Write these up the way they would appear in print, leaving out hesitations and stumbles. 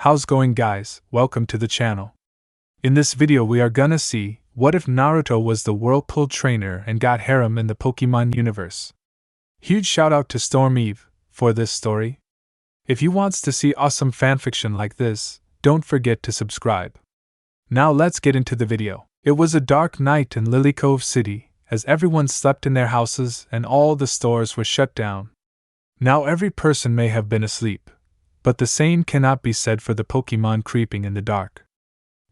How's going, guys? Welcome to the channel. In this video we are gonna see, what if Naruto was the Whirlpool trainer and got Harem in the Pokemon universe? Huge shout out to Storm Eve for this story. If you wants to see awesome fanfiction like this, don't forget to subscribe. Now let's get into the video. It was a dark night in Lily Cove City, as everyone slept in their houses and all the stores were shut down. Now every person may have been asleep, but the same cannot be said for the Pokemon creeping in the dark.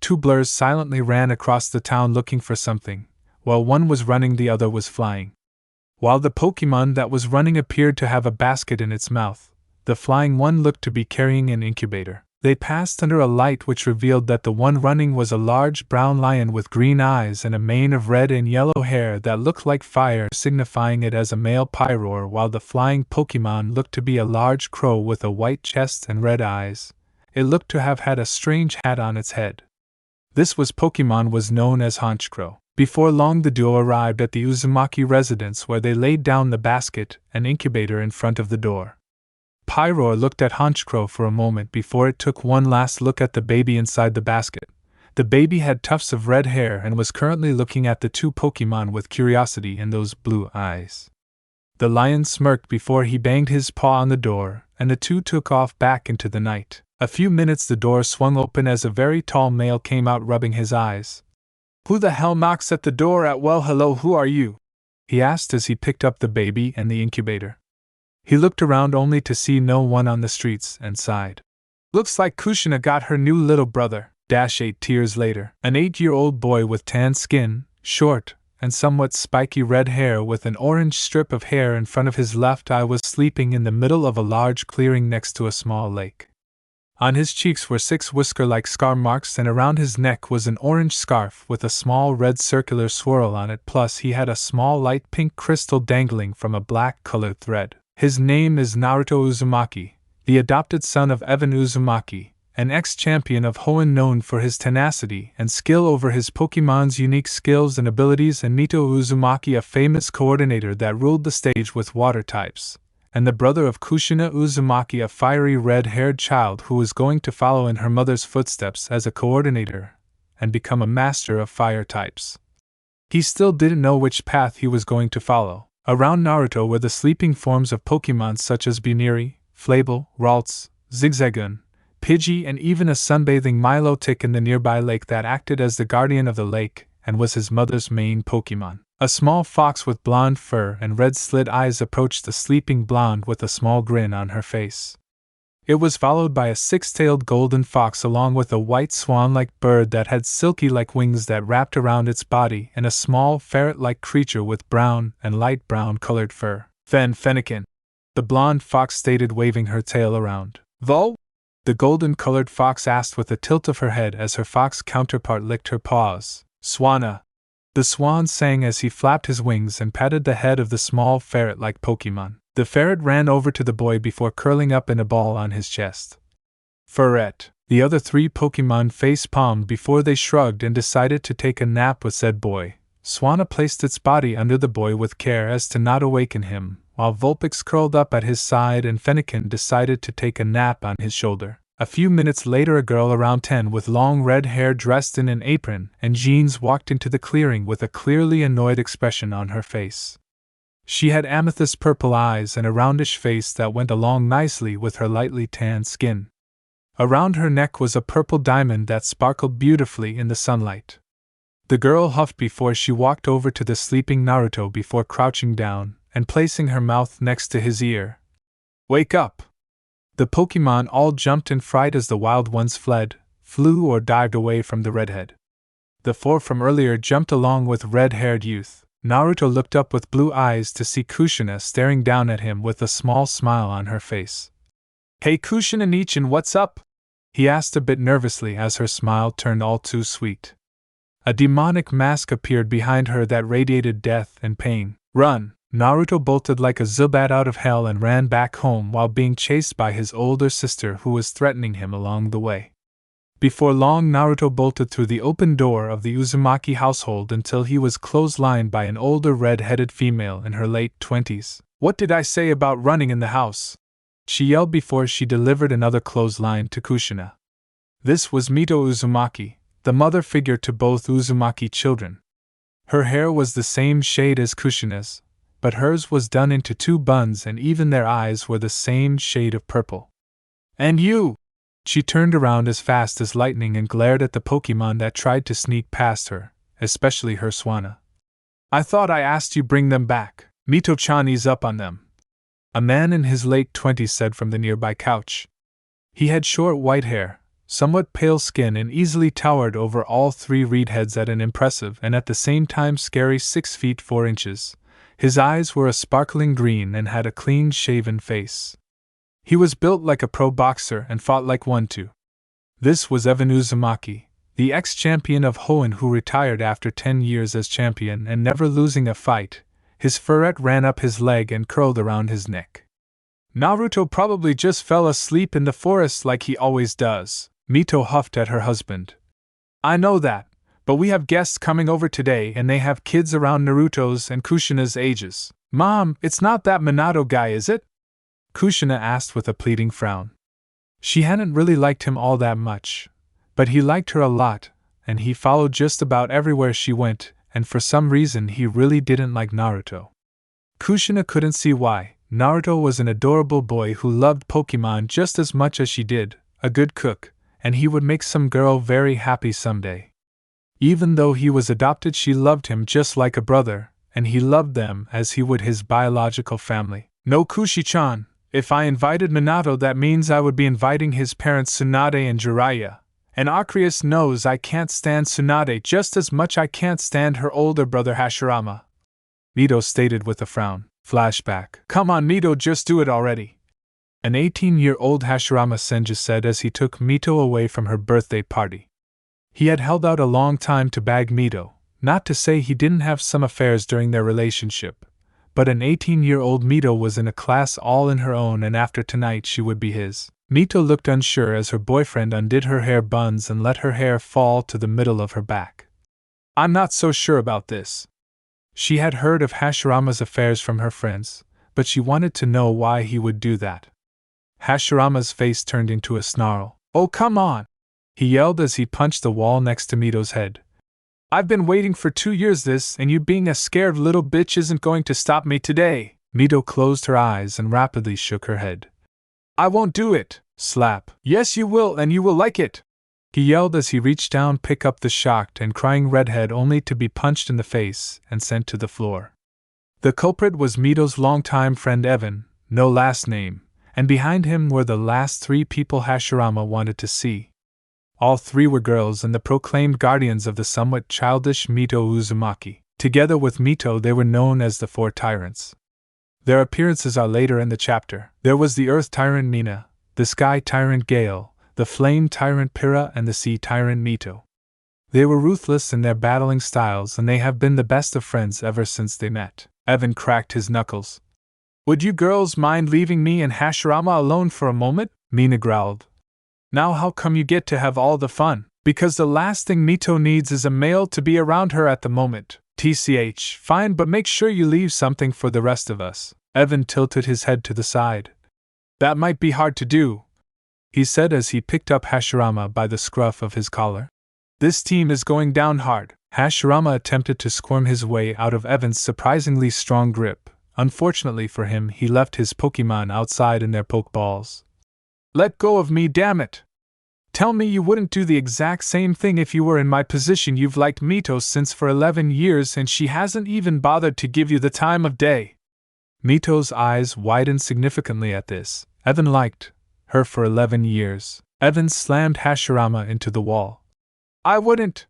Two blurs silently ran across the town looking for something. While one was running, the other was flying. While the Pokemon that was running appeared to have a basket in its mouth, the flying one looked to be carrying an incubator. They passed under a light which revealed that the one running was a large brown lion with green eyes and a mane of red and yellow hair that looked like fire, signifying it as a male Pyroar, while the flying Pokemon looked to be a large crow with a white chest and red eyes. It looked to have had a strange hat on its head. This Pokemon was known as Honchkrow. Before long the duo arrived at the Uzumaki residence, where they laid down the basket and incubator in front of the door. Pyroar looked at Honchkrow for a moment before it took one last look at the baby inside the basket. The baby had tufts of red hair and was currently looking at the two Pokemon with curiosity in those blue eyes. The lion smirked before he banged his paw on the door, and the two took off back into the night. A few minutes the door swung open as a very tall male came out, rubbing his eyes. "Who the hell knocks at the door at well, hello, who are you?" he asked as he picked up the baby and the incubator. He looked around only to see no one on the streets and sighed. "Looks like Kushina got her new little brother." 8 years later, an 8-year-old boy with tan skin, short, and somewhat spiky red hair with an orange strip of hair in front of his left eye was sleeping in the middle of a large clearing next to a small lake. On his cheeks were 6 whisker-like scar marks, and around his neck was an orange scarf with a small red circular swirl on it, plus he had a small light pink crystal dangling from a black-colored thread. His name is Naruto Uzumaki, the adopted son of Evan Uzumaki, an ex-champion of Hoenn known for his tenacity and skill over his Pokemon's unique skills and abilities, and Mito Uzumaki, a famous coordinator that ruled the stage with water types, and the brother of Kushina Uzumaki, a fiery red-haired child who was going to follow in her mother's footsteps as a coordinator and become a master of fire types. He still didn't know which path he was going to follow. Around Naruto were the sleeping forms of Pokemon such as Buniri, Flable, Ralts, Zigzagoon, Pidgey, and even a sunbathing Milotic in the nearby lake that acted as the guardian of the lake and was his mother's main Pokemon. A small fox with blonde fur and red slit eyes approached the sleeping blonde with a small grin on her face. It was followed by a 6-tailed golden fox along with a white swan-like bird that had silky-like wings that wrapped around its body, and a small ferret-like creature with brown and light brown-colored fur. Fennekin, the blonde fox stated, waving her tail around. "Vo?" the golden-colored fox asked with a tilt of her head as her fox counterpart licked her paws. "Swana," the swan sang as he flapped his wings and patted the head of the small ferret-like Pokemon. The ferret ran over to the boy before curling up in a ball on his chest. "Ferret." The other 3 Pokemon face-palmed before they shrugged and decided to take a nap with said boy. Swana placed its body under the boy with care as to not awaken him, while Vulpix curled up at his side and Fennekin decided to take a nap on his shoulder. A few minutes later a girl around 10 with long red hair dressed in an apron and jeans walked into the clearing with a clearly annoyed expression on her face. She had amethyst purple eyes and a roundish face that went along nicely with her lightly tanned skin. Around her neck was a purple diamond that sparkled beautifully in the sunlight. The girl huffed before she walked over to the sleeping Naruto before crouching down and placing her mouth next to his ear. "Wake up!" The Pokemon all jumped in fright as the wild ones fled, flew, or dived away from the redhead. The 4 from earlier jumped along with red-haired youth. Naruto looked up with blue eyes to see Kushina staring down at him with a small smile on her face. "Hey Kushina-nichan, what's up?" he asked a bit nervously as her smile turned all too sweet. A demonic mask appeared behind her that radiated death and pain. "Run!" Naruto bolted like a Zubat out of hell and ran back home while being chased by his older sister who was threatening him along the way. Before long Naruto bolted through the open door of the Uzumaki household until he was clotheslined by an older red-headed female in her late 20s. "What did I say about running in the house?" she yelled before she delivered another clothesline to Kushina. This was Mito Uzumaki, the mother figure to both Uzumaki children. Her hair was the same shade as Kushina's, but hers was done into 2 buns and even their eyes were the same shade of purple. And you! She turned around as fast as lightning and glared at the Pokémon that tried to sneak past her, especially her Swanna. I thought I asked you bring them back. Mito-chan, ease up on them. A man in his late 20s said from the nearby couch. He had short white hair, somewhat pale skin, and easily towered over all 3 reed heads at an impressive and at the same time scary 6 feet 4 inches. His eyes were a sparkling green and had a clean-shaven face. He was built like a pro boxer and fought like one too. This was Evan Uzumaki, the ex-champion of Hoenn who retired after 10 years as champion and never losing a fight. His furret ran up his leg and curled around his neck. Naruto probably just fell asleep in the forest like he always does, Mito huffed at her husband. I know that, but we have guests coming over today and they have kids around Naruto's and Kushina's ages. Mom, it's not that Minato guy, is it? Kushina asked with a pleading frown. She hadn't really liked him all that much, but he liked her a lot, and he followed just about everywhere she went, and for some reason he really didn't like Naruto. Kushina couldn't see why. Naruto was an adorable boy who loved Pokémon just as much as she did, a good cook, and he would make some girl very happy someday. Even though he was adopted, she loved him just like a brother, and he loved them as he would his biological family. No, Kushi-chan. If I invited Minato, that means I would be inviting his parents Tsunade and Jiraiya. And Akrius knows I can't stand Tsunade just as much I can't stand her older brother Hashirama. Mito stated with a frown. Flashback. Come on Mito, just do it already. An 18-year-old Hashirama Senju said as he took Mito away from her birthday party. He had held out a long time to bag Mito, not to say he didn't have some affairs during their relationship. But an 18-year-old Mito was in a class all in her own, and after tonight she would be his. Mito looked unsure as her boyfriend undid her hair buns and let her hair fall to the middle of her back. I'm not so sure about this. She had heard of Hashirama's affairs from her friends, but she wanted to know why he would do that. Hashirama's face turned into a snarl. Oh, come on! He yelled as he punched the wall next to Mito's head. I've been waiting for 2 years this, and you being a scared little bitch isn't going to stop me today. Mito closed her eyes and rapidly shook her head. I won't do it. Slap. Yes you will, and you will like it. He yelled as he reached down, pick up the shocked and crying redhead, only to be punched in the face and sent to the floor. The culprit was Mito's longtime friend Evan, no last name, and behind him were the last 3 people Hashirama wanted to see. All 3 were girls and the proclaimed guardians of the somewhat childish Mito Uzumaki. Together with Mito, they were known as the 4 Tyrants. Their appearances are later in the chapter. There was the Earth Tyrant Mina, the Sky Tyrant Gale, the Flame Tyrant Pyrrha, and the Sea Tyrant Mito. They were ruthless in their battling styles, and they have been the best of friends ever since they met. Evan cracked his knuckles. Would you girls mind leaving me and Hashirama alone for a moment? Mina growled. Now how come you get to have all the fun? Because the last thing Mito needs is a male to be around her at the moment. TCH, fine, but make sure you leave something for the rest of us. Evan tilted his head to the side. That might be hard to do, he said as he picked up Hashirama by the scruff of his collar. This team is going down hard. Hashirama attempted to squirm his way out of Evan's surprisingly strong grip. Unfortunately for him, he left his Pokémon outside in their Pokeballs. Let go of me, damn it! Tell me you wouldn't do the exact same thing if you were in my position. You've liked Mito since for 11 years and she hasn't even bothered to give you the time of day. Mito's eyes widened significantly at this. Evan liked her for 11 years. Evan slammed Hashirama into the wall. I wouldn't.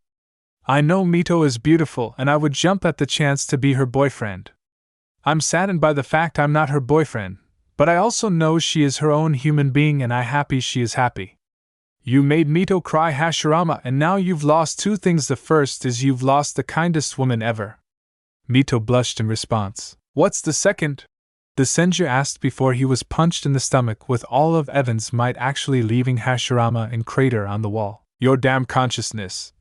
I know Mito is beautiful and I would jump at the chance to be her boyfriend. I'm saddened by the fact I'm not her boyfriend, but I also know she is her own human being and I'm happy she is happy. You made Mito cry, Hashirama, and now you've lost 2 things. The first is you've lost the kindest woman ever. Mito blushed in response. What's the second? The Senju asked before he was punched in the stomach with all of Evan's might, actually leaving Hashirama in crater on the wall. Your damn consciousness,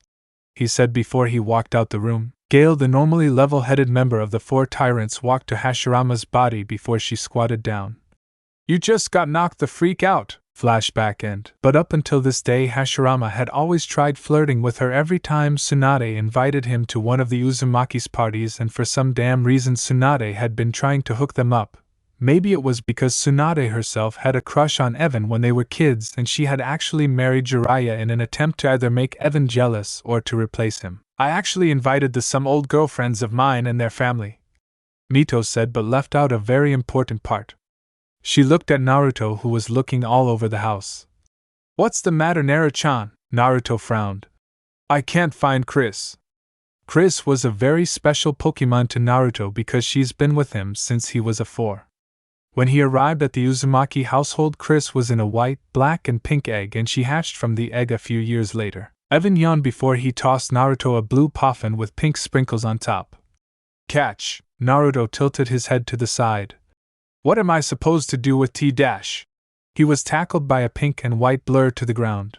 he said before he walked out the room. Gale, the normally level-headed member of the 4 Tyrants, walked to Hashirama's body before she squatted down. You just got knocked the freak out. Flashback end. But up until this day, Hashirama had always tried flirting with her every time Tsunade invited him to one of the Uzumaki's parties, and for some damn reason Tsunade had been trying to hook them up. Maybe it was because Tsunade herself had a crush on Evan when they were kids and she had actually married Jiraiya in an attempt to either make Evan jealous or to replace him. I actually invited some old girlfriends of mine and their family, Mito said, but left out a very important part. She looked at Naruto, who was looking all over the house. What's the matter, Naru-chan? Naruto frowned. I can't find Chris. Chris was a very special Pokemon to Naruto because she's been with him since he was a 4. When he arrived at the Uzumaki household, Chris was in a white, black, and pink egg, and she hatched from the egg a few years later. Evan yawned before he tossed Naruto a blue puffin with pink sprinkles on top. Catch! Naruto tilted his head to the side. What am I supposed to do with T-? He was tackled by a pink and white blur to the ground.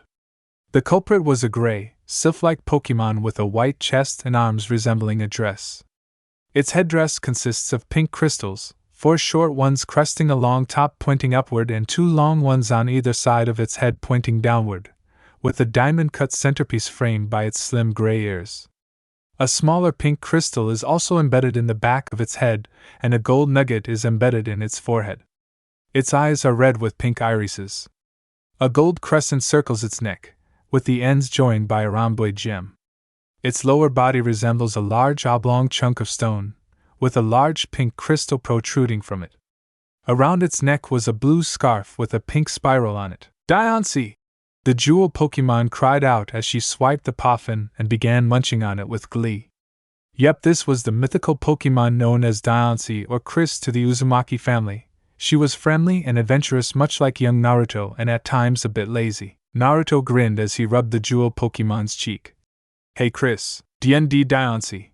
The culprit was a gray, sylph-like Pokemon with a white chest and arms resembling a dress. Its headdress consists of pink crystals, 4 short ones cresting a long top pointing upward and 2 long ones on either side of its head pointing downward, with a diamond-cut centerpiece framed by its slim gray ears. A smaller pink crystal is also embedded in the back of its head, and a gold nugget is embedded in its forehead. Its eyes are red with pink irises. A gold crescent circles its neck, with the ends joined by a rhomboid gem. Its lower body resembles a large oblong chunk of stone, with a large pink crystal protruding from it. Around its neck was a blue scarf with a pink spiral on it. Diancie! The jewel Pokemon cried out as she swiped the puffin and began munching on it with glee. Yep, this was the mythical Pokemon known as Diancie or Chris to the Uzumaki family. She was friendly and adventurous, much like young Naruto, and at times a bit lazy. Naruto grinned as he rubbed the jewel Pokemon's cheek. Hey Chris, DND Diancie,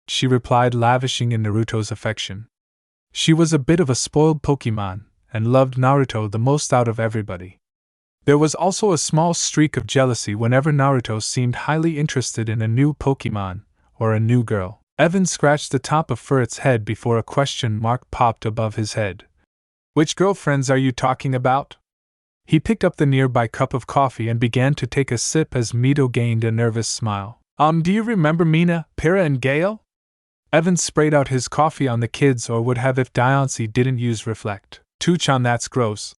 she replied, lavishing in Naruto's affection. She was a bit of a spoiled Pokemon, and loved Naruto the most out of everybody. There was also a small streak of jealousy whenever Naruto seemed highly interested in a new Pokemon, or a new girl. Evan scratched the top of Furret's head before a question mark popped above his head. Which girlfriends are you talking about? He picked up the nearby cup of coffee and began to take a sip as Mito gained a nervous smile. Do you remember Mina, Pyrrha, and Gale? Evan sprayed out his coffee on the kids, or would have if Diancie didn't use Reflect. Two-chan, that's gross.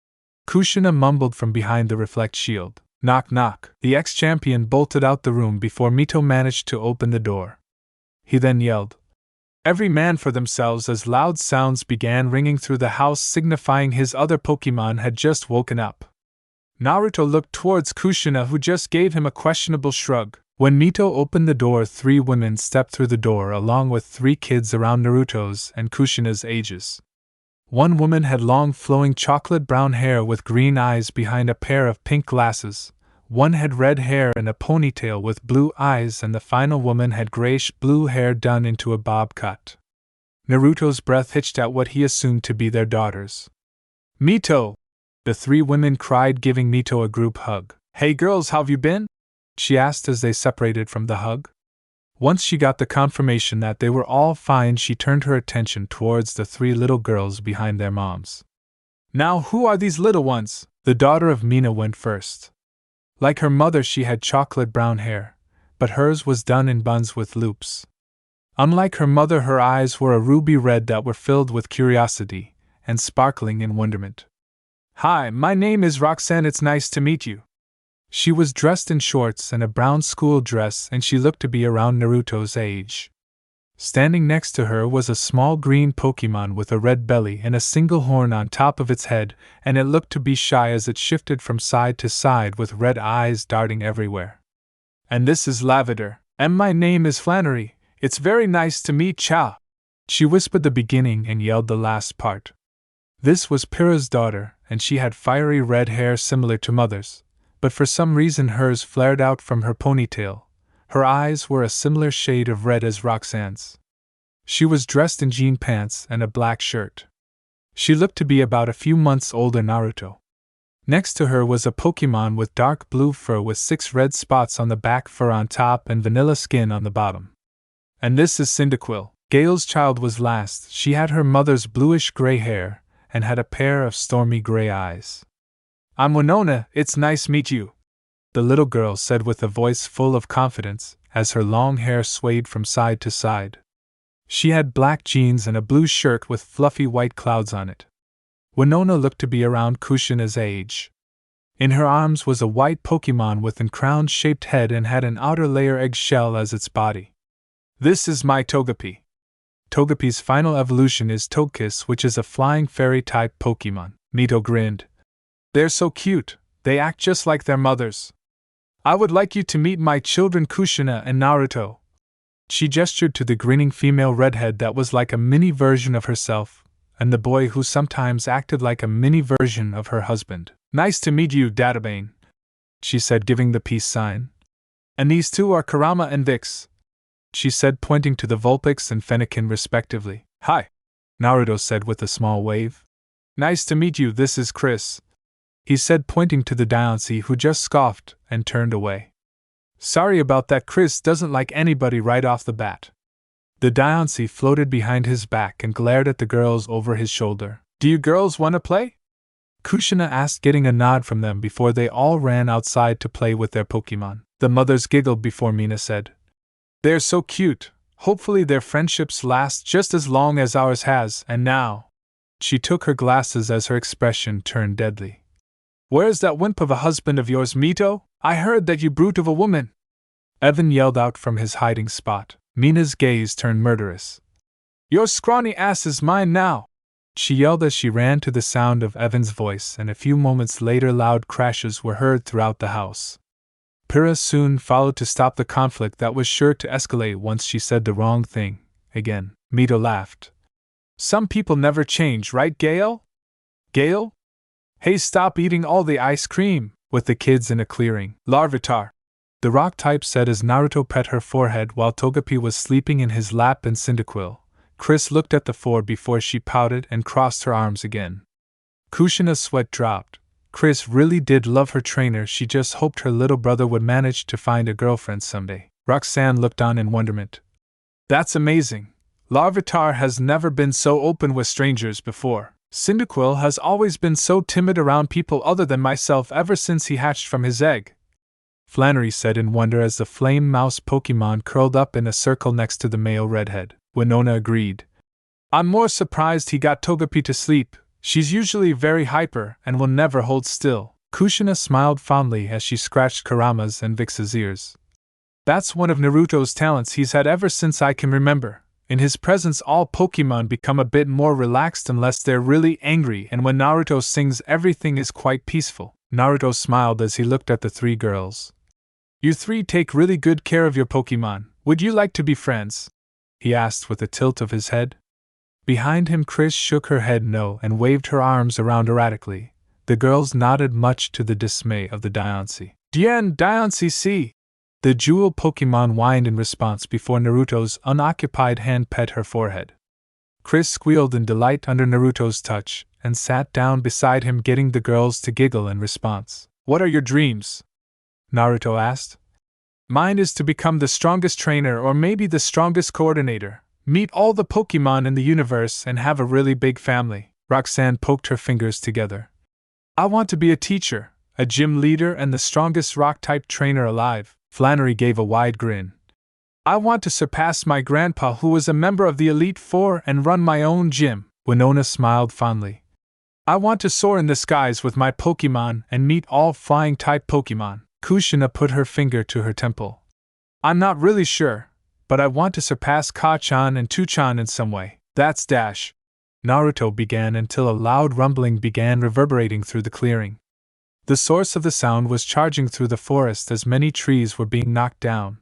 Kushina mumbled from behind the Reflect shield. Knock knock. The ex-champion bolted out the room before Mito managed to open the door. He then yelled, "Every man for themselves," as loud sounds began ringing through the house, signifying his other Pokemon had just woken up. Naruto looked towards Kushina, who just gave him a questionable shrug. When Mito opened the door, 3 women stepped through the door along with 3 kids around Naruto's and Kushina's ages. One woman had long flowing chocolate brown hair with green eyes behind a pair of pink glasses, one had red hair and a ponytail with blue eyes, and the final woman had grayish-blue hair done into a bob cut. Naruto's breath hitched at what he assumed to be their daughters. "Mito!" the 3 women cried, giving Mito a group hug. "Hey girls, how've you been?" she asked as they separated from the hug. Once she got the confirmation that they were all fine, she turned her attention towards the 3 little girls behind their moms. "Now who are these little ones?" The daughter of Mina went first. Like her mother, she had chocolate brown hair, but hers was done in buns with loops. Unlike her mother, her eyes were a ruby red that were filled with curiosity and sparkling in wonderment. "Hi, my name is Roxanne, it's nice to meet you." She was dressed in shorts and a brown school dress, and she looked to be around Naruto's age. Standing next to her was a small green Pokemon with a red belly and a single horn on top of its head, and it looked to be shy as it shifted from side to side with red eyes darting everywhere. "And this is Lavender, and my name is Flannery. It's very nice to meet ya." She whispered the beginning and yelled the last part. This was Pyrrha's daughter, and she had fiery red hair similar to mother's, but for some reason hers flared out from her ponytail. Her eyes were a similar shade of red as Roxanne's. She was dressed in jean pants and a black shirt. She looked to be about a few months older than Naruto. Next to her was a Pokemon with dark blue fur with 6 red spots on the back, fur on top, and vanilla skin on the bottom. "And this is Cyndaquil." Gale's child was last. She had her mother's bluish-gray hair and had a pair of stormy gray eyes. I'm Winona, it's nice meet you, the little girl said with a voice full of confidence, as her long hair swayed from side to side. She had black jeans and a blue shirt with fluffy white clouds on it. Winona looked to be around Kushina's age. In her arms was a white Pokémon with a crown-shaped head and had an outer layer eggshell as its body. This is my Togepi. Togepi's final evolution is Togekiss, which is a flying fairy-type Pokémon. Mito grinned. They're so cute, they act just like their mothers. I would like you to meet my children Kushina and Naruto. She gestured to the grinning female redhead that was like a mini version of herself, and the boy who sometimes acted like a mini version of her husband. Nice to meet you, Databane, she said, giving the peace sign. And these two are Kurama and Vix, she said, pointing to the Vulpix and Fennekin respectively. Hi, Naruto said with a small wave. Nice to meet you, this is Chris, he said, pointing to the Diancie who just scoffed and turned away. Sorry about that, Chris doesn't like anybody right off the bat. The Diancie floated behind his back and glared at the girls over his shoulder. Do you girls want to play? Kushina asked, getting a nod from them before they all ran outside to play with their Pokémon. The mothers giggled before Mina said, They're so cute, hopefully their friendships last just as long as ours has, and now. She took her glasses as her expression turned deadly. Where's that wimp of a husband of yours, Mito? I heard that you brute of a woman! Evan yelled out from his hiding spot. Mina's gaze turned murderous. Your scrawny ass is mine now! She yelled as she ran to the sound of Evan's voice, and a few moments later loud crashes were heard throughout the house. Pyrrha soon followed to stop the conflict that was sure to escalate once she said the wrong thing again. Mito laughed. Some people never change, right, Gale? Gale? Hey, stop eating all the ice cream, with the kids in a clearing. Larvitar, the rock type said as Naruto pet her forehead while Togepi was sleeping in his lap and Cyndaquil. Chris looked at the four before she pouted and crossed her arms again. Kushina's sweat dropped. Chris really did love her trainer, she just hoped her little brother would manage to find a girlfriend someday. Roxanne looked on in wonderment. That's amazing. Larvitar has never been so open with strangers before. Cyndaquil has always been so timid around people other than myself ever since he hatched from his egg, Flannery said in wonder as the flame mouse Pokémon curled up in a circle next to the male redhead. Winona agreed. I'm more surprised he got Togepi to sleep. She's usually very hyper and will never hold still. Kushina smiled fondly as she scratched Kurama's and Vix's ears. That's one of Naruto's talents he's had ever since I can remember. In his presence all Pokémon become a bit more relaxed unless they're really angry, and when Naruto sings everything is quite peaceful. Naruto smiled as he looked at the three girls. You three take really good care of your Pokémon. Would you like to be friends? He asked with a tilt of his head. Behind him Chris shook her head no and waved her arms around erratically. The girls nodded much to the dismay of the Diancie. Diancie see! The jewel Pokémon whined in response before Naruto's unoccupied hand pet her forehead. Chris squealed in delight under Naruto's touch, and sat down beside him, getting the girls to giggle in response. What are your dreams? Naruto asked. Mine is to become the strongest trainer or maybe the strongest coordinator, meet all the Pokémon in the universe and have a really big family. Roxanne poked her fingers together. I want to be a teacher, a gym leader and the strongest rock-type trainer alive. Flannery gave a wide grin. I want to surpass my grandpa who was a member of the Elite Four and run my own gym. Winona smiled fondly. I want to soar in the skies with my Pokémon and meet all flying-type Pokémon. Kushina put her finger to her temple. I'm not really sure, but I want to surpass Ka-chan and Tu-chan in some way. That's dash. Naruto began until a loud rumbling began reverberating through the clearing. The source of the sound was charging through the forest as many trees were being knocked down.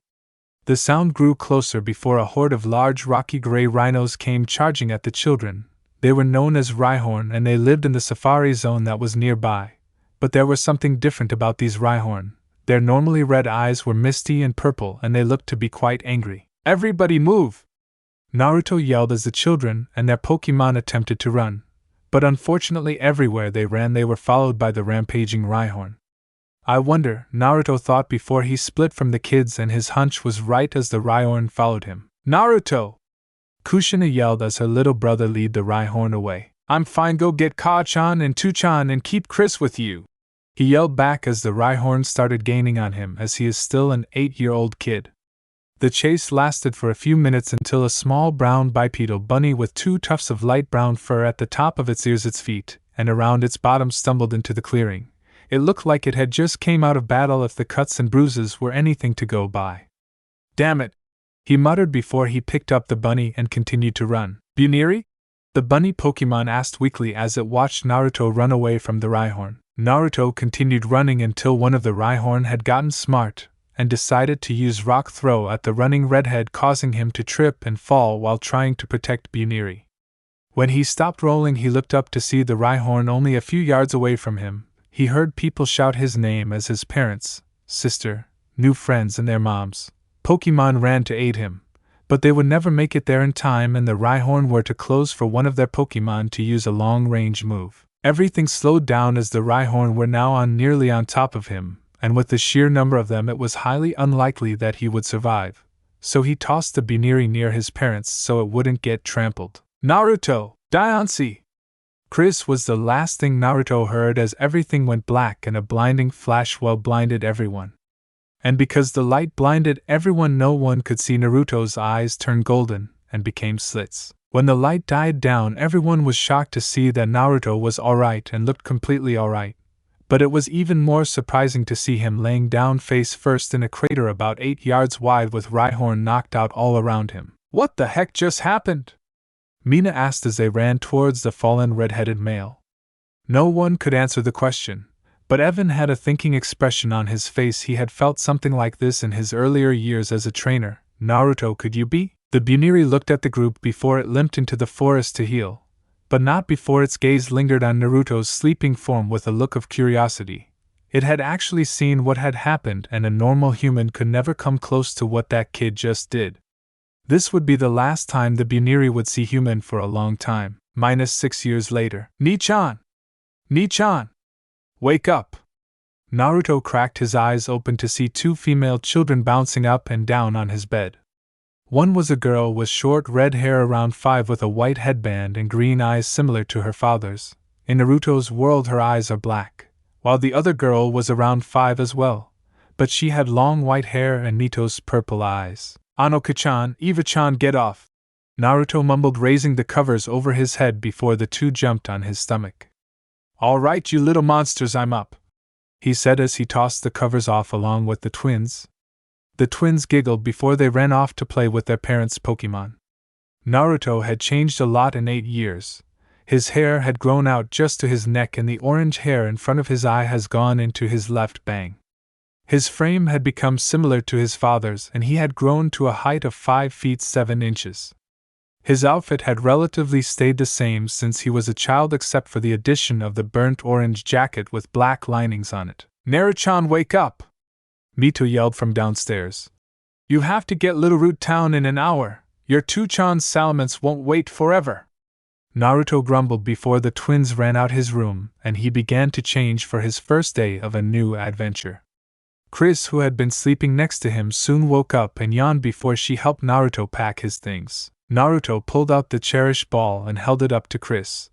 The sound grew closer before a horde of large rocky gray rhinos came charging at the children. They were known as Rhyhorn and they lived in the safari zone that was nearby. But there was something different about these Rhyhorn. Their normally red eyes were misty and purple and they looked to be quite angry. Everybody move! Naruto yelled as the children and their Pokémon attempted to run. But unfortunately everywhere they ran they were followed by the rampaging Rhyhorn. I wonder, Naruto thought before he split from the kids, and his hunch was right as the Rhyhorn followed him. Naruto! Kushina yelled as her little brother led the Rhyhorn away. I'm fine, go get Ka-chan and Tu-chan and keep Chris with you. he yelled back as the Rhyhorn started gaining on him, as he is still an 8-year-old kid. The chase lasted for a few minutes until a small brown bipedal bunny with 2 tufts of light brown fur at the top of its ears, its feet, and around its bottom stumbled into the clearing. It looked like it had just came out of battle if the cuts and bruises were anything to go by. "Damn it," he muttered before he picked up the bunny and continued to run. "Buneary?" the bunny Pokémon asked weakly as it watched Naruto run away from the Rhyhorn. Naruto continued running until one of the Rhyhorn had gotten smart and decided to use Rock Throw at the running redhead, causing him to trip and fall while trying to protect Buneary. When he stopped rolling, he looked up to see the Rhyhorn only a few yards away from him. He heard people shout his name as his parents, sister, new friends and their moms Pokémon ran to aid him, but they would never make it there in time, and the Rhyhorn were to close for one of their Pokémon to use a long-range move. Everything slowed down as the Rhyhorn were now nearly on top of him, and with the sheer number of them it was highly unlikely that he would survive, so he tossed the Buneary near his parents so it wouldn't get trampled. "Naruto! Diancie!" Chris was the last thing Naruto heard as everything went black and a blinding flash blinded everyone. And because the light blinded everyone, no one could see Naruto's eyes turn golden and became slits. When the light died down, everyone was shocked to see that Naruto was alright and looked completely alright. But it was even more surprising to see him laying down face first in a crater about 8 yards wide with Rhyhorn knocked out all around him. "What the heck just happened?" Mina asked as they ran towards the fallen red-headed male. No one could answer the question, but Evan had a thinking expression on his face. He had felt something like this in his earlier years as a trainer. "Naruto, could you be?" The Buneary looked at the group before it limped into the forest to heal, but not before its gaze lingered on Naruto's sleeping form with a look of curiosity. It had actually seen what had happened, and a normal human could never come close to what that kid just did. This would be the last time the Buneary would see human for a long time. -6 years later. "Ni-chan! Ni-chan! Wake up!" Naruto cracked his eyes open to see 2 female children bouncing up and down on his bed. One was a girl with short red hair around 5 with a white headband and green eyes similar to her father's. In Naruto's world her eyes are black, while the other girl was around 5 as well, but she had long white hair and Nito's purple eyes. "Anoka-chan, Eva-chan, get off!" Naruto mumbled, raising the covers over his head before the 2 jumped on his stomach. "All right, you little monsters, I'm up," he said as he tossed the covers off along with the twins. The twins giggled before they ran off to play with their parents' Pokémon. Naruto had changed a lot in 8 years. His hair had grown out just to his neck and the orange hair in front of his eye has gone into his left bang. His frame had become similar to his father's and he had grown to a height of 5 feet 7 inches. His outfit had relatively stayed the same since he was a child except for the addition of the burnt orange jacket with black linings on it. "Naruto-chan, wake up!" Mito yelled from downstairs. "You have to get Little Root Town in an hour. Your 2-chan salamence won't wait forever." Naruto grumbled before the twins ran out his room, and he began to change for his first day of a new adventure. Chris, who had been sleeping next to him, soon woke up and yawned before she helped Naruto pack his things. Naruto pulled out the cherished ball and held it up to Chris.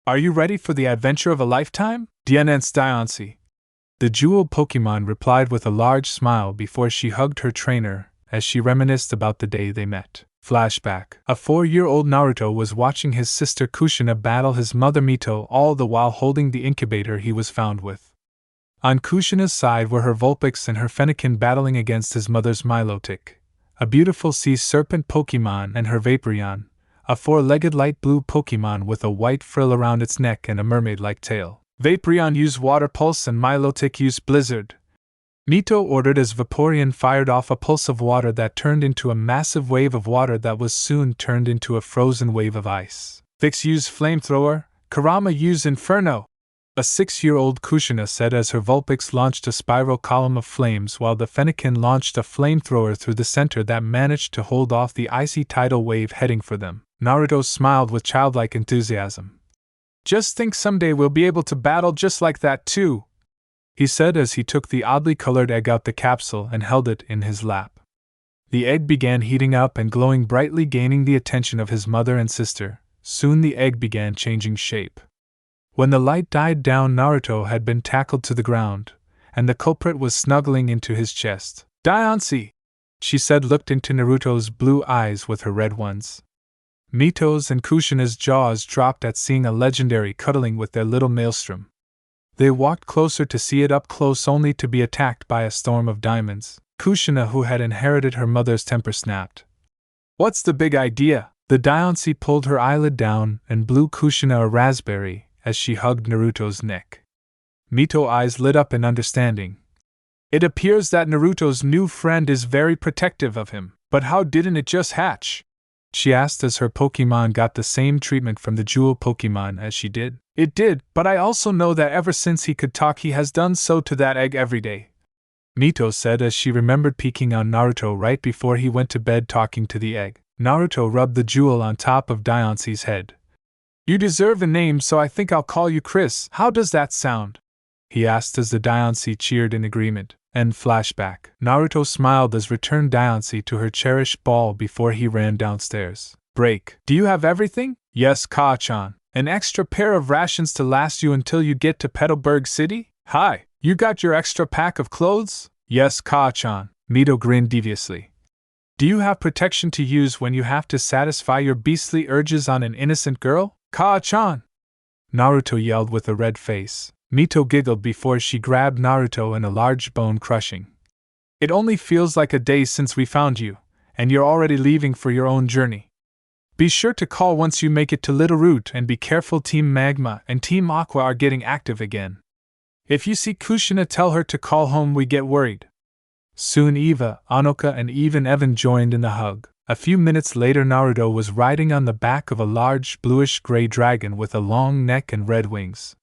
"Are you ready for the adventure of a lifetime?" Diancie. The jewel Pokémon replied with a large smile before she hugged her trainer as she reminisced about the day they met. Flashback. A 4-year-old Naruto was watching his sister Kushina battle his mother Mito, all the while holding the incubator he was found with. On Kushina's side were her Vulpix and her Fennekin battling against his mother's Milotic, a beautiful sea serpent Pokémon, and her Vaporeon, a 4-legged light blue Pokémon with a white frill around its neck and a mermaid-like tail. Vaporeon used Water Pulse and Milotic used Blizzard. Mito ordered as Vaporeon fired off a pulse of water that turned into a massive wave of water that was soon turned into a frozen wave of ice. Vix used Flamethrower, Kurama used Inferno. A 6-year-old Kushina said as her Vulpix launched a spiral column of flames while the Fennekin launched a flamethrower through the center that managed to hold off the icy tidal wave heading for them. Naruto smiled with childlike enthusiasm. "Just think someday we'll be able to battle just like that too," he said as he took the oddly colored egg out the capsule and held it in his lap. The egg began heating up and glowing brightly, gaining the attention of his mother and sister. Soon the egg began changing shape. When the light died down, Naruto had been tackled to the ground, and the culprit was snuggling into his chest. "Diancie!" she said, looked into Naruto's blue eyes with her red ones. Mito's and Kushina's jaws dropped at seeing a legendary cuddling with their little maelstrom. They walked closer to see it up close, only to be attacked by a storm of diamonds. Kushina, who had inherited her mother's temper, snapped. "What's the big idea?" The Diancie pulled her eyelid down and blew Kushina a raspberry as she hugged Naruto's neck. Mito's eyes lit up in understanding. "It appears that Naruto's new friend is very protective of him, but how didn't it just hatch?" she asked as her Pokémon got the same treatment from the Jewel Pokémon as she did. "It did, but I also know that ever since he could talk he has done so to that egg every day," Mito said as she remembered peeking on Naruto right before he went to bed talking to the egg. Naruto rubbed the jewel on top of Diancie's head. "You deserve a name, so I think I'll call you Chris. How does that sound?" he asked as the Diancie cheered in agreement. End flashback. Naruto smiled as returned Diancie to her cherished ball before he ran downstairs. "Break. Do you have everything?" "Yes, Ka-chan. An extra pair of rations to last you until you get to Petalburg City?" "Hi, you got your extra pack of clothes?" "Yes, Ka-chan." Mito grinned deviously. "Do you have protection to use when you have to satisfy your beastly urges on an innocent girl?" "Ka-chan!" Naruto yelled with a red face. Mito giggled before she grabbed Naruto in a large bone-crushing. "It only feels like a day since we found you, and you're already leaving for your own journey. Be sure to call once you make it to Little Root, and be careful, Team Magma and Team Aqua are getting active again. If you see Kushina, tell her to call home, we get worried." Soon Eva, Anoka and even Evan joined in the hug. A few minutes later Naruto was riding on the back of a large bluish-gray dragon with a long neck and red wings.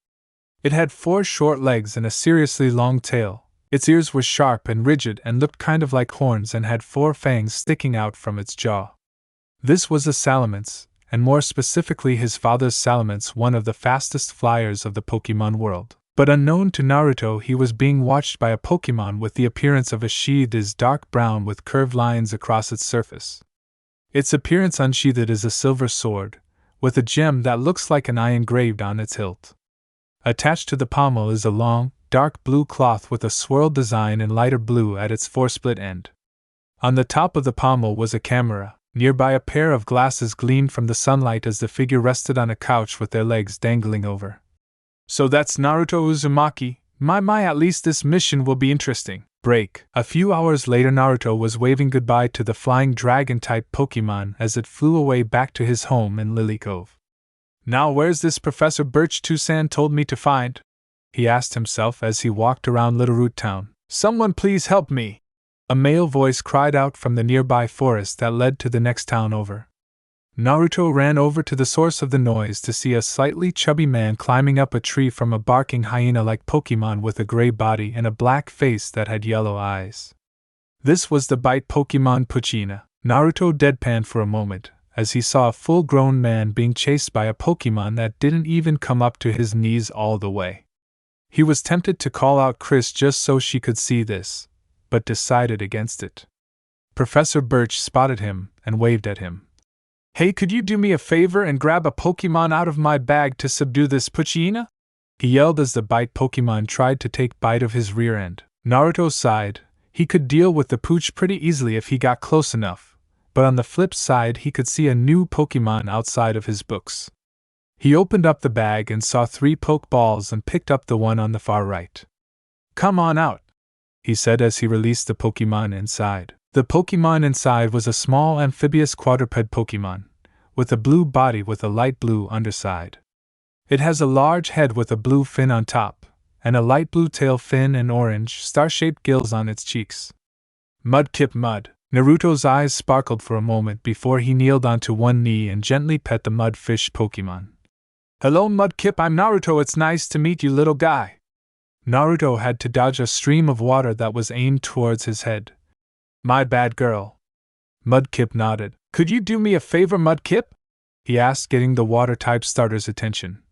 It had 4 short legs and a seriously long tail. Its ears were sharp and rigid and looked kind of like horns and had 4 fangs sticking out from its jaw. This was a Salamence, and more specifically his father's Salamence, one of the fastest flyers of the Pokémon world. But unknown to Naruto, he was being watched by a Pokémon with the appearance of a sheathed is dark brown with curved lines across its surface. Its appearance unsheathed is a silver sword, with a gem that looks like an eye engraved on its hilt. Attached to the pommel is a long, dark blue cloth with a swirled design in lighter blue at its 4-split end. On the top of the pommel was a camera. Nearby a pair of glasses gleamed from the sunlight as the figure rested on a couch with their legs dangling over. "So that's Naruto Uzumaki. My, at least this mission will be interesting." Break. A few hours later Naruto was waving goodbye to the flying dragon-type Pokémon as it flew away back to his home in Lily Cove. "Now where's this Professor Birch Tusan told me to find?" he asked himself as he walked around Little Root Town. "Someone please help me!" A male voice cried out from the nearby forest that led to the next town over. Naruto ran over to the source of the noise to see a slightly chubby man climbing up a tree from a barking hyena-like Pokémon with a gray body and a black face that had yellow eyes. This was the bite Pokémon Poochyena. Naruto deadpanned for a moment as he saw a full-grown man being chased by a Pokémon that didn't even come up to his knees all the way. He was tempted to call out Chris just so she could see this, but decided against it. Professor Birch spotted him and waved at him. "Hey, could you do me a favor and grab a Pokémon out of my bag to subdue this Poochyena?" he yelled as the bite Pokémon tried to take bite of his rear end. Naruto sighed. He could deal with the Pooch pretty easily if he got close enough, but on the flip side he could see a new Pokémon outside of his books. He opened up the bag and saw 3 Pokeballs and picked up the one on the far right. "Come on out," he said as he released the Pokémon inside. The Pokémon inside was a small amphibious quadruped Pokémon, with a blue body with a light blue underside. It has a large head with a blue fin on top, and a light blue tail fin and orange, star-shaped gills on its cheeks. Mudkip Mud. Naruto's eyes sparkled for a moment before he kneeled onto one knee and gently pet the mudfish Pokémon. "Hello Mudkip, I'm Naruto, it's nice to meet you, little guy." Naruto had to dodge a stream of water that was aimed towards his head. "My bad, girl." Mudkip nodded. "Could you do me a favor, Mudkip?" he asked, getting the water-type starter's attention.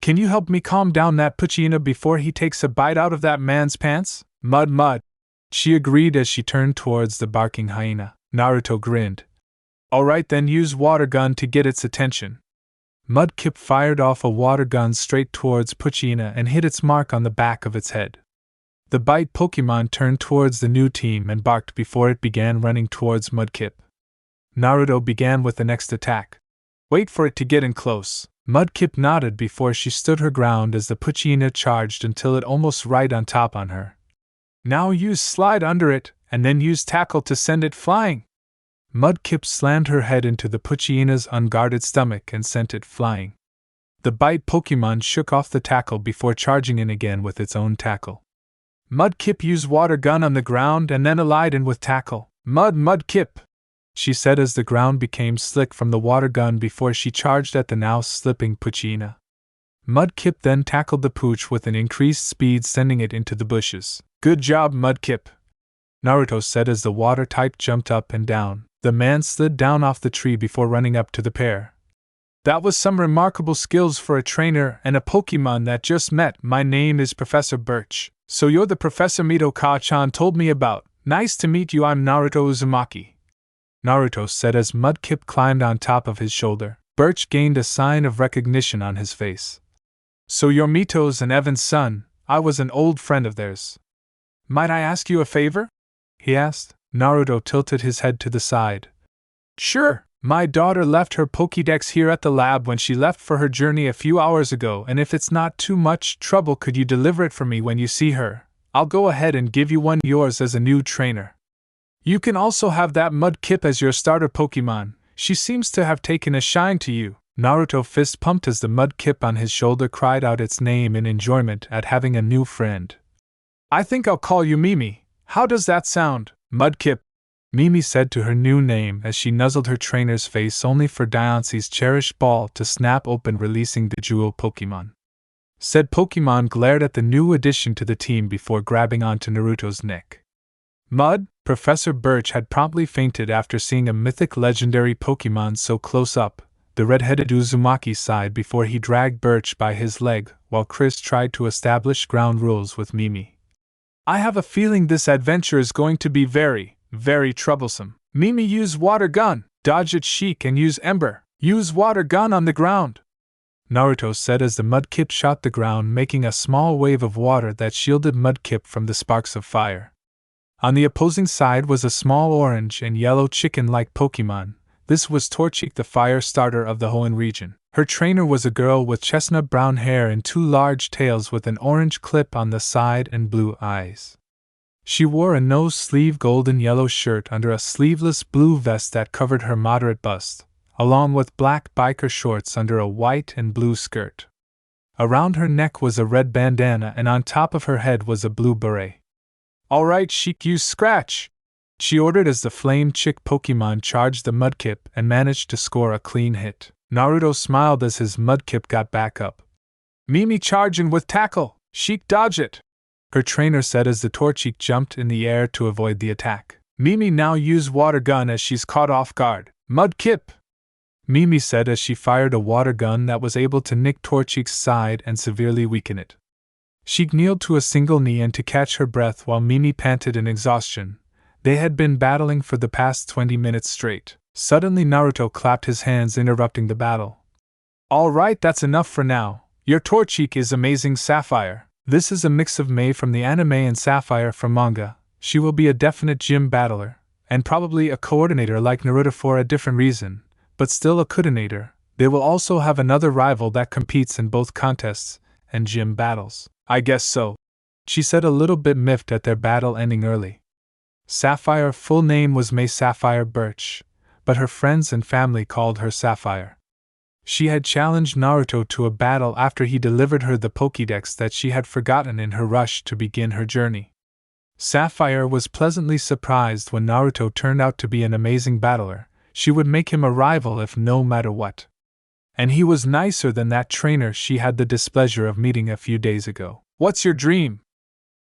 "Can you help me calm down that Poochyena before he takes a bite out of that man's pants?" Mud. She agreed as she turned towards the barking hyena. Naruto grinned. "Alright then, use water gun to get its attention." Mudkip fired off a water gun straight towards Poochyena and hit its mark on the back of its head. The bite Pokémon turned towards the new team and barked before it began running towards Mudkip. Naruto began with the next attack. Wait for it to get in close. Mudkip nodded before she stood her ground as the Poochyena charged until it almost right on top on her. Now use Slide under it, and then use Tackle to send it flying. Mudkip slammed her head into the Poochyena's unguarded stomach and sent it flying. The bite Pokémon shook off the tackle before charging in again with its own tackle. Mudkip used Water Gun on the ground and then allied in with Tackle. Mudkip! She said as the ground became slick from the water gun before she charged at the now slipping Poochyena. Mudkip then tackled the Pooch with an increased speed, sending it into the bushes. Good job, Mudkip! Naruto said as the water type jumped up and down. The man slid down off the tree before running up to the pair. That was some remarkable skills for a trainer and a Pokémon that just met. My name is Professor Birch. So you're the Professor Mito-ka-chan told me about. Nice to meet you, I'm Naruto Uzumaki. Naruto said as Mudkip climbed on top of his shoulder. Birch gained a sign of recognition on his face. So you're Mito's and Evan's son. I was an old friend of theirs. Might I ask you a favor? He asked. Naruto tilted his head to the side. Sure. My daughter left her Pokédex here at the lab when she left for her journey a few hours ago, and if it's not too much trouble, could you deliver it for me when you see her? I'll go ahead and give you one yours as a new trainer. You can also have that Mudkip as your starter Pokémon. She seems to have taken a shine to you. Naruto fist pumped as the Mudkip on his shoulder cried out its name in enjoyment at having a new friend. I think I'll call you Mimi. How does that sound, Mudkip? Mimi said to her new name as she nuzzled her trainer's face, only for Diancie's cherished ball to snap open, releasing the jewel Pokémon. Said Pokémon glared at the new addition to the team before grabbing onto Naruto's neck. Professor Birch had promptly fainted after seeing a mythic legendary Pokémon so close up. The red-headed Uzumaki sighed before he dragged Birch by his leg, while Chris tried to establish ground rules with Mimi. I have a feeling this adventure is going to be very troublesome. Mimi, use Water Gun. Dodge it, Sheik, and use Ember. Use Water Gun on the ground. Naruto said as the Mudkip shot the ground, making a small wave of water that shielded Mudkip from the sparks of fire. On the opposing side was a small orange and yellow chicken-like Pokémon. This was Torchic, the fire starter of the Hoenn region. Her trainer was a girl with chestnut brown hair and two large tails with an orange clip on the side and blue eyes. She wore a no-sleeve golden-yellow shirt under a sleeveless blue vest that covered her moderate bust, along with black biker shorts under a white and blue skirt. Around her neck was a red bandana and on top of her head was a blue beret. All right, Sheik, use Scratch, she ordered as the Flame Chick Pokémon charged the Mudkip and managed to score a clean hit. Naruto smiled as his Mudkip got back up. Mimi, charging with Tackle. Sheik, dodge it, her trainer said as the Torchic jumped in the air to avoid the attack. Mimi, now use Water Gun as she's caught off guard. Mudkip, Mimi said as she fired a water gun that was able to nick Torchic's side and severely weaken it. She kneeled to a single knee and to catch her breath while Mimi panted in exhaustion. They had been battling for the past 20 minutes straight. Suddenly Naruto clapped his hands, interrupting the battle. All right, that's enough for now. Your Torchic is amazing, Sapphire. This is a mix of Mei from the anime and Sapphire from manga. She will be a definite gym battler, and probably a coordinator like Naruto for a different reason, but still a coordinator. They will also have another rival that competes in both contests and gym battles. I guess so, she said, a little bit miffed at their battle ending early. Sapphire's full name was Mei Sapphire Birch, but her friends and family called her Sapphire. She had challenged Naruto to a battle after he delivered her the Pokédex that she had forgotten in her rush to begin her journey. Sapphire was pleasantly surprised when Naruto turned out to be an amazing battler. She would make him a rival if no matter what. And he was nicer than that trainer she had the displeasure of meeting a few days ago. What's your dream?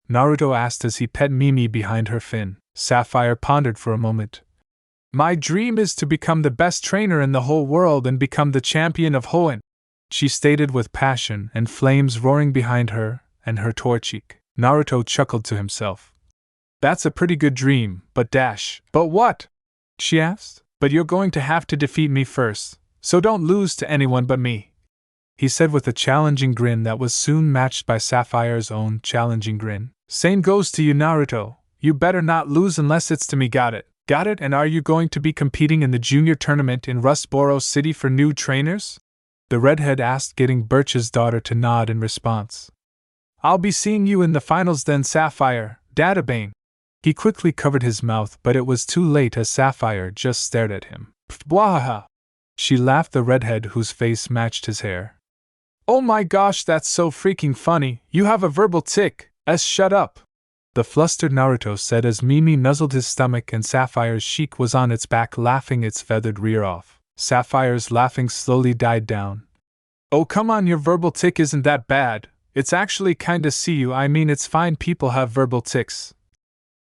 Naruto asked as he pet Mimi behind her fin. Sapphire pondered for a moment. My dream is to become the best trainer in the whole world and become the champion of Hoenn, she stated with passion and flames roaring behind her and her Torchic. Naruto chuckled to himself. That's a pretty good dream, but what? She asked. But you're going to have to defeat me first, so don't lose to anyone but me. he said with a challenging grin that was soon matched by Sapphire's own challenging grin. Same goes to you, Naruto. You better not lose unless it's to me, got it? Got it? And are you going to be competing in the junior tournament in Rustboro City for new trainers? The redhead asked, getting Birch's daughter to nod in response. I'll be seeing you in the finals then, Sapphire, Databane. He quickly covered his mouth, but it was too late as Sapphire just stared at him. Bwahaha! She laughed, the redhead whose face matched his hair. Oh my gosh, that's so freaking funny, you have a verbal tic, shut up! The flustered Naruto said as Mimi nuzzled his stomach and Sapphire's cheek was on its back, laughing its feathered rear off. Sapphire's laughing slowly died down. Oh come on, your verbal tic isn't that bad, it's actually kinda see you, I mean it's fine, people have verbal tics.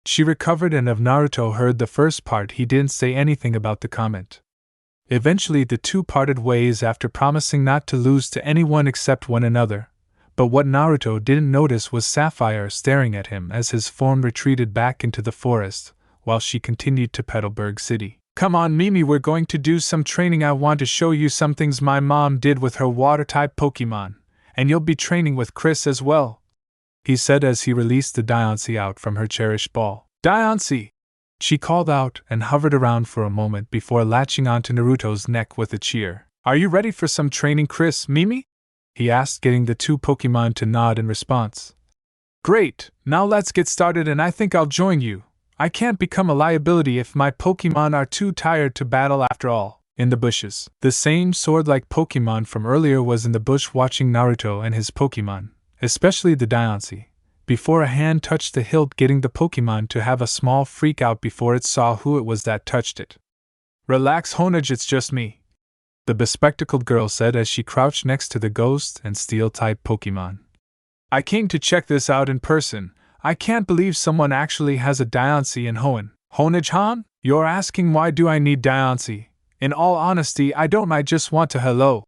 She recovered, and if Naruto heard the first part he didn't say anything about the comment. Eventually the two parted ways after promising not to lose to anyone except one another, but what Naruto didn't notice was Sapphire staring at him as his form retreated back into the forest, while she continued to Petalburg City. Come on Mimi, we're going to do some training. I want to show you some things my mom did with her water-type Pokémon, and you'll be training with Chris as well, he said as he released the Diancie out from her cherished ball. Diancie! She called out and hovered around for a moment before latching onto Naruto's neck with a cheer. Are you ready for some training, Chris, Mimi? He asked, getting the two Pokémon to nod in response. Great, now let's get started, and I think I'll join you. I can't become a liability if my Pokémon are too tired to battle after all. In the bushes, the same sword-like Pokémon from earlier was in the bush watching Naruto and his Pokémon, especially the Diancie, before a hand touched the hilt, getting the Pokémon to have a small freak out before it saw who it was that touched it. Relax, Honage, it's just me, the bespectacled girl said as she crouched next to the ghost and steel-type Pokémon. I came to check this out in person. I can't believe someone actually has a Diancie in Hoenn. Honage-han? You're asking why do I need Diancie? In all honesty, I don't, I just want to hello.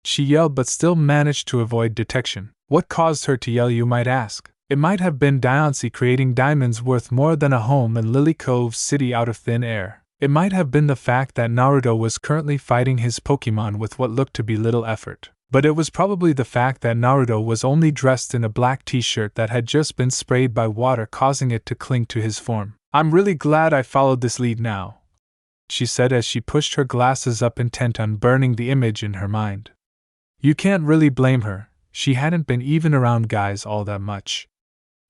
She yelled but still managed to avoid detection. What caused her to yell, you might ask? It might have been Diancie creating diamonds worth more than a home in Lily Cove City out of thin air. It might have been the fact that Naruto was currently fighting his Pokémon with what looked to be little effort. But it was probably the fact that Naruto was only dressed in a black t-shirt that had just been sprayed by water, causing it to cling to his form. I'm really glad I followed this lead now, she said as she pushed her glasses up, intent on burning the image in her mind. You can't really blame her, she hadn't been even around guys all that much.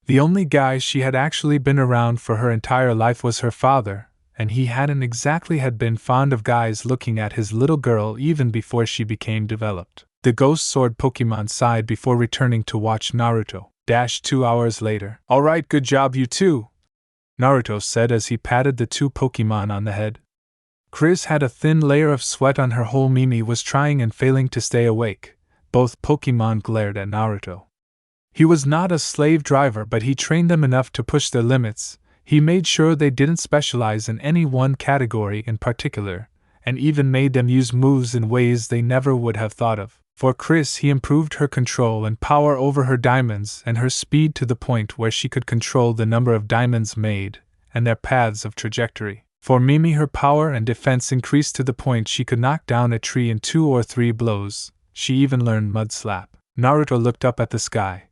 The only guy she had actually been around for her entire life was her father, and he hadn't exactly had been fond of guys looking at his little girl even before she became developed. The ghost sword Pokémon sighed before returning to watch Naruto. 2 hours later. Alright, good job you two, Naruto said as he patted the two Pokémon on the head. Chris had a thin layer of sweat on her whole. Mimi was trying and failing to stay awake. Both Pokémon glared at Naruto. He was not a slave driver, but he trained them enough to push their limits. He made sure they didn't specialize in any one category in particular, and even made them use moves in ways they never would have thought of. For Chris, he improved her control and power over her diamonds and her speed to the point where she could control the number of diamonds made and their paths of trajectory. For Mimi, her power and defense increased to the point she could knock down a tree in 2 or 3 blows. She even learned Mud Slap. Naruto looked up at the sky.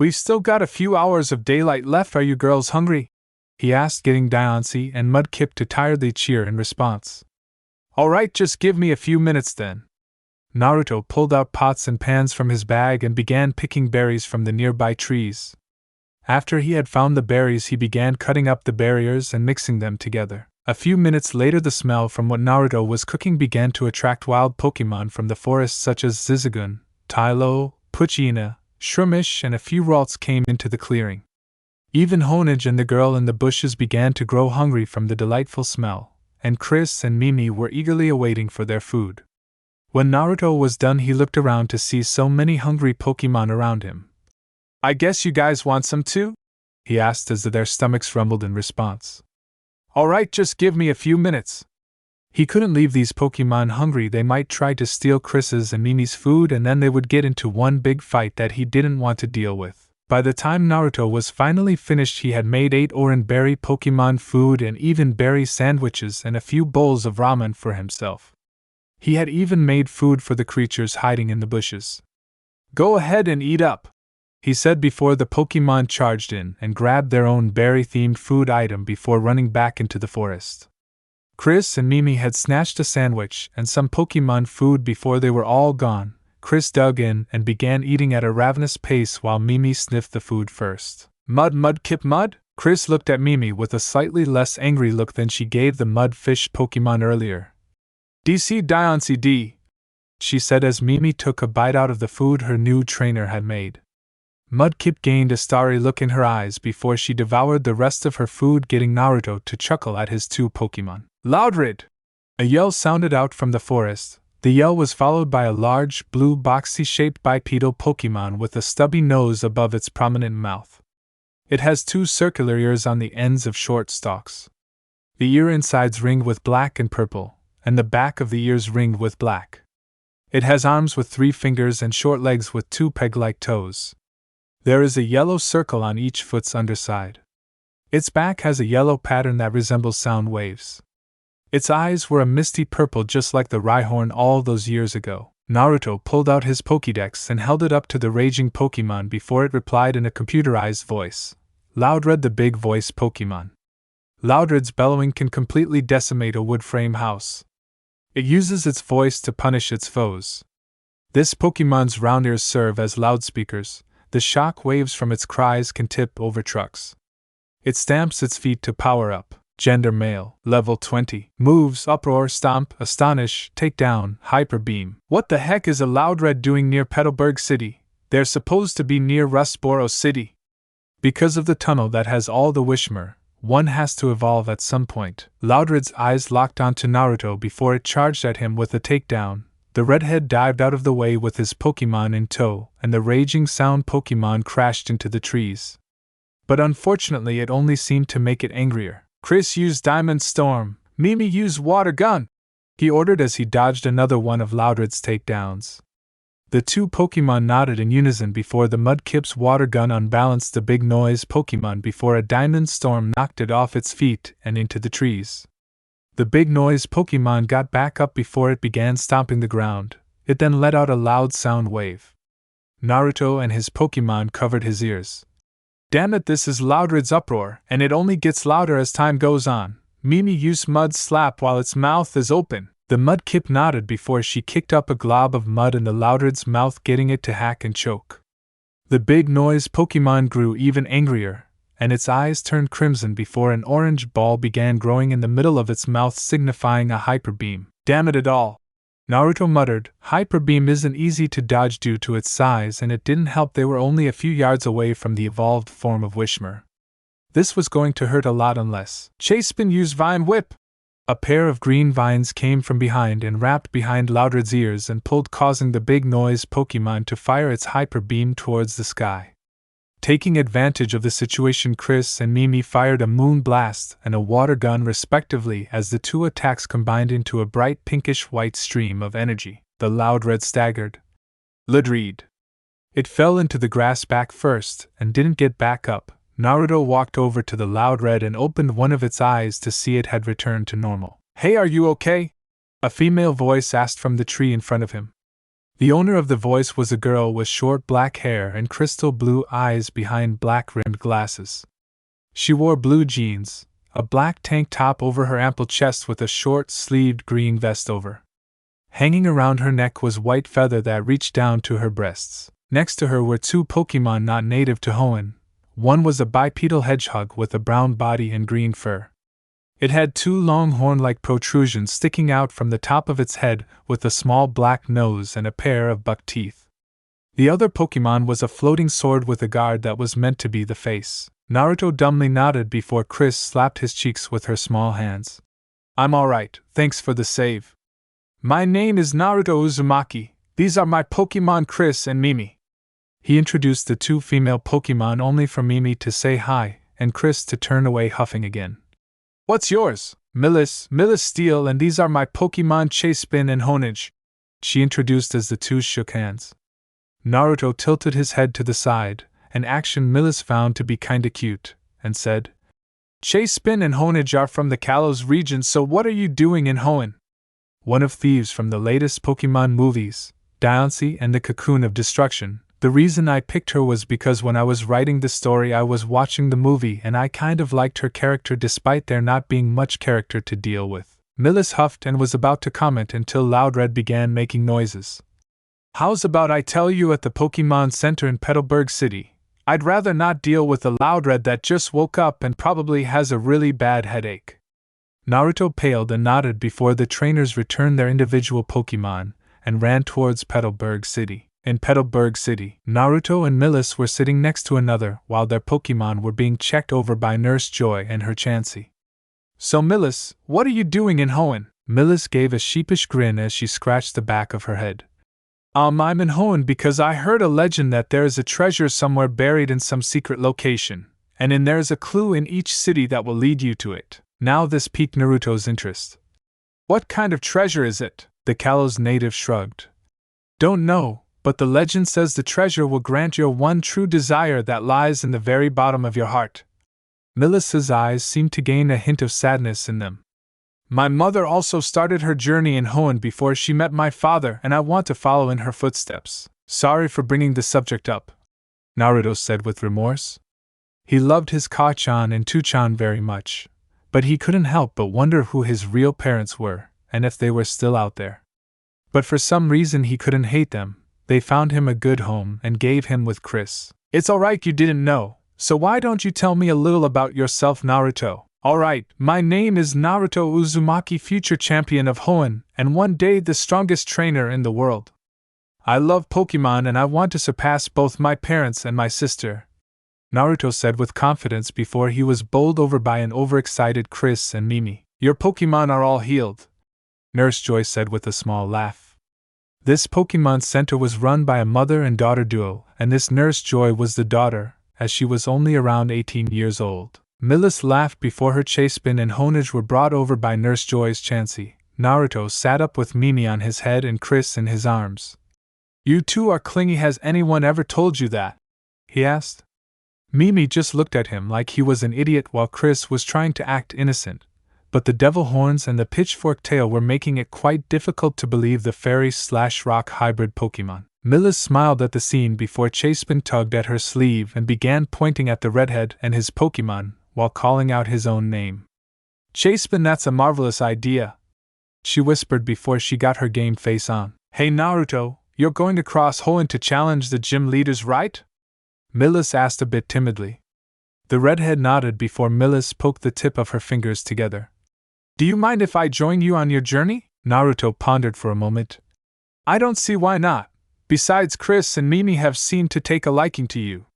We've still got a few hours of daylight left. Are you girls hungry? He asked, getting Diancie and Mudkip to tiredly cheer in response. Alright, just give me a few minutes then. Naruto pulled out pots and pans from his bag and began picking berries from the nearby trees. After he had found the berries, he began cutting up the berries and mixing them together. A few minutes later, the smell from what Naruto was cooking began to attract wild Pokémon from the forest such as Zizzagun, Tylo, Poochyena, Shroomish, and a few Ralts came into the clearing. Even Honage and the girl in the bushes began to grow hungry from the delightful smell, and Chris and Mimi were eagerly awaiting for their food. When Naruto was done, he looked around to see so many hungry Pokémon around him. I guess you guys want some too? He asked as their stomachs rumbled in response. Alright, just give me a few minutes. He couldn't leave these Pokémon hungry. They might try to steal Chris's and Mimi's food, and then they would get into one big fight that he didn't want to deal with. By the time Naruto was finally finished, he had made 8 orange berry Pokémon food and even berry sandwiches and a few bowls of ramen for himself. He had even made food for the creatures hiding in the bushes. Go ahead and eat up, he said before the Pokémon charged in and grabbed their own berry-themed food item before running back into the forest. Chris and Mimi had snatched a sandwich and some Pokémon food before they were all gone. Chris dug in and began eating at a ravenous pace while Mimi sniffed the food first. Mudkip mud? Chris looked at Mimi with a slightly less angry look than she gave the mudfish Pokémon earlier. DC Diancie D, she said as Mimi took a bite out of the food her new trainer had made. Mudkip gained a starry look in her eyes before she devoured the rest of her food, getting Naruto to chuckle at his two Pokémon. Loudred! A yell sounded out from the forest. The yell was followed by a large, blue, boxy-shaped bipedal Pokémon with a stubby nose above its prominent mouth. It has two circular ears on the ends of short stalks. The ear insides ringed with black and purple, and the back of the ears ringed with black. It has arms with 3 fingers and short legs with 2 peg-like toes. There is a yellow circle on each foot's underside. Its back has a yellow pattern that resembles sound waves. Its eyes were a misty purple just like the Rhyhorn all those years ago. Naruto pulled out his Pokédex and held it up to the raging Pokémon before it replied in a computerized voice. Loudred, the big voice Pokémon. Loudred's bellowing can completely decimate a wood frame house. It uses its voice to punish its foes. This Pokémon's round ears serve as loudspeakers. The shock waves from its cries can tip over trucks. It stamps its feet to power up. Gender male, level 20. Moves: Uproar, Stomp, Astonish, Takedown, Hyper Beam. What the heck is a Loudred doing near Petalburg City? They're supposed to be near Rustboro City. Because of the tunnel that has all the Wishmer, one has to evolve at some point. Loudred's eyes locked onto Naruto before it charged at him with a takedown. The redhead dived out of the way with his Pokémon in tow, and the raging sound Pokémon crashed into the trees. But unfortunately it only seemed to make it angrier. Chris used Diamond Storm. Mimi used Water Gun, he ordered as he dodged another one of Loudred's takedowns. The two Pokémon nodded in unison before the Mudkip's Water Gun unbalanced the Big Noise Pokémon before a Diamond Storm knocked it off its feet and into the trees. The Big Noise Pokémon got back up before it began stomping the ground. It then let out a loud sound wave. Naruto and his Pokémon covered his ears. Damn it, this is Loudred's uproar, and it only gets louder as time goes on. Mimi used Mud Slap while its mouth is open. The Mudkip nodded before she kicked up a glob of mud in the Loudred's mouth, getting it to hack and choke. The Big Noise Pokémon grew even angrier, and its eyes turned crimson before an orange ball began growing in the middle of its mouth, signifying a Hyper Beam. Damn it all! Naruto muttered. Hyper Beam isn't easy to dodge due to its size, and it didn't help they were only a few yards away from the evolved form of Wishmer. This was going to hurt a lot unless Chasepin used Vine Whip. A pair of green vines came from behind and wrapped behind Loudred's ears and pulled, causing the Big Noise Pokémon to fire its Hyper Beam towards the sky. Taking advantage of the situation, Chris and Mimi fired a Moon Blast and a Water Gun respectively as the two attacks combined into a bright pinkish-white stream of energy. The Loudred staggered. Loudred. It fell into the grass back first and didn't get back up. Naruto walked over to the Loudred and opened one of its eyes to see it had returned to normal. Hey, are you okay? A female voice asked from the tree in front of him. The owner of the voice was a girl with short black hair and crystal blue eyes behind black-rimmed glasses. She wore blue jeans, a black tank top over her ample chest with a short-sleeved green vest over. Hanging around her neck was white feather that reached down to her breasts. Next to her were two Pokémon not native to Hoenn. One was a bipedal hedgehog with a brown body and green fur. It had two long horn-like protrusions sticking out from the top of its head, with a small black nose and a pair of buck teeth. The other Pokémon was a floating sword with a guard that was meant to be the face. Naruto dumbly nodded before Chris slapped his cheeks with her small hands. I'm alright, thanks for the save. My name is Naruto Uzumaki. These are my Pokémon Chris and Mimi. He introduced the two female Pokémon only for Mimi to say hi, and Chris to turn away huffing again. What's yours? Milis Steel, and these are my Pokémon Chasepin and Honage, she introduced as the two shook hands. Naruto tilted his head to the side, an action Milis found to be kinda cute, and said, Chasepin and Honage are from the Kalos region, so what are you doing in Hoenn? One of thieves from the latest Pokémon movies, Diancie and the Cocoon of Destruction, The reason I picked her was because when I was writing the story I was watching the movie and I kind of liked her character despite there not being much character to deal with. Milis huffed and was about to comment until Loudred began making noises. How's about I tell you at the Pokémon Center in Petalburg City? I'd rather not deal with a Loudred that just woke up and probably has a really bad headache. Naruto paled and nodded before the trainers returned their individual Pokémon and ran towards Petalburg City. In Petalburg City, Naruto and Milis were sitting next to another while their Pokémon were being checked over by Nurse Joy and her Diancie. So Milis, what are you doing in Hoenn? Milis gave a sheepish grin as she scratched the back of her head. I'm in Hoenn because I heard a legend that there is a treasure somewhere buried in some secret location, and there's a clue in each city that will lead you to it. Now this piqued Naruto's interest. What kind of treasure is it? The Kalos native shrugged. Don't know, but the legend says the treasure will grant your one true desire that lies in the very bottom of your heart. Milis's eyes seemed to gain a hint of sadness in them. My mother also started her journey in Hoenn before she met my father, and I want to follow in her footsteps. Sorry for bringing the subject up, Naruto said with remorse. He loved his Ka-chan and Tu-chan very much, but he couldn't help but wonder who his real parents were, and if they were still out there. But for some reason he couldn't hate them. They found him a good home and gave him with Chris. It's alright you didn't know, so why don't you tell me a little about yourself, Naruto? Alright, my name is Naruto Uzumaki, future champion of Hoenn, and one day the strongest trainer in the world. I love Pokémon and I want to surpass both my parents and my sister, Naruto said with confidence before he was bowled over by an overexcited Chris and Mimi. Your Pokémon are all healed, Nurse Joy said with a small laugh. This Pokémon Center was run by a mother and daughter duo, and this Nurse Joy was the daughter, as she was only around 18 years old. Milis laughed before her Chasepin and Honage were brought over by Nurse Joy's Diancie. Naruto sat up with Mimi on his head and Chris in his arms. You two are clingy, has anyone ever told you that? He asked. Mimi just looked at him like he was an idiot while Chris was trying to act innocent. But the devil horns and the pitchfork tail were making it quite difficult to believe the fairy/rock hybrid Pokémon. Milis smiled at the scene before Chasepin tugged at her sleeve and began pointing at the redhead and his Pokémon while calling out his own name. Chasepin, that's a marvelous idea, she whispered before she got her game face on. Hey Naruto, you're going to cross Hoenn to challenge the gym leaders, right? Milis asked a bit timidly. The redhead nodded before Milis poked the tip of her fingers together. Do you mind if I join you on your journey? Naruto pondered for a moment. I don't see why not. Besides, Chris and Mimi have seemed to take a liking to you.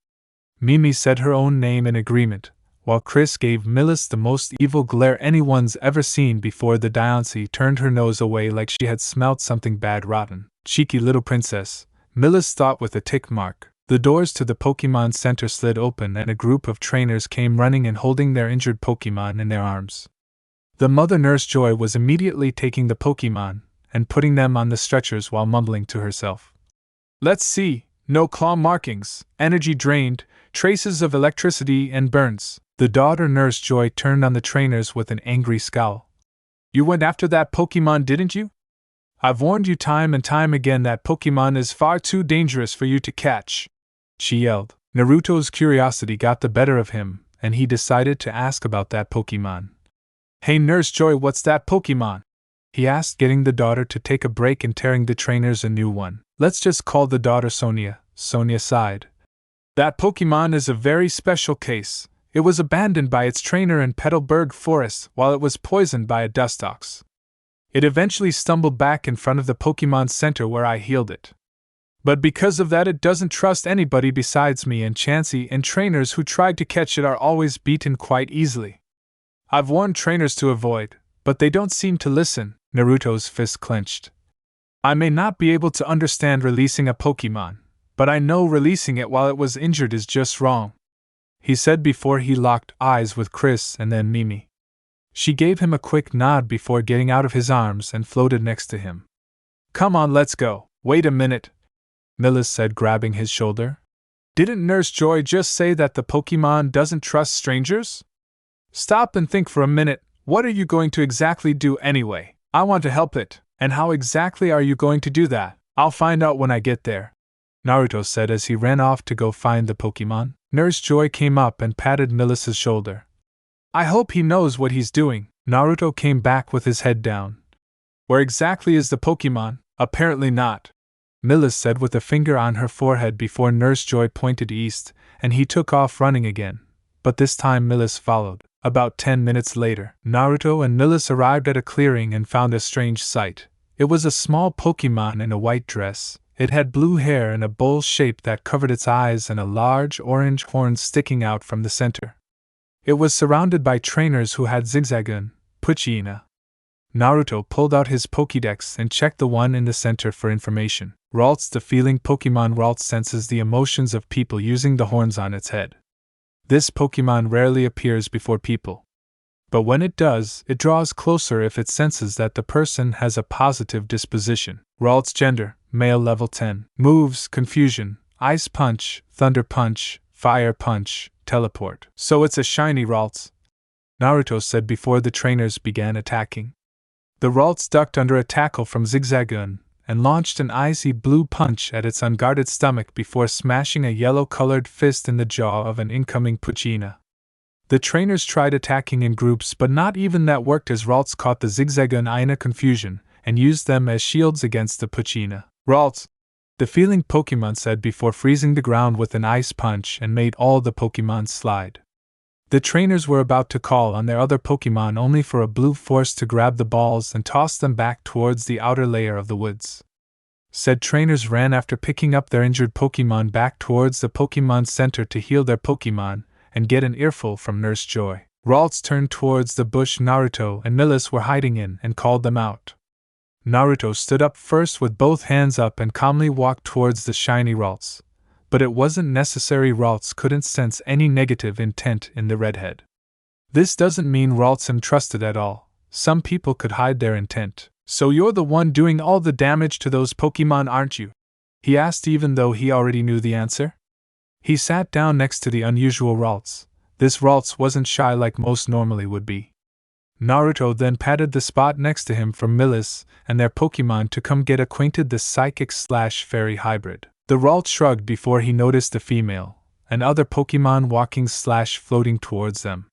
Mimi said her own name in agreement, while Chris gave Milis the most evil glare anyone's ever seen before the Diancie turned her nose away like she had smelt something bad rotten. Cheeky little princess, Milis thought with a tick mark. The doors to the Pokémon Center slid open and a group of trainers came running and holding their injured Pokémon in their arms. The mother Nurse Joy was immediately taking the Pokémon and putting them on the stretchers while mumbling to herself. Let's see, no claw markings, energy drained, traces of electricity and burns. The daughter Nurse Joy turned on the trainers with an angry scowl. You went after that Pokémon, didn't you? I've warned you time and time again that Pokémon is far too dangerous for you to catch, she yelled. Naruto's curiosity got the better of him, and he decided to ask about that Pokémon. Hey Nurse Joy, what's that Pokémon? He asked, getting the daughter to take a break and tearing the trainers a new one. Let's just call the daughter Sonia. Sonia sighed. That Pokémon is a very special case. It was abandoned by its trainer in Petalburg Forest while it was poisoned by a dustox. It eventually stumbled back in front of the Pokémon Center where I healed it. But because of that it doesn't trust anybody besides me and Diancie, and trainers who tried to catch it are always beaten quite easily. I've warned trainers to avoid, but they don't seem to listen. Naruto's fist clenched. I may not be able to understand releasing a Pokémon, but I know releasing it while it was injured is just wrong, he said before he locked eyes with Chris and then Mimi. She gave him a quick nod before getting out of his arms and floated next to him. Come on, let's go. Wait a minute, Milis said, grabbing his shoulder. Didn't Nurse Joy just say that the Pokémon doesn't trust strangers? Stop and think for a minute. What are you going to exactly do anyway? I want to help it. And how exactly are you going to do that? I'll find out when I get there. Naruto said as he ran off to go find the Pokémon. Nurse Joy came up and patted Milis's shoulder. I hope he knows what he's doing. Naruto came back with his head down. Where exactly is the Pokémon? Apparently not, Milis said with a finger on her forehead before Nurse Joy pointed east, and he took off running again. But this time Milis followed. About 10 minutes later, Naruto and Milis arrived at a clearing and found a strange sight. It was a small Pokémon in a white dress. It had blue hair and a bowl shape that covered its eyes and a large orange horn sticking out from the center. It was surrounded by trainers who had Zigzagoon, Poochyena. Naruto pulled out his Pokédex and checked the one in the center for information. Ralts, the feeling Pokémon. Ralts senses the emotions of people using the horns on its head. This Pokémon rarely appears before people. But when it does, it draws closer if it senses that the person has a positive disposition. Ralts gender, male level 10. Moves, confusion, ice punch, thunder punch, fire punch, teleport. So it's a shiny Ralts, Naruto said before the trainers began attacking. The Ralts ducked under a tackle from Zigzagoon and launched an icy blue punch at its unguarded stomach before smashing a yellow-colored fist in the jaw of an incoming Poochyena. The trainers tried attacking in groups, but not even that worked as Ralts caught the Zigzagoon in a confusion and used them as shields against the Poochyena. Ralts, the feeling Pokémon said before freezing the ground with an ice punch and made all the Pokémon slide. The trainers were about to call on their other Pokémon only for a blue force to grab the balls and toss them back towards the outer layer of the woods. Said trainers ran after picking up their injured Pokémon back towards the Pokémon Center to heal their Pokémon and get an earful from Nurse Joy. Ralts turned towards the bush Naruto and Milis were hiding in and called them out. Naruto stood up first with both hands up and calmly walked towards the shiny Ralts. But it wasn't necessary. Ralts couldn't sense any negative intent in the redhead. This doesn't mean Ralts am trusted at all. Some people could hide their intent. So you're the one doing all the damage to those Pokémon, aren't you? He asked even though he already knew the answer. He sat down next to the unusual Ralts. This Ralts wasn't shy like most normally would be. Naruto then patted the spot next to him for Milis and their Pokémon to come get acquainted. The psychic/fairy hybrid. The Ralt shrugged before he noticed the female and other Pokémon walking/floating towards them.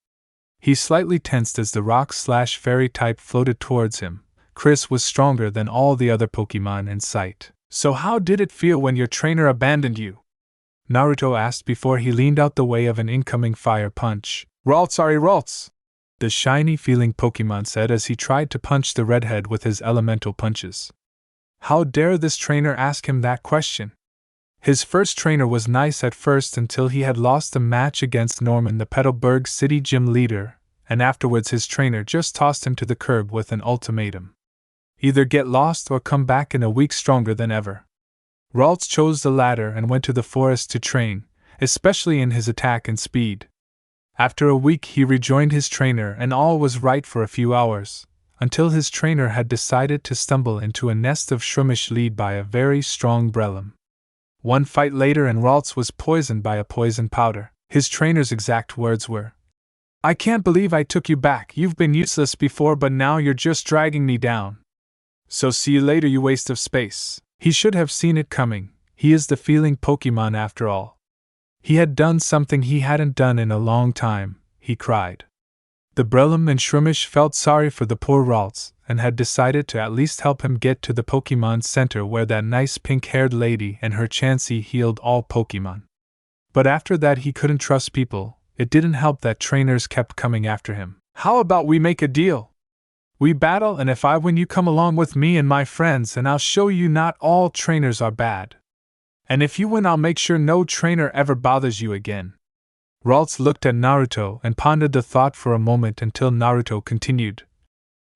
He slightly tensed as the rock/fairy type floated towards him. Chris was stronger than all the other Pokémon in sight. So how did it feel when your trainer abandoned you? Naruto asked before he leaned out the way of an incoming fire punch. Ralts, the shiny feeling Pokémon said as he tried to punch the redhead with his elemental punches. How dare this trainer ask him that question? His first trainer was nice at first until he had lost a match against Norman, the Petalburg City gym leader, and afterwards his trainer just tossed him to the curb with an ultimatum. Either get lost or come back in a week stronger than ever. Ralts chose the latter and went to the forest to train, especially in his attack and speed. After a week he rejoined his trainer and all was right for a few hours, until his trainer had decided to stumble into a nest of shroomish led by a very strong Breloom. One fight later and Ralts was poisoned by a poison powder. His trainer's exact words were, "I can't believe I took you back. You've been useless before but now you're just dragging me down. So see you later, you waste of space." He should have seen it coming. He is the feeling Pokémon after all. He had done something he hadn't done in a long time, he cried. The Breloom and Shroomish felt sorry for the poor Ralts and had decided to at least help him get to the Pokémon Center where that nice pink-haired lady and her Diancie healed all Pokémon. But after that he couldn't trust people. It didn't help that trainers kept coming after him. "How about we make a deal? We battle and if I win you come along with me and my friends and I'll show you not all trainers are bad. And if you win I'll make sure no trainer ever bothers you again." Ralts looked at Naruto and pondered the thought for a moment until Naruto continued.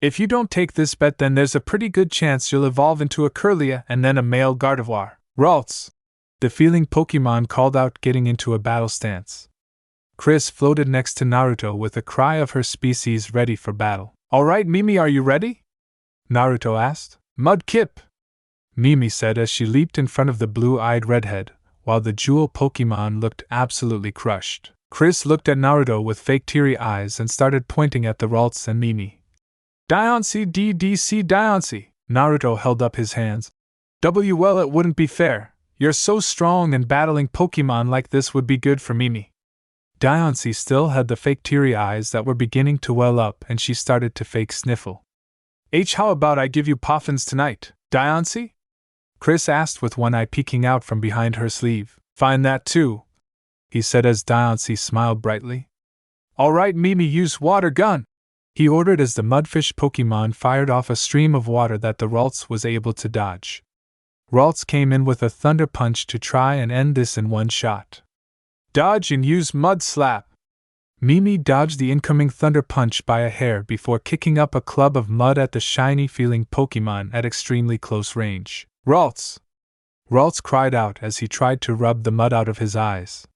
"If you don't take this bet then there's a pretty good chance you'll evolve into a Kirlia and then a male Gardevoir." "Ralts!" the feeling Pokémon called out, getting into a battle stance. Chris floated next to Naruto with a cry of her species ready for battle. "Alright Mimi, are you ready?" Naruto asked. "Mudkip!" Mimi said as she leaped in front of the blue-eyed redhead, while the jewel Pokémon looked absolutely crushed. Chris looked at Naruto with fake teary eyes and started pointing at the Ralts and Mimi. "Diancie, DDC Diancie!" Naruto held up his hands. "Well, it wouldn't be fair. You're so strong and battling Pokémon like this would be good for Mimi. Diancie still had the fake teary eyes that were beginning to well up and she started to fake sniffle. How about I give you poffins tonight, Diancie? Chris asked with one eye peeking out from behind her sleeve. Find that too, he said as Diancie smiled brightly. Alright Mimi, use water gun, he ordered as the mudfish Pokémon fired off a stream of water that the Ralts was able to dodge. Ralts came in with a thunder punch to try and end this in one shot. Dodge and use mud slap. Mimi dodged the incoming thunder punch by a hair before kicking up a club of mud at the shiny feeling Pokémon at extremely close range. Ralts! Ralts cried out as he tried to rub the mud out of his eyes.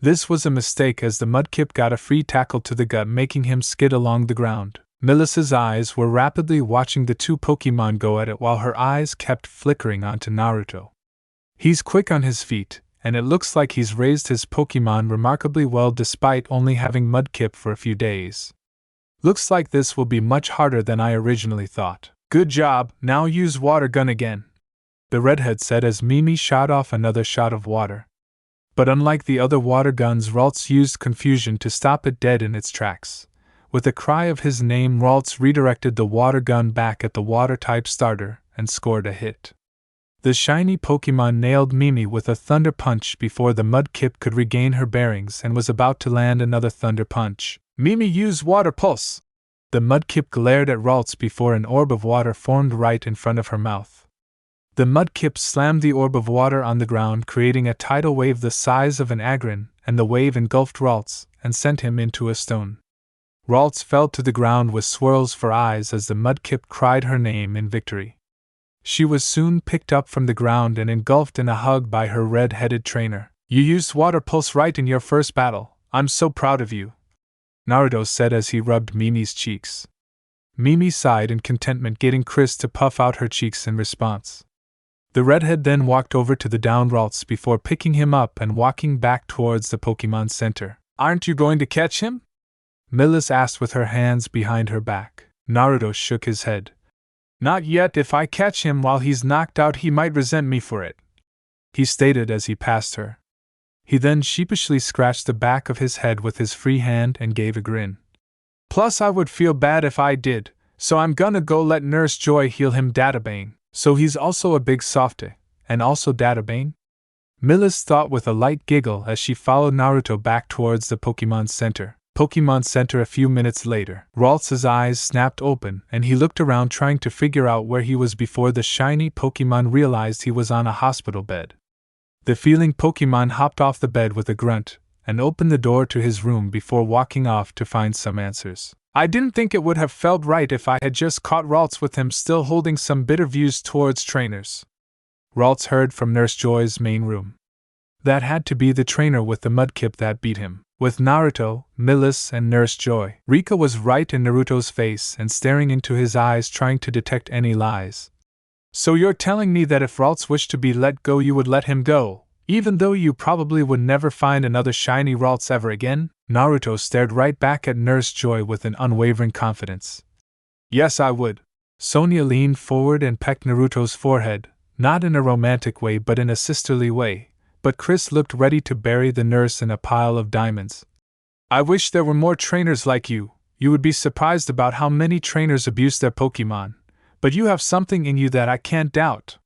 This was a mistake as the Mudkip got a free tackle to the gut, making him skid along the ground. Milis's eyes were rapidly watching the two Pokémon go at it while her eyes kept flickering onto Naruto. He's quick on his feet, and it looks like he's raised his Pokémon remarkably well despite only having Mudkip for a few days. Looks like this will be much harder than I originally thought. Good job, now use water gun again, the redhead said as Mimi shot off another shot of water. But unlike the other water guns, Ralts used confusion to stop it dead in its tracks. With a cry of his name, Ralts redirected the water gun back at the water-type starter and scored a hit. The shiny Pokémon nailed Mimi with a thunder punch before the Mudkip could regain her bearings and was about to land another thunder punch. Mimi, use water pulse! The Mudkip glared at Ralts before an orb of water formed right in front of her mouth. The Mudkip slammed the orb of water on the ground, creating a tidal wave the size of an agron, and the wave engulfed Ralts and sent him into a stone. Ralts fell to the ground with swirls for eyes as the Mudkip cried her name in victory. She was soon picked up from the ground and engulfed in a hug by her red-headed trainer. You used water pulse right in your first battle. I'm so proud of you, Naruto said as he rubbed Mimi's cheeks. Mimi sighed in contentment, getting Chris to puff out her cheeks in response. The redhead then walked over to the downed Ralts before picking him up and walking back towards the Pokémon Center. Aren't you going to catch him? Milis asked with her hands behind her back. Naruto shook his head. Not yet. If I catch him while he's knocked out, he might resent me for it, he stated as he passed her. He then sheepishly scratched the back of his head with his free hand and gave a grin. Plus I would feel bad if I did, so I'm gonna go let Nurse Joy heal him. Databane. So he's also a big softy, and also Databane? Milis thought with a light giggle as she followed Naruto back towards the Pokémon Center. Pokémon Center. A few minutes later, Ralts' eyes snapped open and he looked around trying to figure out where he was before the shiny Pokémon realized he was on a hospital bed. The feeling Pokémon hopped off the bed with a grunt and opened the door to his room before walking off to find some answers. I didn't think it would have felt right if I had just caught Ralts with him still holding some bitter views towards trainers, Ralts heard from Nurse Joy's main room. That had to be the trainer with the Mudkip that beat him. With Naruto, Milis, and Nurse Joy, Rika was right in Naruto's face and staring into his eyes trying to detect any lies. So you're telling me that if Ralts wished to be let go you would let him go, even though you probably would never find another shiny Ralts ever again? Naruto stared right back at Nurse Joy with an unwavering confidence. Yes, I would. Sonia leaned forward and pecked Naruto's forehead, not in a romantic way but in a sisterly way, but Chris looked ready to bury the nurse in a pile of diamonds. I wish there were more trainers like you. You would be surprised about how many trainers abuse their Pokémon, but you have something in you that I can't doubt.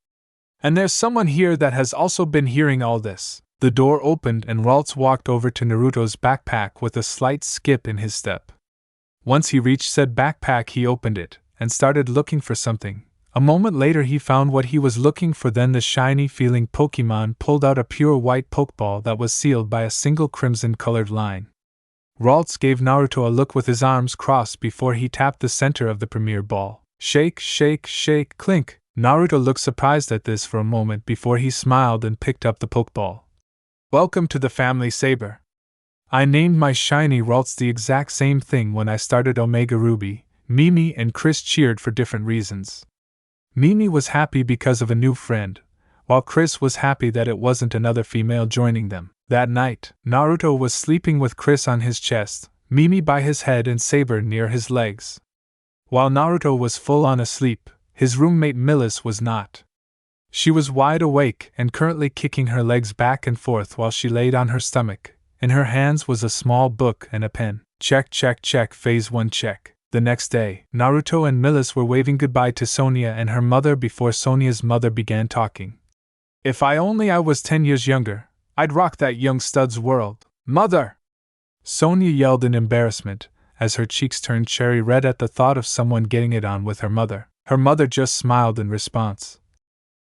And there's someone here that has also been hearing all this. The door opened and Ralts walked over to Naruto's backpack with a slight skip in his step. Once he reached said backpack, he opened it and started looking for something. A moment later he found what he was looking for. Then the shiny feeling Pokémon pulled out a pure white Pokeball that was sealed by a single crimson-colored line. Ralts gave Naruto a look with his arms crossed before he tapped the center of the premier ball. Shake, shake, shake, clink. Naruto looked surprised at this for a moment before he smiled and picked up the Pokeball. Welcome to the family, Saber. I named my shiny Ralts the exact same thing when I started Omega Ruby. Mimi and Chris cheered for different reasons. Mimi was happy because of a new friend, while Chris was happy that it wasn't another female joining them. That night, Naruto was sleeping with Chris on his chest, Mimi by his head and Saber near his legs. While Naruto was full on asleep, his roommate Milis was not. She was wide awake and currently kicking her legs back and forth while she laid on her stomach. In her hands was a small book and a pen. Check, check, check, phase 1 check. The next day, Naruto and Milis were waving goodbye to Sonia and her mother before Sonia's mother began talking. If I was 10 years younger, I'd rock that young stud's world. Mother! Sonia yelled in embarrassment, as her cheeks turned cherry red at the thought of someone getting it on with her mother. Her mother just smiled in response.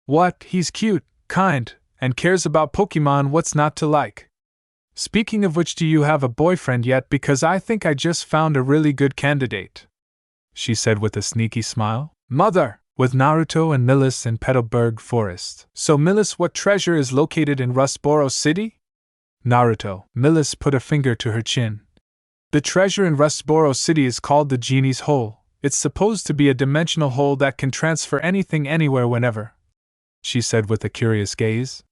What, he's cute, kind, and cares about Pokémon, what's not to like? Speaking of which, do you have a boyfriend yet, because I think I just found a really good candidate? She said with a sneaky smile. Mother! With Naruto and Milis in Petalburg Forest. So Milis, what treasure is located in Rustboro City? Naruto. Milis put a finger to her chin. The treasure in Rustboro City is called the Genie's Hole. It's supposed to be a dimensional hole that can transfer anything anywhere whenever, she said with a curious gaze.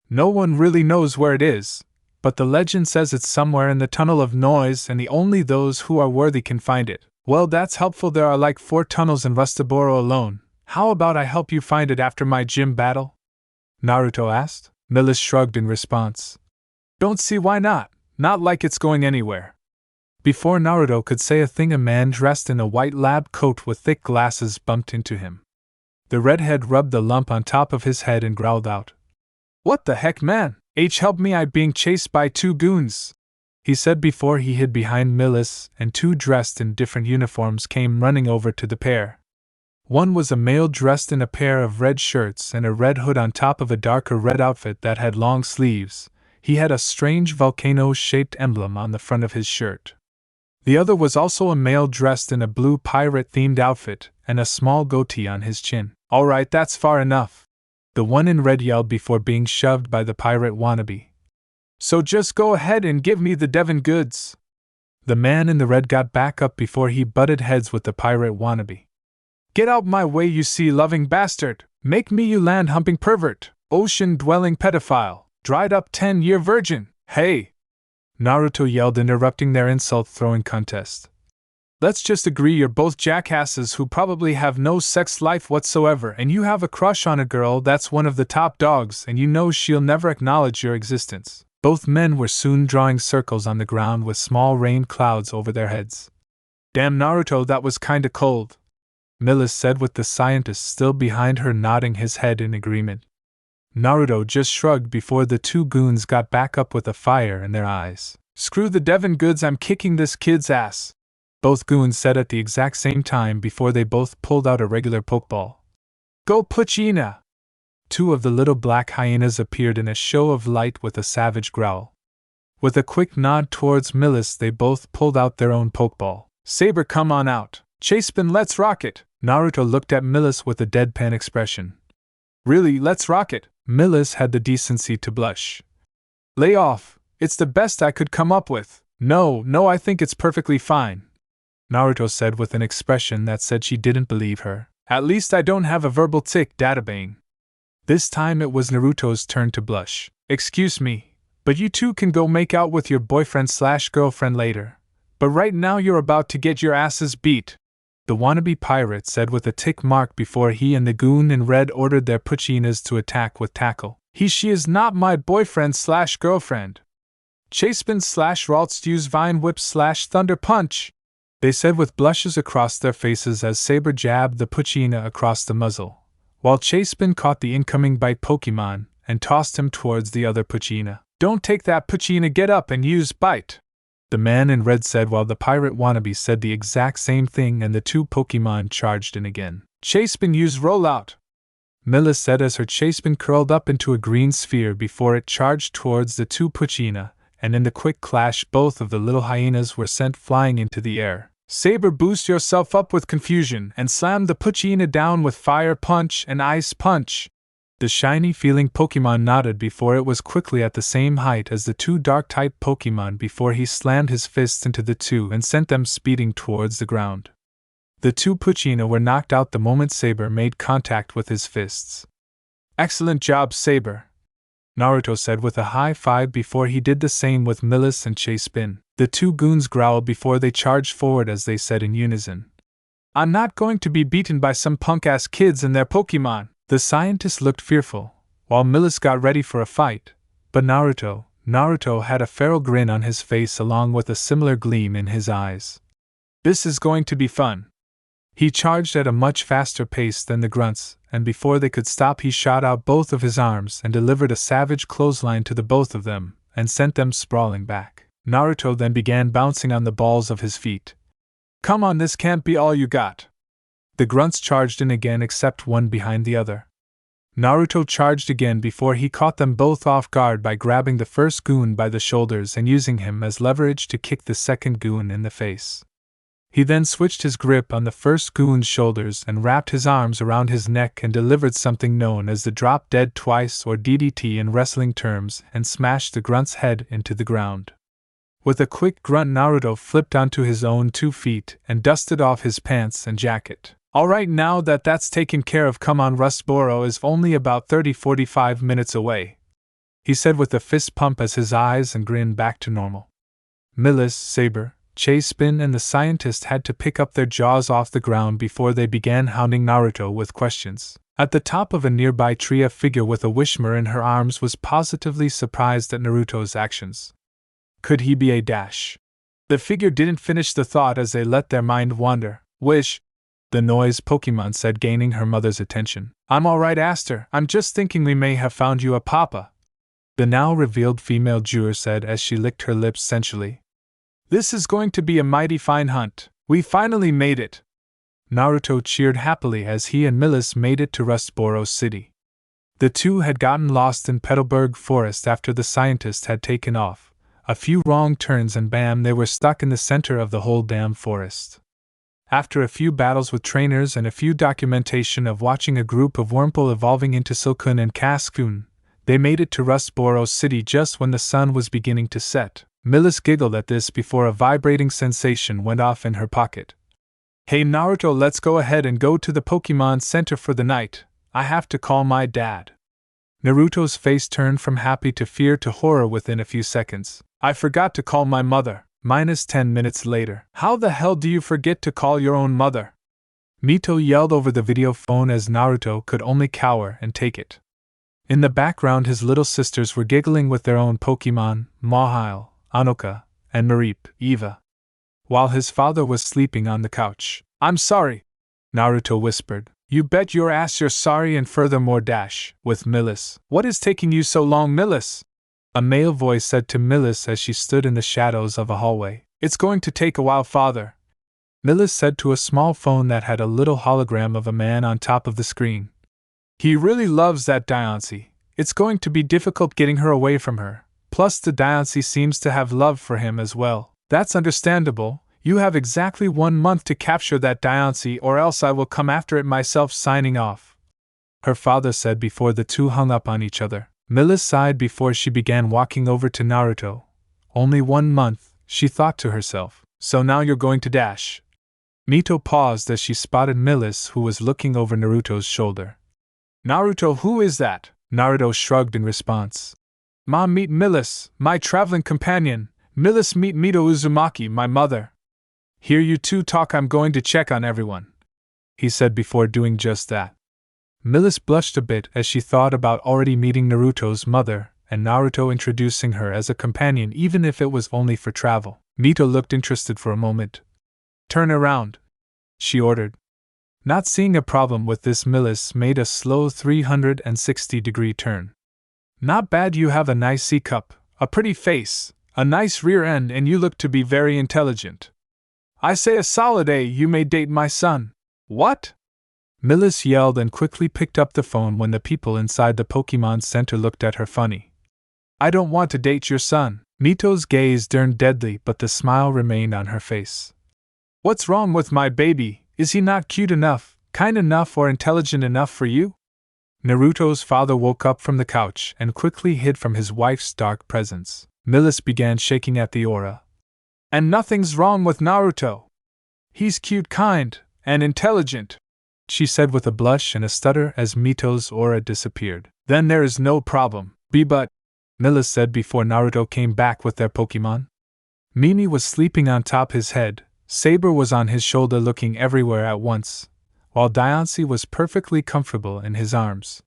No one really knows where it is, but the legend says it's somewhere in the Tunnel of Noise and only those who are worthy can find it. Well, that's helpful. There are like 4 tunnels in Rustboro alone. How about I help you find it after my gym battle? Naruto asked. Milis shrugged in response. Don't see why not. Not like it's going anywhere. Before Naruto could say a thing, a man dressed in a white lab coat with thick glasses bumped into him. The redhead rubbed the lump on top of his head and growled out. What the heck, man? Help me, I'm being chased by 2 goons, he said before he hid behind Milis, and 2 dressed in different uniforms came running over to the pair. One was a male dressed in a pair of red shirts and a red hood on top of a darker red outfit that had long sleeves. He had a strange volcano-shaped emblem on the front of his shirt. The other was also a male dressed in a blue pirate-themed outfit and a small goatee on his chin. All right, that's far enough, the one in red yelled before being shoved by the pirate wannabe. So just go ahead and give me the Devon goods. The man in the red got back up before he butted heads with the pirate wannabe. Get out my way, you sea-loving bastard! Make me, you land-humping pervert, ocean-dwelling pedophile, dried-up 10-year virgin! Hey! Naruto yelled, interrupting their insult-throwing contest. Let's just agree you're both jackasses who probably have no sex life whatsoever, and you have a crush on a girl that's one of the top dogs, and you know she'll never acknowledge your existence. Both men were soon drawing circles on the ground with small rain clouds over their heads. Damn, Naruto, that was kinda cold, Milis said with the scientist still behind her nodding his head in agreement. Naruto just shrugged before the 2 goons got back up with a fire in their eyes. Screw the Devon goods, I'm kicking this kid's ass, both goons said at the exact same time before they both pulled out a regular Pokeball. Go Pochina! 2 of the little black hyenas appeared in a show of light with a savage growl. With a quick nod towards Milis, they both pulled out their own Pokeball. Saber, come on out. Chasepin, let's rock it! Naruto looked at Milis with a deadpan expression. Really, let's rock it? Milis had the decency to blush. Lay off, it's the best I could come up with. No, I think it's perfectly fine, Naruto said with an expression that said she didn't believe her. At least I don't have a verbal tic, databang. This time it was Naruto's turn to blush. Excuse me, but you 2 can go make out with your boyfriend/girlfriend later. But right now you're about to get your asses beat, the wannabe pirate said with a tick mark before he and the goon in red ordered their Pochinas to attack with tackle. She is not my boyfriend/girlfriend. Chasepin/Ralts, use Vine Whip/Thunder Punch, they said with blushes across their faces as Saber jabbed the Pochina across the muzzle, while Chasepin caught the incoming bite Pokemon and tossed him towards the other Pochina. Don't take that, Pochina, get up and use bite, the man in red said while the pirate wannabe said the exact same thing and the 2 Pokemon charged in again. Chasepin, use rollout, Milis said as her Chasepin curled up into a green sphere before it charged towards the 2 Pochina, and in the quick clash both of the little hyenas were sent flying into the air. Saber, boost yourself up with confusion and slam the Pochina down with Fire Punch and Ice Punch. The shiny-feeling Pokemon nodded before it was quickly at the same height as the 2 Dark-type Pokemon before he slammed his fists into the 2 and sent them speeding towards the ground. The 2 Pochina were knocked out the moment Saber made contact with his fists. Excellent job, Saber, Naruto said with a high five before he did the same with Milis and Chasepin. The 2 goons growled before they charged forward as they said in unison. I'm not going to be beaten by some punk-ass kids and their Pokemon. The scientist looked fearful, while Milis got ready for a fight, but Naruto had a feral grin on his face along with a similar gleam in his eyes. This is going to be fun. He charged at a much faster pace than the grunts, and before they could stop he shot out both of his arms and delivered a savage clothesline to the both of them, and sent them sprawling back. Naruto then began bouncing on the balls of his feet. Come on, this can't be all you got. The grunts charged in again except one behind the other. Naruto charged again before he caught them both off guard by grabbing the first goon by the shoulders and using him as leverage to kick the second goon in the face. He then switched his grip on the first goon's shoulders and wrapped his arms around his neck and delivered something known as the drop dead twice or DDT in wrestling terms and smashed the grunt's head into the ground. With a quick grunt, Naruto flipped onto his own 2 feet and dusted off his pants and jacket. Alright, now that that's taken care of, come on, Rustboro is only about 30-45 minutes away, he said with a fist pump as his eyes and grin back to normal. Milis, Saber, Chase-Spin and the scientist had to pick up their jaws off the ground before they began hounding Naruto with questions. At the top of a nearby tree, a figure with a Wishmer in her arms was positively surprised at Naruto's actions. Could he be a dash? The figure didn't finish the thought as they let their mind wander. Wish, the noise Pokémon said, gaining her mother's attention. I'm alright, Aster, I'm just thinking we may have found you a papa, the now revealed female juror said as she licked her lips sensually. This is going to be a mighty fine hunt. We finally made it. Naruto cheered happily as he and Milis made it to Rustboro City. The two had gotten lost in Petalburg Forest after the scientist had taken off. A few wrong turns and bam, they were stuck in the center of the whole damn forest. After a few battles with trainers and a few documentation of watching a group of Whirlpool evolving into Silcoon and Cascoon, they made it to Rustboro City just when the sun was beginning to set. Milis giggled at this before a vibrating sensation went off in her pocket. Hey Naruto, let's go ahead and go to the Pokémon Center for the night. I have to call my dad. Naruto's face turned from happy to fear to horror within a few seconds. I forgot to call my mother. -10 minutes later. How the hell do you forget to call your own mother? Mito yelled over the video phone as Naruto could only cower and take it. In the background, his little sisters were giggling with their own Pokémon, Mahile, Anoka, and Marip, Eva, while his father was sleeping on the couch. I'm sorry, Naruto whispered. You bet your ass you're sorry, and furthermore dash, with Milis. What is taking you so long, Milis? A male voice said to Milis as she stood in the shadows of a hallway. It's going to take a while, father, Milis said to a small phone that had a little hologram of a man on top of the screen. He really loves that Diancie. It's going to be difficult getting her away from her. Plus the Diancie seems to have love for him as well. That's understandable. You have exactly 1 month to capture that Diancie, or else I will come after it myself. Signing off, her father said before the two hung up on each other. Milis sighed before she began walking over to Naruto. Only 1 month, she thought to herself. So now you're going to dash. Mito paused as she spotted Milis, who was looking over Naruto's shoulder. Naruto, who is that? Naruto shrugged in response. Mom, meet Milis, my traveling companion. Milis, meet Mito Uzumaki, my mother. Hear you two talk, I'm going to check on everyone, he said before doing just that. Milis blushed a bit as she thought about already meeting Naruto's mother, and Naruto introducing her as a companion even if it was only for travel. Mito looked interested for a moment. Turn around, she ordered. Not seeing a problem with this, Milis made a slow 360-degree turn. Not bad, you have a nice C-cup, a pretty face, a nice rear end, and you look to be very intelligent. I say a solid A, you may date my son. What? Milis yelled and quickly picked up the phone when the people inside the Pokémon Center looked at her funny. I don't want to date your son. Mito's gaze turned deadly, but the smile remained on her face. What's wrong with my baby? Is he not cute enough, kind enough, or intelligent enough for you? Naruto's father woke up from the couch and quickly hid from his wife's dark presence. Milis began shaking at the aura. And nothing's wrong with Naruto. He's cute, kind, and intelligent, she said with a blush and a stutter as Mito's aura disappeared. Then there is no problem. But, Milis said before Naruto came back with their Pokémon. Mimi was sleeping on top his head, Saber was on his shoulder looking everywhere at once, while Diancie was perfectly comfortable in his arms.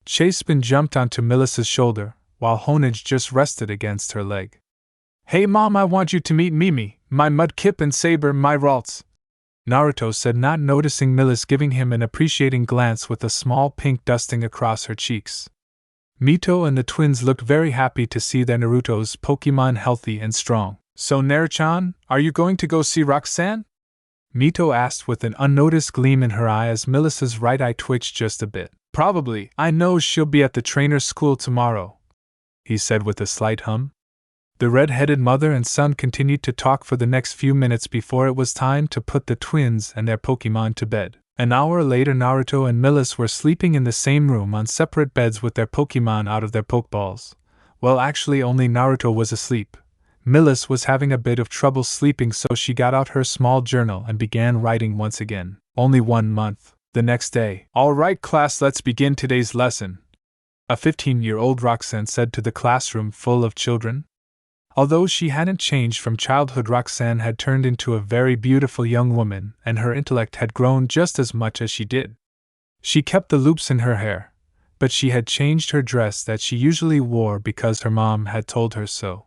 Chasepin jumped onto Milis's shoulder, while Honage just rested against her leg. "Hey Mom, I want you to meet Mimi, my Mudkip, and Saber, my Ralts," Naruto said, not noticing Milis giving him an appreciating glance with a small pink dusting across her cheeks. Mito and the twins looked very happy to see their Naruto's Pokémon healthy and strong. "So Naruto-chan, are you going to go see Roxanne?" Mito asked with an unnoticed gleam in her eye as Milis's right eye twitched just a bit. "Probably, I know she'll be at the trainer's school tomorrow," he said with a slight hum. The red-headed mother and son continued to talk for the next few minutes before it was time to put the twins and their Pokémon to bed. An hour later, Naruto and Milis were sleeping in the same room on separate beds with their Pokémon out of their Pokeballs. Well, actually only Naruto was asleep. Milis was having a bit of trouble sleeping, so she got out her small journal and began writing once again. Only 1 month. The next day. "All right, class, let's begin today's lesson," a 15-year-old Roxanne said to the classroom full of children. Although she hadn't changed from childhood, Roxanne had turned into a very beautiful young woman, and her intellect had grown just as much as she did. She kept the loops in her hair, but she had changed her dress that she usually wore because her mom had told her so.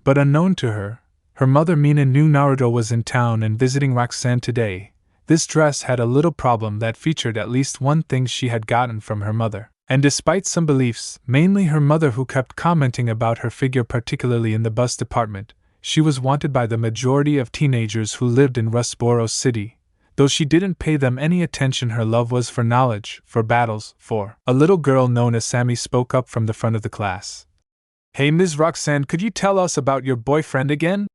But unknown to her, her mother Mina knew Naruto was in town and visiting Roxanne today. This dress had a little problem that featured at least one thing she had gotten from her mother. And despite some beliefs, mainly her mother who kept commenting about her figure, particularly in the bus department, she was wanted by the majority of teenagers who lived in Rustboro City. Though she didn't pay them any attention, her love was for knowledge, for battles, for... A little girl known as Sammy spoke up from the front of the class. "Hey Ms. Roxanne, could you tell us about your boyfriend again?"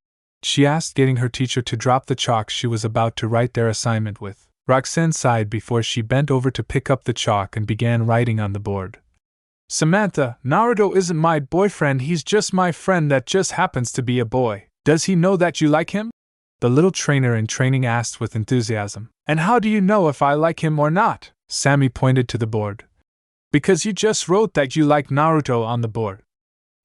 she asked, getting her teacher to drop the chalk she was about to write their assignment with. Roxanne sighed before she bent over to pick up the chalk and began writing on the board. "Samantha, Naruto isn't my boyfriend, he's just my friend that just happens to be a boy. Does he know that you like him?" the little trainer in training asked with enthusiasm. "And how do you know if I like him or not?" Sammy pointed to the board. "Because you just wrote that you like Naruto on the board."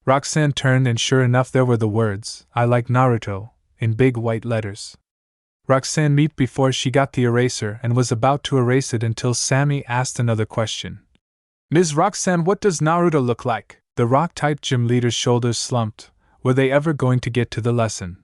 Roxanne turned and sure enough there were the words, "I like Naruto," in big white letters. Roxanne meet before she got the eraser and was about to erase it until Sammy asked another question. "Ms. Roxanne, what does Naruto look like?" The rock-type gym leader's shoulders slumped. Were they ever going to get to the lesson?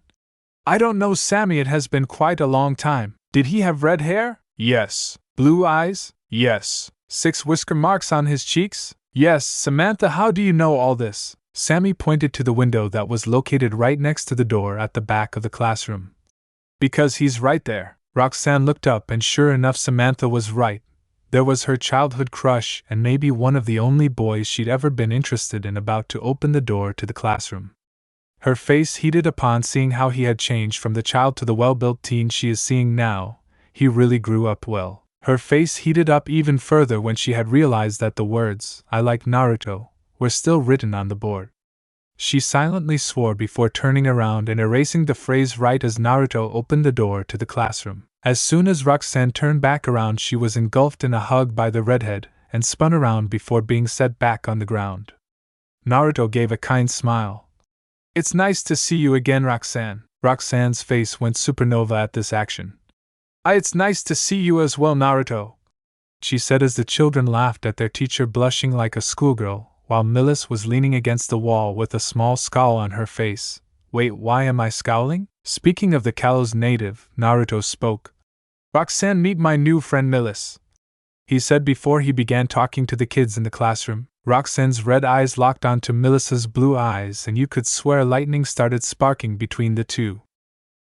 "I don't know, Sammy, it has been quite a long time. Did he have red hair?" "Yes." "Blue eyes?" "Yes." 6 whisker marks on his cheeks?" "Yes." "Samantha, how do you know all this?" Sammy pointed to the window that was located right next to the door at the back of the classroom. "Because he's right there." Roxanne looked up and sure enough Samantha was right. There was her childhood crush and maybe one of the only boys she'd ever been interested in about to open the door to the classroom. Her face heated upon seeing how he had changed from the child to the well-built teen she is seeing now. He really grew up well. Her face heated up even further when she had realized that the words, "I like Naruto," were still written on the board. She silently swore before turning around and erasing the phrase right as Naruto opened the door to the classroom. As soon as Roxanne turned back around, she was engulfed in a hug by the redhead and spun around before being set back on the ground. Naruto gave a kind smile. "It's nice to see you again, Roxanne." Roxanne's face went supernova at this action. It's nice to see you as well, Naruto," she said as the children laughed at their teacher, blushing like a schoolgirl, while Milis was leaning against the wall with a small scowl on her face. "Wait, why am I scowling?" Speaking of the Kalos native, Naruto spoke. "Roxanne, meet my new friend Milis," he said before he began talking to the kids in the classroom. Roxanne's red eyes locked onto Milis's blue eyes, and you could swear lightning started sparking between the two.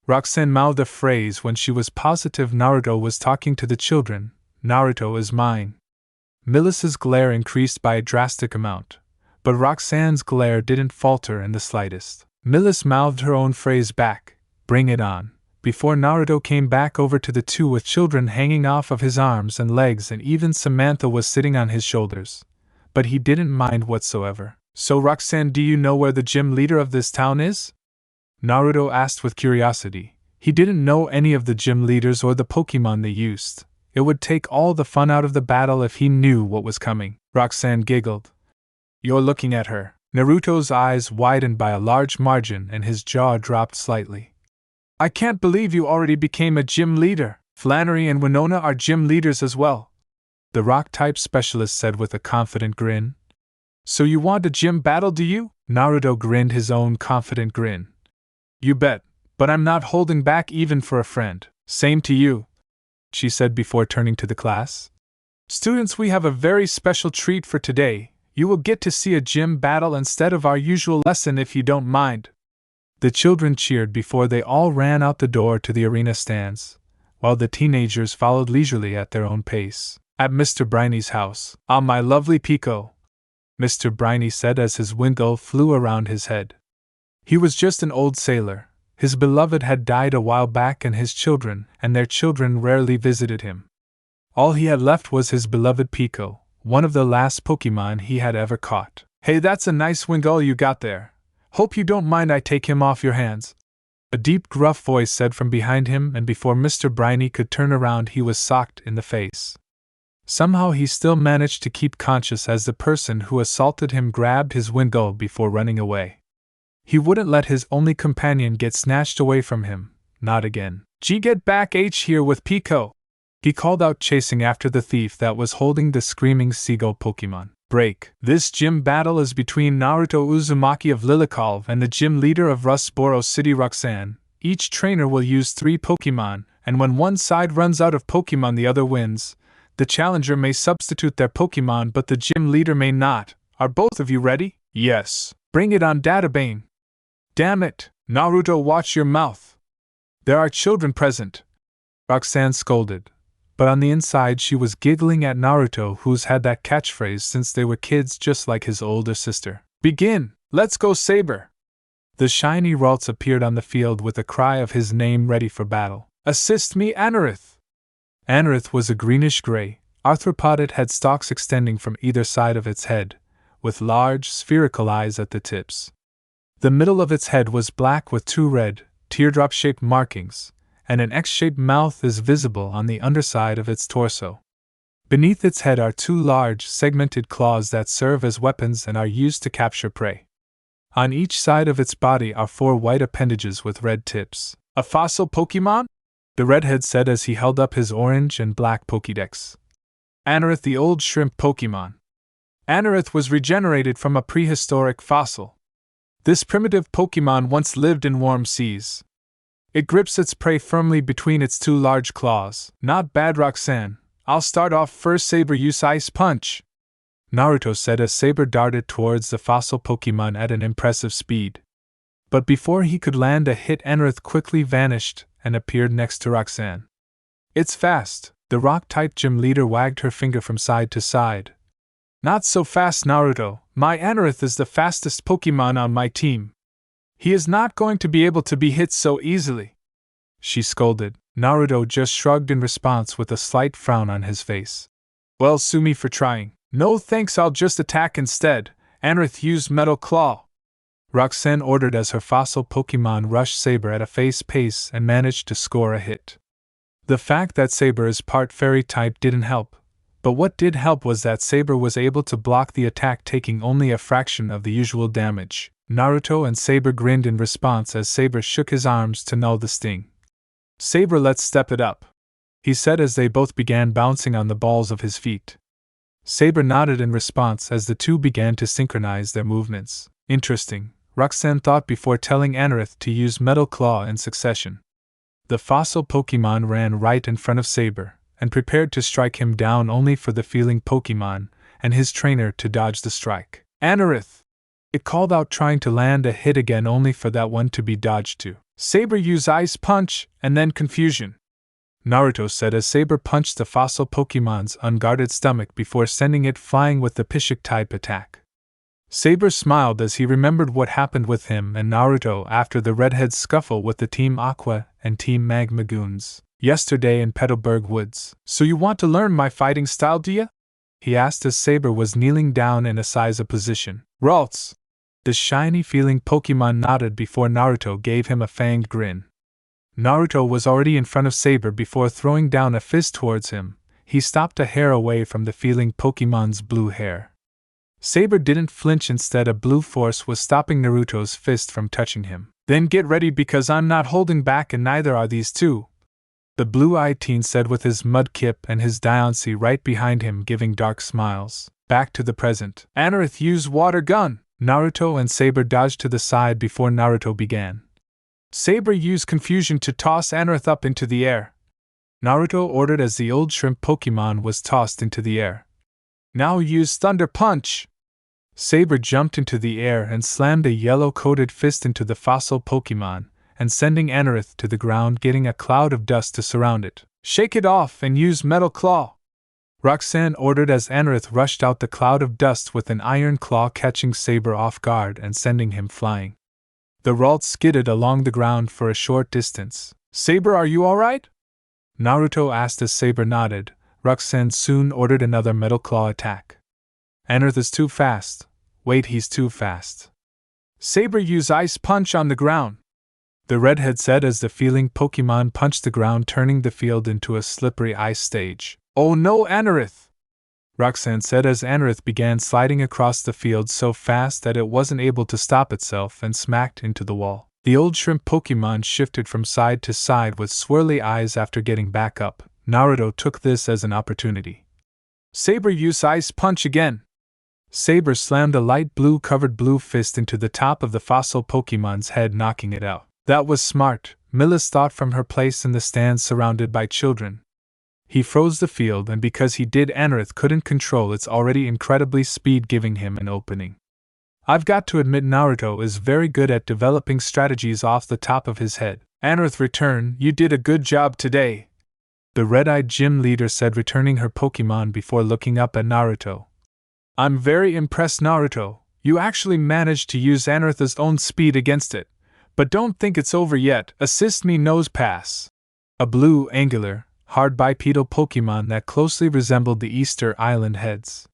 Roxanne mouthed a phrase when she was positive Naruto was talking to the children. "Naruto is mine." Milis's glare increased by a drastic amount, but Roxanne's glare didn't falter in the slightest. Milis mouthed her own phrase back, "Bring it on," before Naruto came back over to the two with children hanging off of his arms and legs, and even Samantha was sitting on his shoulders. But he didn't mind whatsoever. "So Roxanne, do you know where the gym leader of this town is?" Naruto asked with curiosity. He didn't know any of the gym leaders or the Pokémon they used. It would take all the fun out of the battle if he knew what was coming. Roxanne giggled. "You're looking at her." Naruto's eyes widened by a large margin and his jaw dropped slightly. "I can't believe you already became a gym leader." Flannery and Winona are gym leaders as well, the rock-type specialist said with a confident grin. So you want a gym battle, do you? Naruto grinned his own confident grin. You bet, but I'm not holding back even for a friend. Same to you, she said before turning to the class. Students, we have a very special treat for today. You will get to see a gym battle instead of our usual lesson if you don't mind. The children cheered before they all ran out the door to the arena stands, while the teenagers followed leisurely at their own pace. At Mr. Briney's house. Ah, my lovely Pico, Mr. Briney said as his windmill flew around his head. He was just an old sailor. His beloved had died a while back, and his children and their children rarely visited him. All he had left was his beloved Pico, one of the last Pokémon he had ever caught. Hey, that's a nice windmill you got there. Hope you don't mind I take him off your hands. A deep, gruff voice said from behind him, and before Mr. Briney could turn around, he was socked in the face. Somehow he still managed to keep conscious as the person who assaulted him grabbed his windmill before running away. He wouldn't let his only companion get snatched away from him, not again. Gee, get back H here with Pico, he called out, chasing after the thief that was holding the screaming seagull Pokémon. Break. This gym battle is between Naruto Uzumaki of Lilycove and the gym leader of Rustboro City, Roxanne. Each trainer will use 3 Pokémon, and when one side runs out of Pokémon, the other wins. The challenger may substitute their Pokémon, but the gym leader may not. Are both of you ready? Yes. Bring it on, Databane. Damn it, Naruto, watch your mouth. There are children present, Roxanne scolded. But on the inside she was giggling at Naruto, who's had that catchphrase since they were kids, just like his older sister. Begin! Let's go, Saber! The shiny Ralts appeared on the field with a cry of his name, ready for battle. Assist me, Anorith! Anorith was a greenish-gray arthropod. It had stalks extending from either side of its head, with large, spherical eyes at the tips. The middle of its head was black with 2 red, teardrop-shaped markings, and an X-shaped mouth is visible on the underside of its torso. Beneath its head are 2 large, segmented claws that serve as weapons and are used to capture prey. On each side of its body are 4 white appendages with red tips. A fossil Pokémon? The redhead said as he held up his orange and black Pokédex. Anorith, the old shrimp Pokémon. Anorith was regenerated from a prehistoric fossil. This primitive Pokémon once lived in warm seas. It grips its prey firmly between its 2 large claws. Not bad, Roxanne. I'll start off first. Saber, use Ice Punch, Naruto said as Saber darted towards the fossil Pokémon at an impressive speed. But before he could land a hit, Anorith quickly vanished and appeared next to Roxanne. It's fast, the rock-type gym leader wagged her finger from side to side. Not so fast, Naruto. My Anorith is the fastest Pokémon on my team. He is not going to be able to be hit so easily, she scolded. Naruto just shrugged in response with a slight frown on his face. Well, sue me for trying. No thanks, I'll just attack instead. Anorith, use Metal Claw, Roxanne ordered as her fossil Pokémon rushed Saber at a fast pace and managed to score a hit. The fact that Saber is part fairy type didn't help, but what did help was that Saber was able to block the attack, taking only a fraction of the usual damage. Naruto and Saber grinned in response as Saber shook his arms to null the sting. Saber, let's step it up, he said as they both began bouncing on the balls of his feet. Saber nodded in response as the two began to synchronize their movements. Interesting, Roxanne thought before telling Anorith to use Metal Claw in succession. The fossil Pokémon ran right in front of Saber, and prepared to strike him down, only for the feeling Pokémon and his trainer to dodge the strike. Anorith! It called out, trying to land a hit again, only for that one to be dodged too. Saber, use Ice Punch, and then Confusion, Naruto said as Saber punched the fossil Pokémon's unguarded stomach before sending it flying with the Psychic-type attack. Saber smiled as he remembered what happened with him and Naruto after the redhead's scuffle with the Team Aqua and Team Magma goons yesterday in Petalburg Woods. So you want to learn my fighting style, do ya? He asked as Saber was kneeling down in a Seiza position. Ralts! The shiny feeling Pokémon nodded before Naruto gave him a fanged grin. Naruto was already in front of Saber before throwing down a fist towards him. He stopped a hair away from the feeling Pokémon's blue hair. Saber didn't flinch, instead a blue force was stopping Naruto's fist from touching him. Then get ready, because I'm not holding back and neither are these two, the blue-eyed teen said with his Mudkip and his Diancie right behind him giving dark smiles. Back to the present. Anorith use water gun! Naruto and Saber dodged to the side before Naruto began. Saber used confusion to toss Anorith up into the air. Naruto ordered as the old shrimp Pokémon was tossed into the air. Now use Thunder Punch! Saber jumped into the air and slammed a yellow-coated fist into the fossil Pokémon, and sending Anorith to the ground, getting a cloud of dust to surround it. Shake it off and use Metal Claw! Roxanne ordered as Anorith rushed out the cloud of dust with an iron claw, catching Saber off guard and sending him flying. The Ralts skidded along the ground for a short distance. Saber, are you alright? Naruto asked as Saber nodded. Roxanne soon ordered another Metal Claw attack. Anorith is too fast. Wait, he's too fast. Saber, use Ice Punch on the ground! The redhead said as the feeling Pokémon punched the ground, turning the field into a slippery ice stage. Oh no, Anorith! Roxanne said as Anorith began sliding across the field so fast that it wasn't able to stop itself and smacked into the wall. The old shrimp Pokémon shifted from side to side with swirly eyes after getting back up. Naruto took this as an opportunity. Saber, use Ice Punch again! Saber slammed a light blue-covered blue fist into the top of the fossil Pokémon's head, knocking it out. That was smart, Milis thought from her place in the stands surrounded by children. He froze the field, and because he did, Anorith couldn't control its already incredibly speed, giving him an opening. I've got to admit, Naruto is very good at developing strategies off the top of his head. Anorith, return, you did a good job today, the red-eyed gym leader said, returning her Pokémon before looking up at Naruto. I'm very impressed, Naruto. You actually managed to use Anorith's own speed against it. But don't think it's over yet. Assist me, Nose Pass. A blue, angular, hard bipedal Pokémon that closely resembled the Easter Island heads.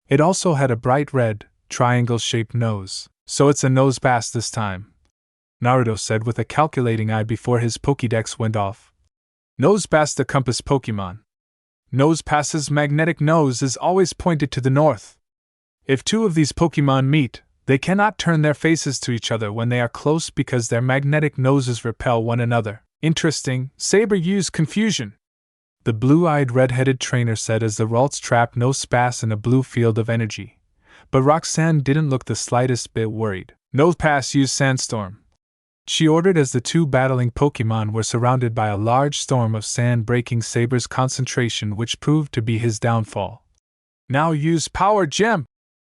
It also had a bright red, triangle-shaped nose. So it's a Nose Pass this time, Naruto said with a calculating eye before his Pokédex went off. Nose Pass, the compass Pokémon. Nose Pass's magnetic nose is always pointed to the north. If two of these Pokémon meet, they cannot turn their faces to each other when they are close because their magnetic noses repel one another. Interesting. Saber, use confusion! The blue-eyed red-headed trainer said as the Ralts trapped Nose Pass in a blue field of energy. But Roxanne didn't look the slightest bit worried. Nose Pass, use Sandstorm! She ordered as the two battling Pokémon were surrounded by a large storm of sand, breaking Saber's concentration, which proved to be his downfall. Now use Power Gem!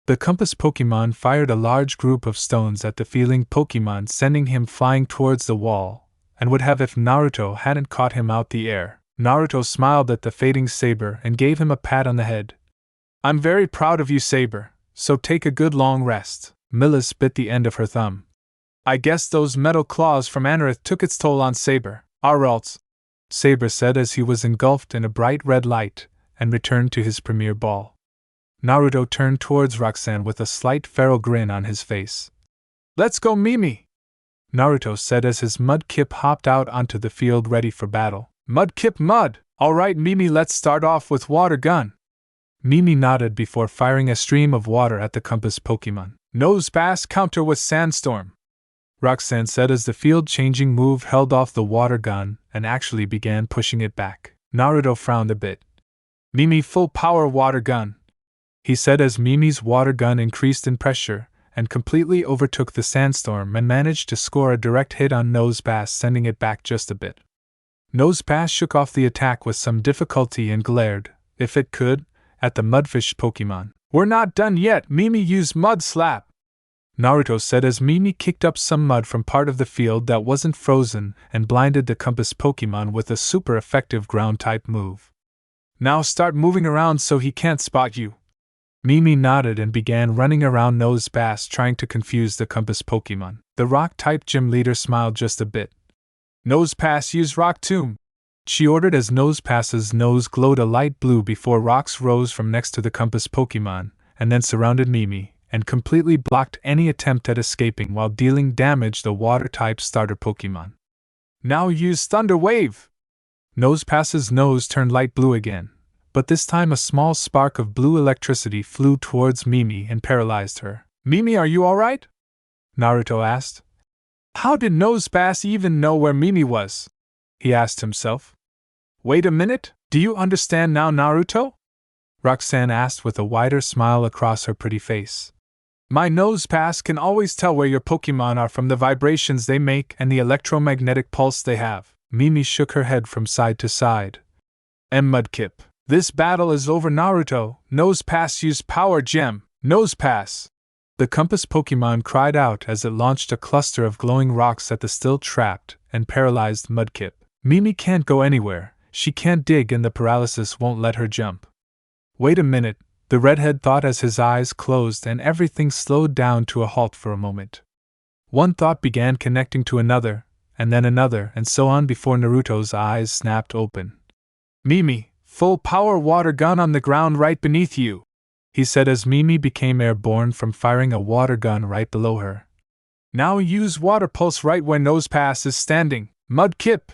The compass Pokémon fired a large group of stones at the feeling Pokémon, sending him flying towards the wall, and would have if Naruto hadn't caught him out the air. Naruto smiled at the fading Saber and gave him a pat on the head. I'm very proud of you, Saber, so take a good long rest. Milis bit the end of her thumb. I guess those metal claws from Anorith took its toll on Saber. Our Ralts, Saber said as he was engulfed in a bright red light and returned to his premier ball. Naruto turned towards Roxanne with a slight feral grin on his face. Let's go, Mimi! Naruto said as his Mudkip hopped out onto the field ready for battle. Mudkip Mud! Alright, Mimi, let's start off with Water Gun! Mimi nodded before firing a stream of water at the compass Pokémon. Nose Pass, counter with Sandstorm! Roxanne said as the field-changing move held off the water gun and actually began pushing it back. Naruto frowned a bit. Mimi, full power water gun! He said as Mimi's water gun increased in pressure and completely overtook the sandstorm and managed to score a direct hit on Nose Pass, sending it back just a bit. Nose Pass shook off the attack with some difficulty and glared, if it could, at the Mudfish Pokémon. We're not done yet, Mimi, use Mud Slap! Naruto said as Mimi kicked up some mud from part of the field that wasn't frozen and blinded the compass Pokémon with a super effective ground-type move. Now start moving around so he can't spot you. Mimi nodded and began running around Nose Pass, trying to confuse the compass Pokémon. The rock-type gym leader smiled just a bit. Nose Pass, use Rock Tomb! She ordered as Nose Pass's nose glowed a light blue before rocks rose from next to the compass Pokémon, and then surrounded Mimi, and completely blocked any attempt at escaping while dealing damage the water-type starter Pokémon. Now use Thunder Wave! Nose Pass's nose turned light blue again, but this time a small spark of blue electricity flew towards Mimi and paralyzed her. Mimi, are you alright? Naruto asked. How did Nose Pass even know where Mimi was? He asked himself. Wait a minute, do you understand now, Naruto? Roxanne asked with a wider smile across her pretty face. My nose pass can always tell where your Pokémon are from the vibrations they make and the electromagnetic pulse they have. Mimi shook her head from side to side. Mudkip, this battle is over, Naruto. Nose pass use power gem. Nose pass. The compass Pokémon cried out as it launched a cluster of glowing rocks at the still trapped and paralyzed Mudkip. Mimi can't go anywhere, she can't dig, and the paralysis won't let her jump. Wait a minute, the redhead thought as his eyes closed and everything slowed down to a halt for a moment. One thought began connecting to another, and then another, and so on before Naruto's eyes snapped open. Mimi, full power water gun on the ground right beneath you, he said as Mimi became airborne from firing a water gun right below her. Now use water pulse right where Nose Pass is standing, Mudkip,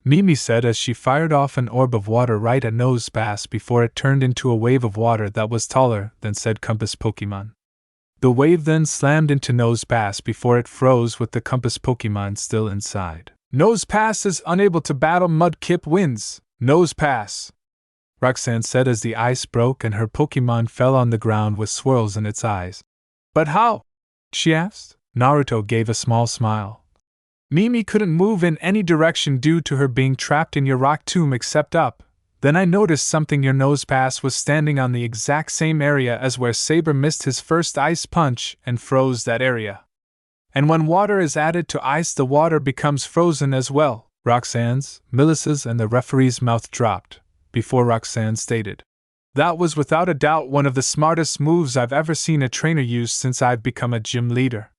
Mimi said as she fired off an orb of water right at Nose Pass before it turned into a wave of water that was taller than said compass Pokémon. The wave then slammed into Nose Pass before it froze with the compass Pokémon still inside. Nose Pass is unable to battle, Mudkip wins. Nose Pass, Roxanne said as the ice broke and her Pokémon fell on the ground with swirls in its eyes. But how? She asked. Naruto gave a small smile. Mimi couldn't move in any direction due to her being trapped in your rock tomb except up. Then I noticed something. Your Nose Pass was standing on the exact same area as where Saber missed his first ice punch and froze that area. And when water is added to ice, the water becomes frozen as well. Roxanne's, Milis's, and the referee's mouth dropped before Roxanne stated. That was without a doubt one of the smartest moves I've ever seen a trainer use since I've become a gym leader.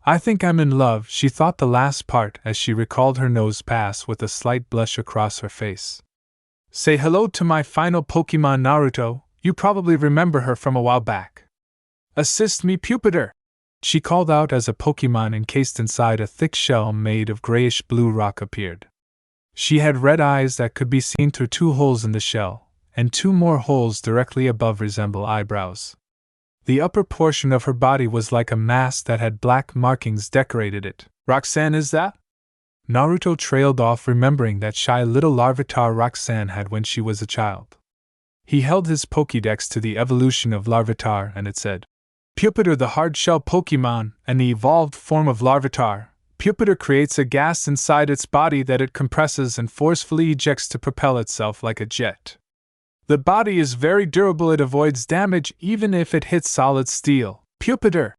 I think I'm in love, she thought the last part as she recalled her Nose Pass with a slight blush across her face. Say hello to my final Pokémon, Naruto. You probably remember her from a while back. Assist me, Pupitar, she called out as a Pokémon encased inside a thick shell made of grayish-blue rock appeared. She had red eyes that could be seen through 2 holes in the shell, and 2 more holes directly above resemble eyebrows. The upper portion of her body was like a mask that had black markings decorated it. Roxanne, is that? Naruto trailed off, remembering that shy little Larvitar Roxanne had when she was a child. He held his Pokédex to the evolution of Larvitar and it said, Pupitar, the hard-shell Pokémon, an evolved form of Larvitar. Pupitar creates a gas inside its body that it compresses and forcefully ejects to propel itself like a jet. The body is very durable, it avoids damage even if it hits solid steel. Pupitar,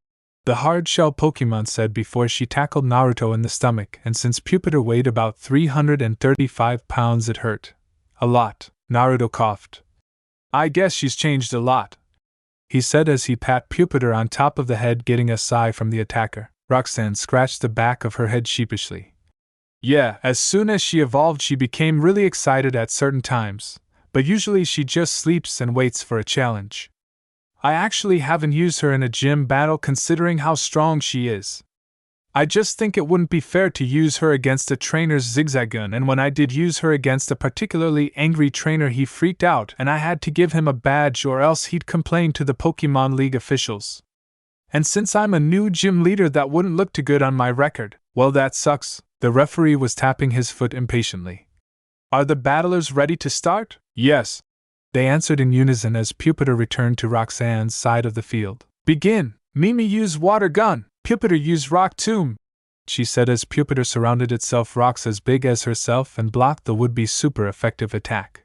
the hard-shell Pokémon said before she tackled Naruto in the stomach, and since Pupitar weighed about 335 pounds it hurt. A lot, Naruto coughed. I guess she's changed a lot, he said as he pat Pupitar on top of the head, getting a sigh from the attacker. Roxanne scratched the back of her head sheepishly. Yeah, as soon as she evolved she became really excited at certain times, but usually she just sleeps and waits for a challenge. I actually haven't used her in a gym battle considering how strong she is. I just think it wouldn't be fair to use her against a trainer's Zigzagoon, and when I did use her against a particularly angry trainer he freaked out and I had to give him a badge or else he'd complain to the Pokémon League officials. And since I'm a new gym leader that wouldn't look too good on my record. Well, that sucks. The referee was tapping his foot impatiently. Are the battlers ready to start? Yes, they answered in unison as Pupitar returned to Roxanne's side of the field. Begin! Mimi use water gun, Pupitar use rock tomb, she said as Pupitar surrounded itself rocks as big as herself and blocked the would-be super effective attack.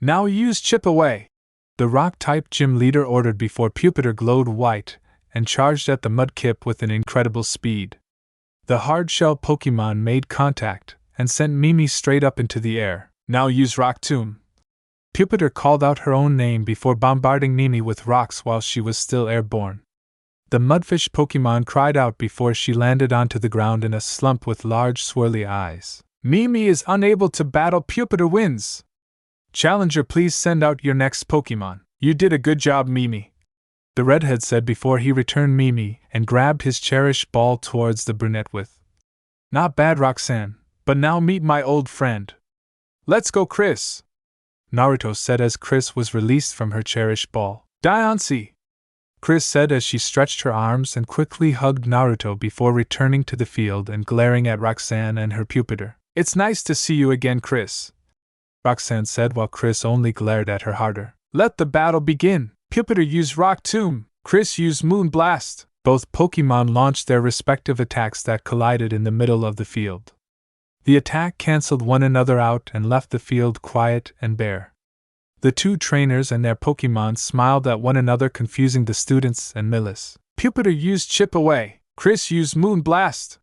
Now use chip away, the rock-type gym leader ordered before Pupitar glowed white and charged at the Mudkip with an incredible speed. The hard-shell Pokémon made contact and sent Mimi straight up into the air. Now use rock tomb. Pupitar called out her own name before bombarding Mimi with rocks while she was still airborne. The mudfish Pokémon cried out before she landed onto the ground in a slump with large swirly eyes. Mimi is unable to battle, Pupitar wins. Challenger, please send out your next Pokémon. You did a good job, Mimi, the redhead said before he returned Mimi and grabbed his cherished ball towards the brunette with. Not bad, Roxanne, but now meet my old friend. Let's go, Chris, Naruto said as Chris was released from her cherished ball. Diancie, Chris said as she stretched her arms and quickly hugged Naruto before returning to the field and glaring at Roxanne and her Pupitar. It's nice to see you again, Chris. Roxanne said while Chris only glared at her harder. Let the battle begin! Jupiter used Rock Tomb, Chris used Moon Blast. Both Pokémon launched their respective attacks that collided in the middle of the field. The attack cancelled one another out and left the field quiet and bare. The two trainers and their Pokémon smiled at one another, confusing the students and Milis. Jupiter used Chip Away, Chris used Moon Blast.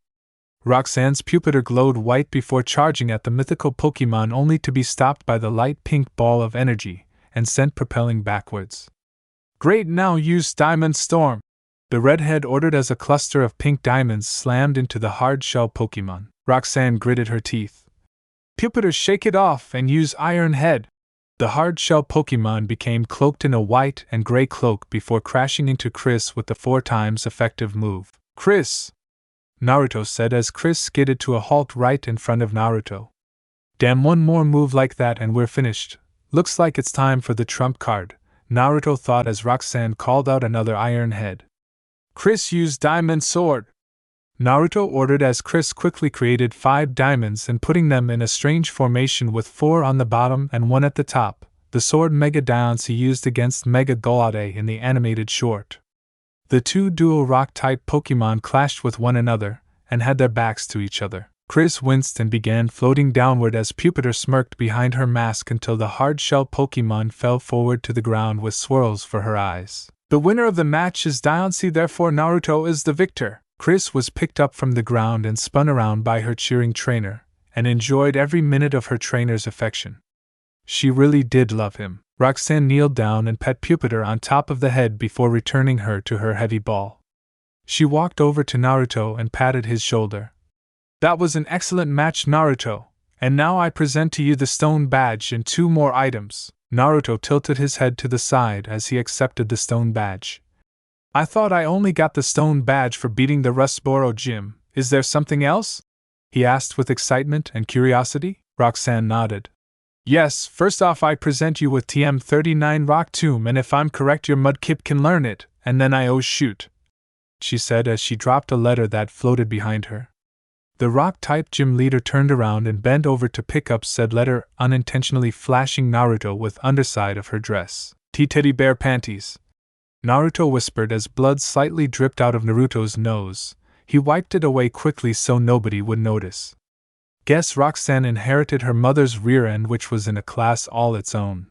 Roxanne's Jupiter glowed white before charging at the mythical Pokémon, only to be stopped by the light pink ball of energy and sent propelling backwards. Great, now use Diamond Storm! The redhead ordered as a cluster of pink diamonds slammed into the hard shell Pokémon. Roxanne gritted her teeth. Jupiter, shake it off and use Iron Head! The hard shell Pokémon became cloaked in a white and gray cloak before crashing into Chris with the 4 times effective move. Chris! Naruto said as Chris skidded to a halt right in front of Naruto. Damn, one more move like that and we're finished. Looks like it's time for the trump card, Naruto thought as Roxanne called out another Iron Head. Chris used Diamond Sword! Naruto ordered as Chris quickly created 5 diamonds and putting them in a strange formation with 4 on the bottom and 1 at the top, the sword Mega Diancie used against Mega Golade in the animated short. The two dual rock-type Pokémon clashed with one another and had their backs to each other. Chris winced and began floating downward as Jupiter smirked behind her mask until the hard-shell Pokémon fell forward to the ground with swirls for her eyes. The winner of the match is Diancie, therefore Naruto is the victor. Chris was picked up from the ground and spun around by her cheering trainer, and enjoyed every minute of her trainer's affection. She really did love him. Roxanne kneeled down and pet Jupiter on top of the head before returning her to her heavy ball. She walked over to Naruto and patted his shoulder. That was an excellent match, Naruto, and now I present to you the stone badge and 2 more items. Naruto tilted his head to the side as he accepted the stone badge. I thought I only got the stone badge for beating the Rustboro gym. Is there something else? He asked with excitement and curiosity. Roxanne nodded. Yes, first off I present you with TM39 Rock Tomb, and if I'm correct your Mudkip can learn it, and then I shoot, she said as she dropped a letter that floated behind her. The rock-type gym leader turned around and bent over to pick up said letter, unintentionally flashing Naruto with underside of her dress. Teddy bear panties, Naruto whispered as blood slightly dripped out of Naruto's nose. He wiped it away quickly so nobody would notice. Guess Roxanne inherited her mother's rear end, which was in a class all its own.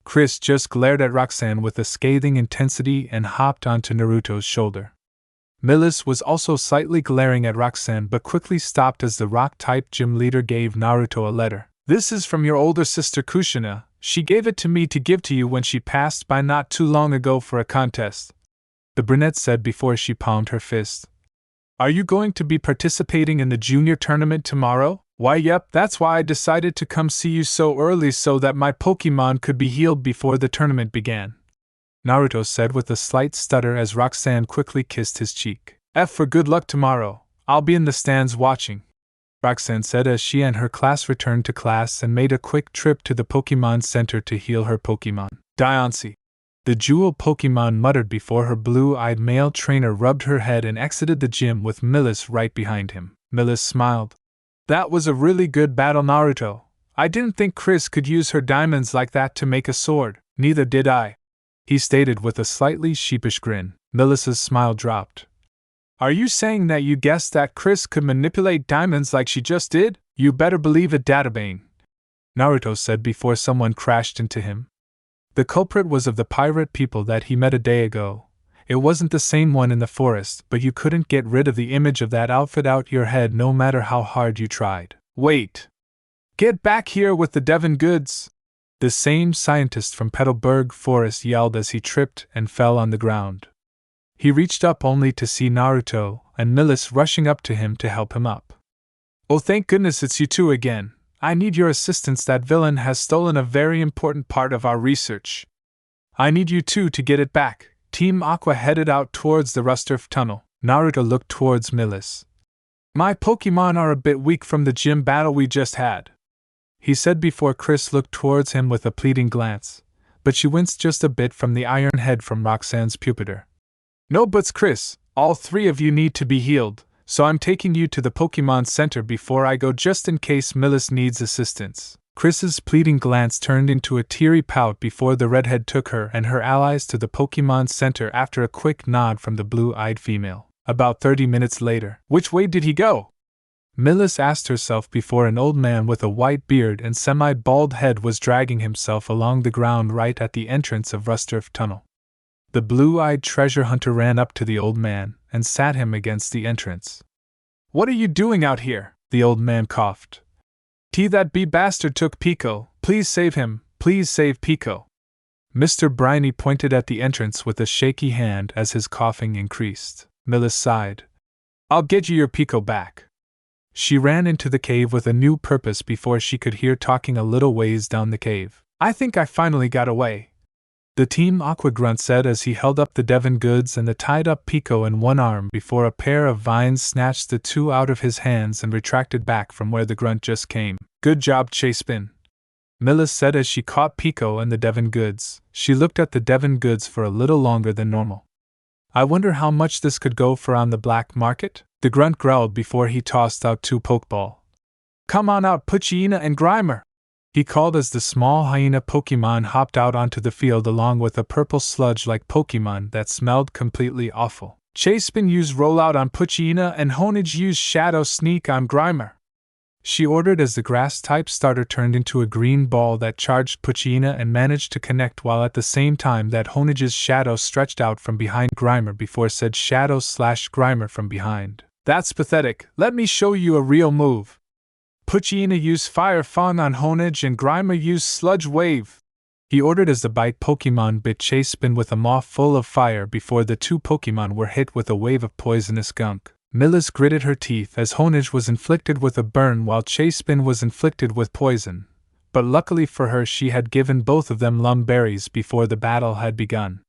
Chris just glared at Roxanne with a scathing intensity and hopped onto Naruto's shoulder. Milis was also slightly glaring at Roxanne but quickly stopped as the rock-type gym leader gave Naruto a letter. This is from your older sister Kushina. She gave it to me to give to you when she passed by not too long ago for a contest, the brunette said before she palmed her fist. Are you going to be participating in the junior tournament tomorrow? Why, yep, that's why I decided to come see you so early so that my Pokémon could be healed before the tournament began, Naruto said with a slight stutter as Roxanne quickly kissed his cheek. For good luck tomorrow. I'll be in the stands watching, Roxanne said as she and her class returned to class and made a quick trip to the Pokémon Center to heal her Pokémon. Diancie, the jewel Pokémon muttered before her blue-eyed male trainer rubbed her head and exited the gym with Milis right behind him. Milis smiled. That was a really good battle, Naruto. I didn't think Chris could use her diamonds like that to make a sword. Neither did I, he stated with a slightly sheepish grin. Milis's smile dropped. Are you saying that you guessed that Chris could manipulate diamonds like she just did? You better believe it, Databane, Naruto said before someone crashed into him. The culprit was of the pirate people that he met a day ago. It wasn't the same one in the forest, but you couldn't get rid of the image of that outfit out your head no matter how hard you tried. Wait! Get back here with the Devon goods! The same scientist from Petalburg Forest yelled as he tripped and fell on the ground. He reached up only to see Naruto and Milis rushing up to him to help him up. Oh, thank goodness it's you two again. I need your assistance. That villain has stolen a very important part of our research. I need you two to get it back. Team Aqua headed out towards the Rustboro tunnel. Naruto looked towards Milis. My Pokémon are a bit weak from the gym battle we just had, he said before Chris looked towards him with a pleading glance, but she winced just a bit from the iron head from Roxanne's Jupiter. No buts, Chris. All 3 of you need to be healed, so I'm taking you to the Pokémon Center before I go just in case Milis needs assistance. Chris's pleading glance turned into a teary pout before the redhead took her and her allies to the Pokémon Center after a quick nod from the blue-eyed female. About 30 minutes later, which way did he go? Milis asked herself before an old man with a white beard and semi-bald head was dragging himself along the ground right at the entrance of Rustboro Tunnel. The blue-eyed treasure hunter ran up to the old man and sat him against the entrance. "What are you doing out here?" the old man coughed. "That bee bastard took Pico. Please save him. Please save Pico." Mr. Briny pointed at the entrance with a shaky hand as his coughing increased. Milis sighed. "I'll get you your Pico back." She ran into the cave with a new purpose before she could hear talking a little ways down the cave. "I think I finally got away," the Team Aqua grunt said as he held up the Devon goods and the tied-up Pico in one arm before a pair of vines snatched the two out of his hands and retracted back from where the grunt just came. "Good job, Chasepin," Milis said as she caught Pico and the Devon goods. She looked at the Devon goods for a little longer than normal. "I wonder how much this could go for on the black market?" the grunt growled before he tossed out 2 Pokeball. "Come on out, Poochyena and Grimer," he called as the small hyena Pokemon hopped out onto the field along with a purple sludge-like Pokemon that smelled completely awful. "Chasepin use Rollout on Poochyena and Honage use Shadow Sneak on Grimer," she ordered as the grass-type starter turned into a green ball that charged Poochyena and managed to connect while at the same time that Honage's shadow stretched out from behind Grimer before said shadow slashed Grimer from behind. "That's pathetic. Let me show you a real move. Poochyena use Fire Fang on Honage and Grimer use Sludge Wave," he ordered as the bite Pokemon bit Chasepin with a maw full of fire before the 2 Pokemon were hit with a wave of poisonous gunk. Milis gritted her teeth as Honage was inflicted with a burn while Chasepin was inflicted with poison, but luckily for her she had given both of them lumberries before the battle had begun.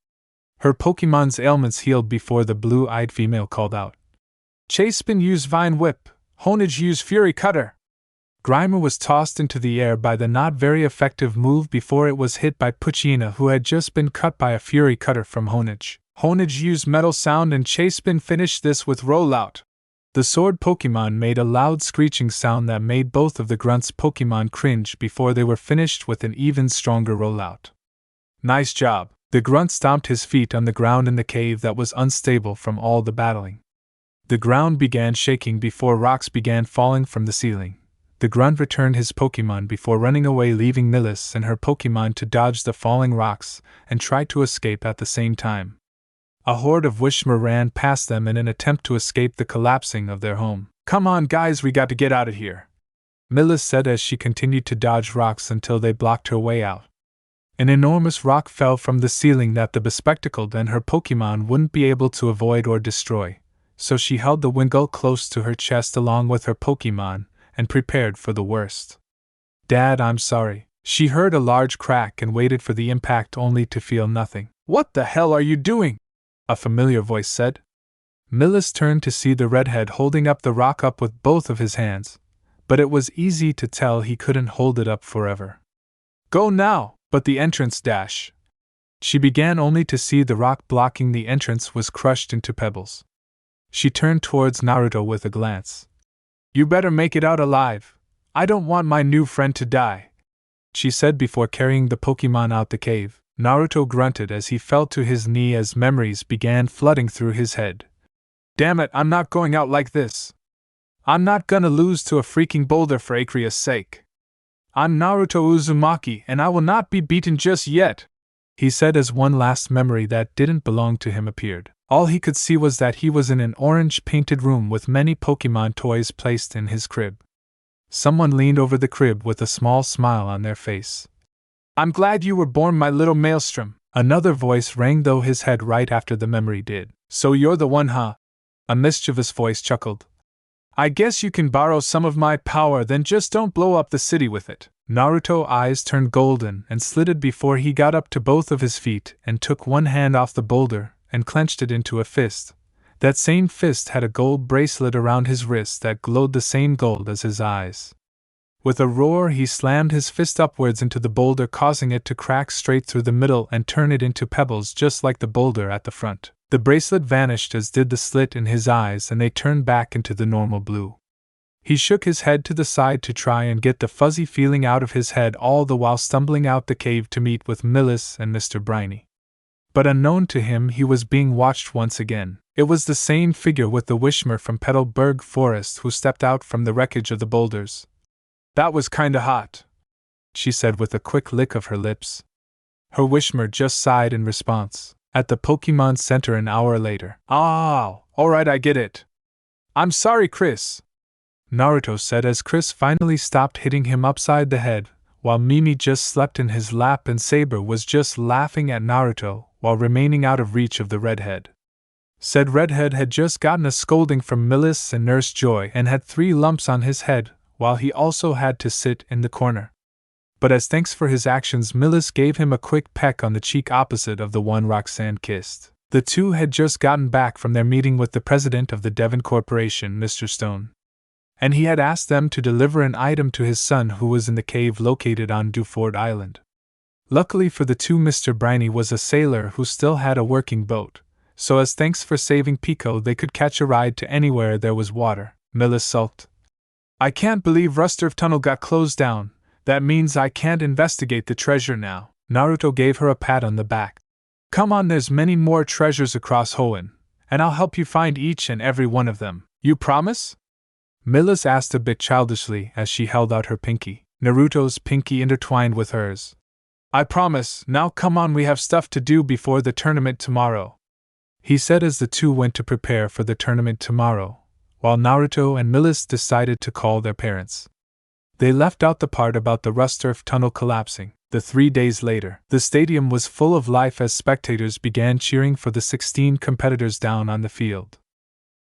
Her Pokemon's ailments healed before the blue-eyed female called out. "Chasepin use Vine Whip, Honage use Fury Cutter." Grimer was tossed into the air by the not very effective move before it was hit by Poochyena, who had just been cut by a Fury Cutter from Honage. Honage used Metal Sound and Chasepin finished this with Rollout. The sword Pokemon made a loud screeching sound that made both of the grunts' Pokemon cringe before they were finished with an even stronger Rollout. "Nice job." The grunt stomped his feet on the ground in the cave that was unstable from all the battling. The ground began shaking before rocks began falling from the ceiling. The grunt returned his Pokemon before running away, leaving Milis and her Pokemon to dodge the falling rocks and try to escape at the same time. A horde of Wishmer ran past them in an attempt to escape the collapsing of their home. "Come on guys, we got to get out of here," Milis said as she continued to dodge rocks until they blocked her way out. An enormous rock fell from the ceiling that the bespectacled and her Pokemon wouldn't be able to avoid or destroy, so she held the Wingull close to her chest along with her Pokemon and prepared for the worst. "Dad, I'm sorry." She heard a large crack and waited for the impact only to feel nothing. "What the hell are you doing?" a familiar voice said. Milis turned to see the redhead holding up the rock up with both of his hands, but it was easy to tell he couldn't hold it up forever. "Go now!" But the entrance dash. She began only to see the rock blocking the entrance was crushed into pebbles. She turned towards Naruto with a glance. "You better make it out alive. I don't want my new friend to die," she said before carrying the Pokemon out the cave. Naruto grunted as he fell to his knee as memories began flooding through his head. "Damn it, I'm not going out like this. I'm not gonna lose to a freaking boulder for Akria's sake. I'm Naruto Uzumaki and I will not be beaten just yet," he said as one last memory that didn't belong to him appeared. All he could see was that he was in an orange-painted room with many Pokemon toys placed in his crib. Someone leaned over the crib with a small smile on their face. "I'm glad you were born, my little Maelstrom," another voice rang though his head right after the memory did. "So you're the one, huh?" a mischievous voice chuckled. "I guess you can borrow some of my power, then just don't blow up the city with it." Naruto's eyes turned golden and slitted before he got up to both of his feet and took one hand off the boulder and clenched it into a fist. That same fist had a gold bracelet around his wrist that glowed the same gold as his eyes. With a roar, he slammed his fist upwards into the boulder, causing it to crack straight through the middle and turn it into pebbles just like the boulder at the front. The bracelet vanished as did the slit in his eyes and they turned back into the normal blue. He shook his head to the side to try and get the fuzzy feeling out of his head, all the while stumbling out the cave to meet with Milis and Mr. Briny. But unknown to him, he was being watched once again. It was the same figure with the Wishmer from Petalburg Forest who stepped out from the wreckage of the boulders. "That was kinda hot," she said with a quick lick of her lips. Her Wishmer just sighed in response. At the Pokémon Center an hour later. "Oh, alright, I get it. I'm sorry, Chris," Naruto said as Chris finally stopped hitting him upside the head, while Mimi just slept in his lap and Saber was just laughing at Naruto while remaining out of reach of the redhead. Said redhead had just gotten a scolding from Milis and Nurse Joy and had 3 lumps on his head, while he also had to sit in the corner. But as thanks for his actions, Milis gave him a quick peck on the cheek opposite of the one Roxanne kissed. The two had just gotten back from their meeting with the president of the Devon Corporation, Mr. Stone, and he had asked them to deliver an item to his son who was in the cave located on Duford Island. Luckily for the two, Mr. Briny was a sailor who still had a working boat, so as thanks for saving Pico they could catch a ride to anywhere there was water. Milis sulked. "I can't believe Rustboro Tunnel got closed down. That means I can't investigate the treasure now." Naruto gave her a pat on the back. "Come on, there's many more treasures across Hoenn, and I'll help you find each and every one of them. You promise?" Milis asked a bit childishly as she held out her pinky. Naruto's pinky intertwined with hers. "I promise. Now come on, we have stuff to do before the tournament tomorrow," he said as the two went to prepare for the tournament tomorrow, while Naruto and Milis decided to call their parents. They left out the part about the Rustboro Tunnel collapsing. 3 days later, the stadium was full of life as spectators began cheering for the 16 competitors down on the field.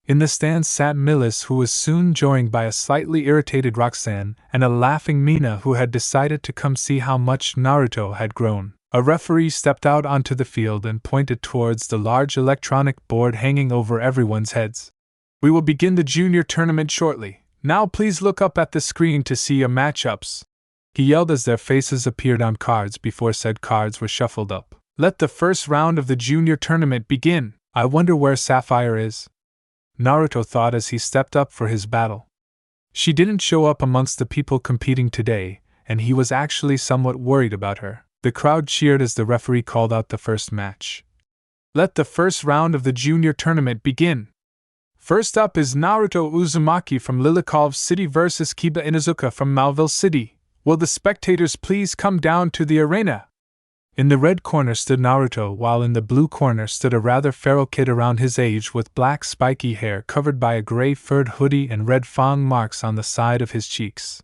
In the stands sat Milis, who was soon joined by a slightly irritated Roxanne and a laughing Mina who had decided to come see how much Naruto had grown. A referee stepped out onto the field and pointed towards the large electronic board hanging over everyone's heads. "We will begin the junior tournament shortly. Now please look up at the screen to see your matchups," he yelled as their faces appeared on cards before said cards were shuffled up. "Let the first round of the junior tournament begin." "I wonder where Sapphire is?" Naruto thought as he stepped up for his battle. She didn't show up amongst the people competing today, and he was actually somewhat worried about her. The crowd cheered as the referee called out the first match. "Let the first round of the junior tournament begin. First up is Naruto Uzumaki from Lilikov City versus Kiba Inuzuka from Malville City. Will the spectators please come down to the arena?" In the red corner stood Naruto, while in the blue corner stood a rather feral kid around his age with black spiky hair covered by a gray furred hoodie and red fang marks on the side of his cheeks.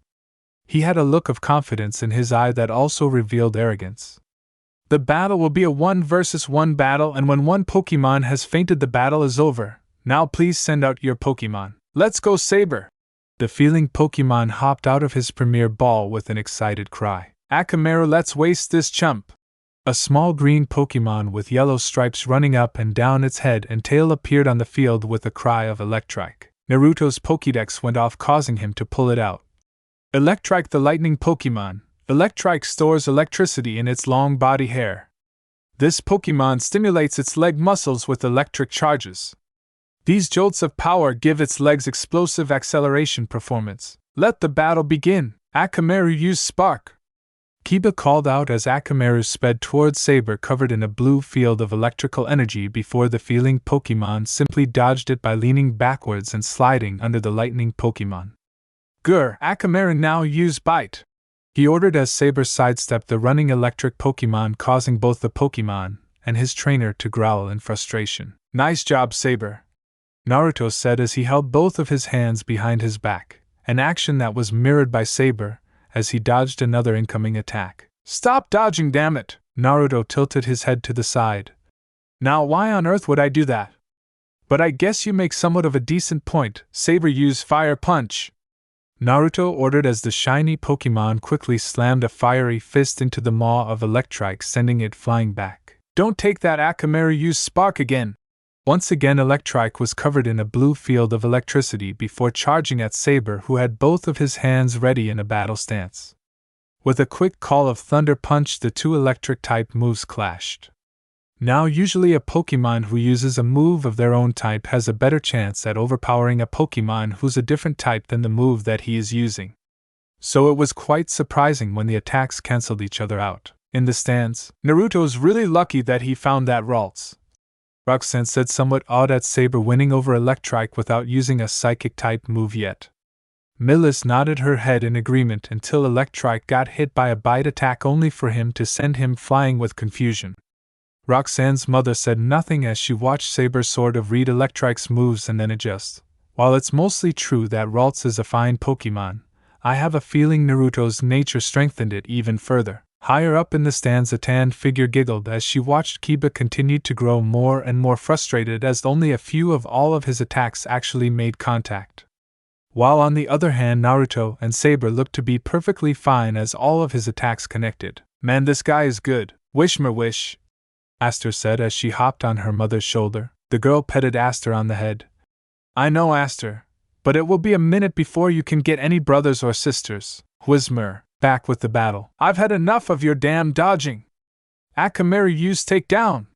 He had a look of confidence in his eye that also revealed arrogance. "The battle will be a 1-versus-1 battle, and when one Pokémon has fainted the battle is over. Now please send out your Pokémon. Let's go, Saber!" The feeling Pokémon hopped out of his premier ball with an excited cry. "Akamaru, let's waste this chump!" A small green Pokémon with yellow stripes running up and down its head and tail appeared on the field with a cry of Electrike. Naruto's Pokédex went off, causing him to pull it out. Electrike, the lightning Pokémon. Electrike stores electricity in its long body hair. This Pokémon stimulates its leg muscles with electric charges. These jolts of power give its legs explosive acceleration performance. Let the battle begin. Akamaru, use Spark!" Kiba called out as Akamaru sped towards Saber covered in a blue field of electrical energy before the feeling Pokémon simply dodged it by leaning backwards and sliding under the lightning Pokémon. "Grr, Akamaru, now use Bite!" he ordered as Saber sidestepped the running electric Pokémon, causing both the Pokémon and his trainer to growl in frustration. "Nice job, Saber," Naruto said as he held both of his hands behind his back, an action that was mirrored by Saber as he dodged another incoming attack. "Stop dodging, damn it!" Naruto tilted his head to the side. "Now why on earth would I do that? But I guess you make somewhat of a decent point. Saber, use Fire Punch!" Naruto ordered as the shiny Pokémon quickly slammed a fiery fist into the maw of Electrike, sending it flying back. "Don't take that, Akamaru, use Spark again!" Once again Electrike was covered in a blue field of electricity before charging at Saber, who had both of his hands ready in a battle stance. With a quick call of Thunder Punch, the two electric-type moves clashed. Now usually a Pokémon who uses a move of their own type has a better chance at overpowering a Pokémon who's a different type than the move that he is using. So it was quite surprising when the attacks cancelled each other out. In the stands, Naruto's really lucky that he found that Ralts. Roxanne said, somewhat awed at Saber winning over Electrike without using a psychic-type move yet. Milis nodded her head in agreement until Electrike got hit by a bite attack only for him to send him flying with confusion. Roxanne's mother said nothing as she watched Saber sort of read Electrike's moves and then adjust. While it's mostly true that Ralts is a fine Pokémon, I have a feeling Naruto's nature strengthened it even further. Higher up in the stands, a tanned figure giggled as she watched Kiba continue to grow more and more frustrated as only a few of all of his attacks actually made contact. While on the other hand, Naruto and Saber looked to be perfectly fine as all of his attacks connected. Man, this guy is good. Wish. Aster said as she hopped on her mother's shoulder. The girl petted Aster on the head. I know, Aster, but it will be a minute before you can get any brothers or sisters. Whismer. Back with the battle. I've had enough of your damn dodging. Akamaru use takedown.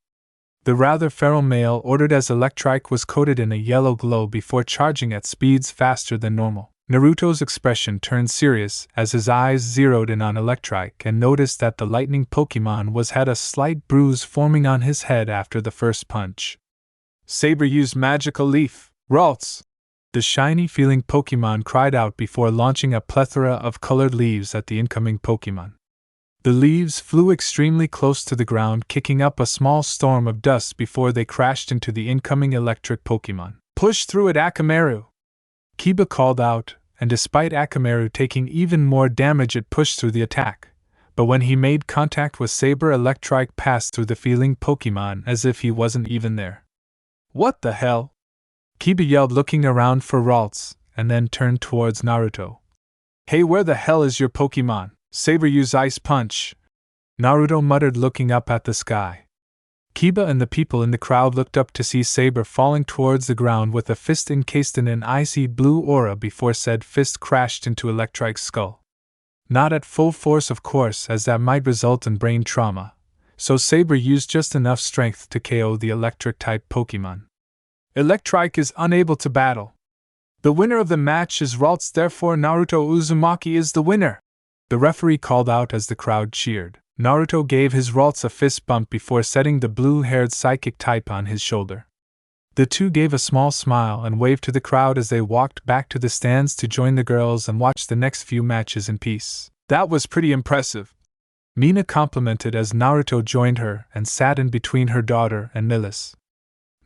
The rather feral male ordered as Electrike was coated in a yellow glow before charging at speeds faster than normal. Naruto's expression turned serious as his eyes zeroed in on Electrike and noticed that the lightning Pokémon had a slight bruise forming on his head after the first punch. Saber used Magical Leaf. Ralts! The shiny-feeling Pokémon cried out before launching a plethora of colored leaves at the incoming Pokémon. The leaves flew extremely close to the ground, kicking up a small storm of dust before they crashed into the incoming electric Pokémon. Push through it, Akamaru! Kiba called out, and despite Akamaru taking even more damage, it pushed through the attack. But when he made contact with Saber, Electrike passed through the feeling Pokémon as if he wasn't even there. What the hell? Kiba yelled, looking around for Ralts, and then turned towards Naruto. Hey, where the hell is your Pokémon? Saber use Ice Punch. Naruto muttered, looking up at the sky. Kiba and the people in the crowd looked up to see Saber falling towards the ground with a fist encased in an icy blue aura before said fist crashed into Electrike's skull. Not at full force, of course, as that might result in brain trauma, so Saber used just enough strength to KO the electric-type Pokémon. Electrike is unable to battle. The winner of the match is Ralts, therefore Naruto Uzumaki is the winner, the referee called out as the crowd cheered. Naruto gave his Ralts a fist bump before setting the blue-haired psychic type on his shoulder. The two gave a small smile and waved to the crowd as they walked back to the stands to join the girls and watch the next few matches in peace. That was pretty impressive, Mina complimented as Naruto joined her and sat in between her daughter and Milis.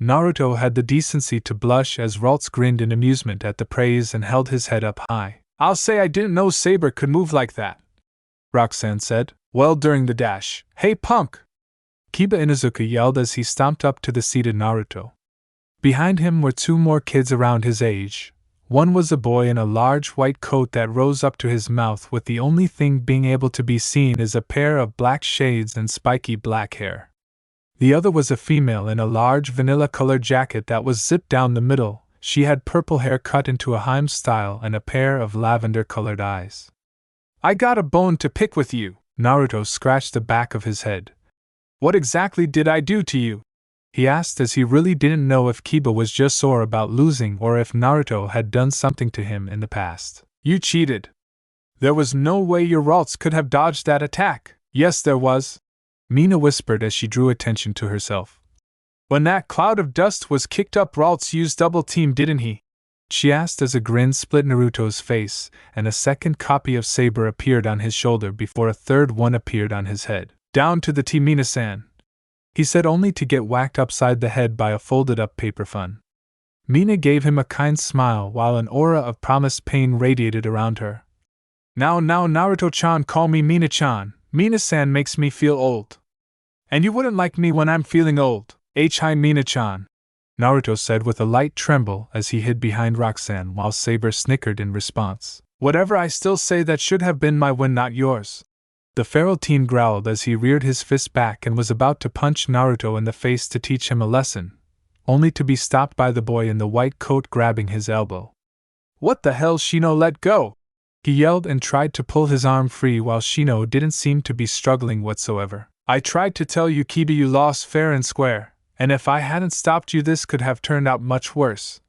Naruto had the decency to blush as Ralts grinned in amusement at the praise and held his head up high. I'll say I didn't know Saber could move like that, Roxanne said. Well, during the dash. Hey, punk! Kiba Inuzuka yelled as he stomped up to the seated Naruto. Behind him were two more kids around his age. One was a boy in a large white coat that rose up to his mouth, with the only thing being able to be seen is a pair of black shades and spiky black hair. The other was a female in a large vanilla-colored jacket that was zipped down the middle. She had purple hair cut into a Harem style and a pair of lavender-colored eyes. I got a bone to pick with you, Naruto scratched the back of his head. What exactly did I do to you? He asked, as he really didn't know if Kiba was just sore about losing or if Naruto had done something to him in the past. You cheated. There was no way your Ralts could have dodged that attack. Yes, there was, Mina whispered as she drew attention to herself. When that cloud of dust was kicked up, Ralts used double team, didn't he? She asked as a grin split Naruto's face, and a second copy of Saber appeared on his shoulder before a third one appeared on his head. Down to the team, Mina-san, he said, only to get whacked upside the head by a folded-up paper fan. Mina gave him a kind smile while an aura of promised pain radiated around her. Now, Naruto-chan, call me Mina-chan. Mina-san makes me feel old. And you wouldn't like me when I'm feeling old. Hi, Mina-chan, Naruto said with a light tremble as he hid behind Roxanne while Saber snickered in response. Whatever, I still say that should have been my win, not yours. The feral teen growled as he reared his fist back and was about to punch Naruto in the face to teach him a lesson, only to be stopped by the boy in the white coat grabbing his elbow. What the hell, Shino, let go! He yelled and tried to pull his arm free while Shino didn't seem to be struggling whatsoever. I tried to tell you, Kiba, you lost fair and square, and if I hadn't stopped you, this could have turned out much worse.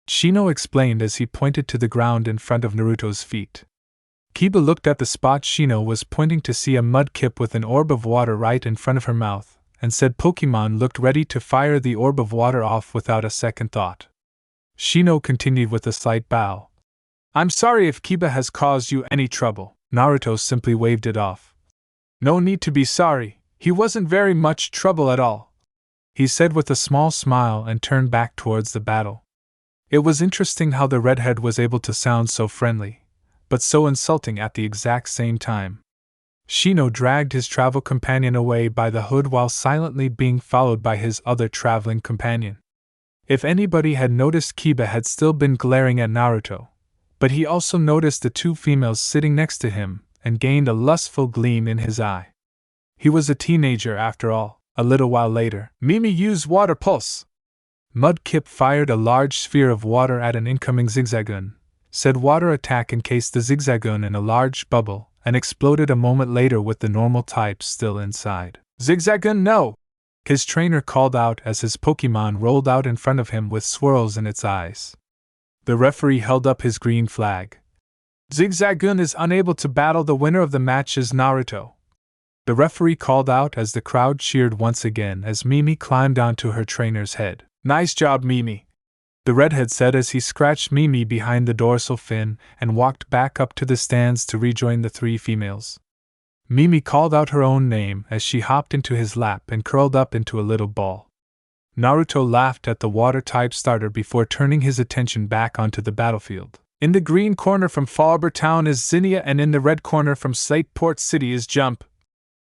Shino explained as he pointed to the ground in front of Naruto's feet. Kiba looked at the spot Shino was pointing to see a Mudkip with an orb of water right in front of her mouth, and said Pokémon looked ready to fire the orb of water off without a second thought. Shino continued with a slight bow. I'm sorry if Kiba has caused you any trouble. Naruto simply waved it off. No need to be sorry, he wasn't very much trouble at all, he said with a small smile and turned back towards the battle. It was interesting how the redhead was able to sound so friendly, but so insulting at the exact same time. Shino dragged his travel companion away by the hood while silently being followed by his other traveling companion. If anybody had noticed, Kiba had still been glaring at Naruto, but he also noticed the two females sitting next to him and gained a lustful gleam in his eye. He was a teenager after all. A little while later, Mimi used Water Pulse. Mudkip fired a large sphere of water at an incoming Zigzagoon, said Water Attack encased the Zigzagoon in a large bubble, and exploded a moment later with the normal type still inside. Zigzagoon, no! His trainer called out as his Pokémon rolled out in front of him with swirls in its eyes. The referee held up his green flag. Zigzagoon is unable to battle. The winner of the match is Naruto. The referee called out as the crowd cheered once again as Mimi climbed onto her trainer's head. Nice job, Mimi, the redhead said as he scratched Mimi behind the dorsal fin and walked back up to the stands to rejoin the three females. Mimi called out her own name as she hopped into his lap and curled up into a little ball. Naruto laughed at the water-type starter before turning his attention back onto the battlefield. In the green corner from Fallarbor Town is Zinnia, and in the red corner from Slateport City is Jump,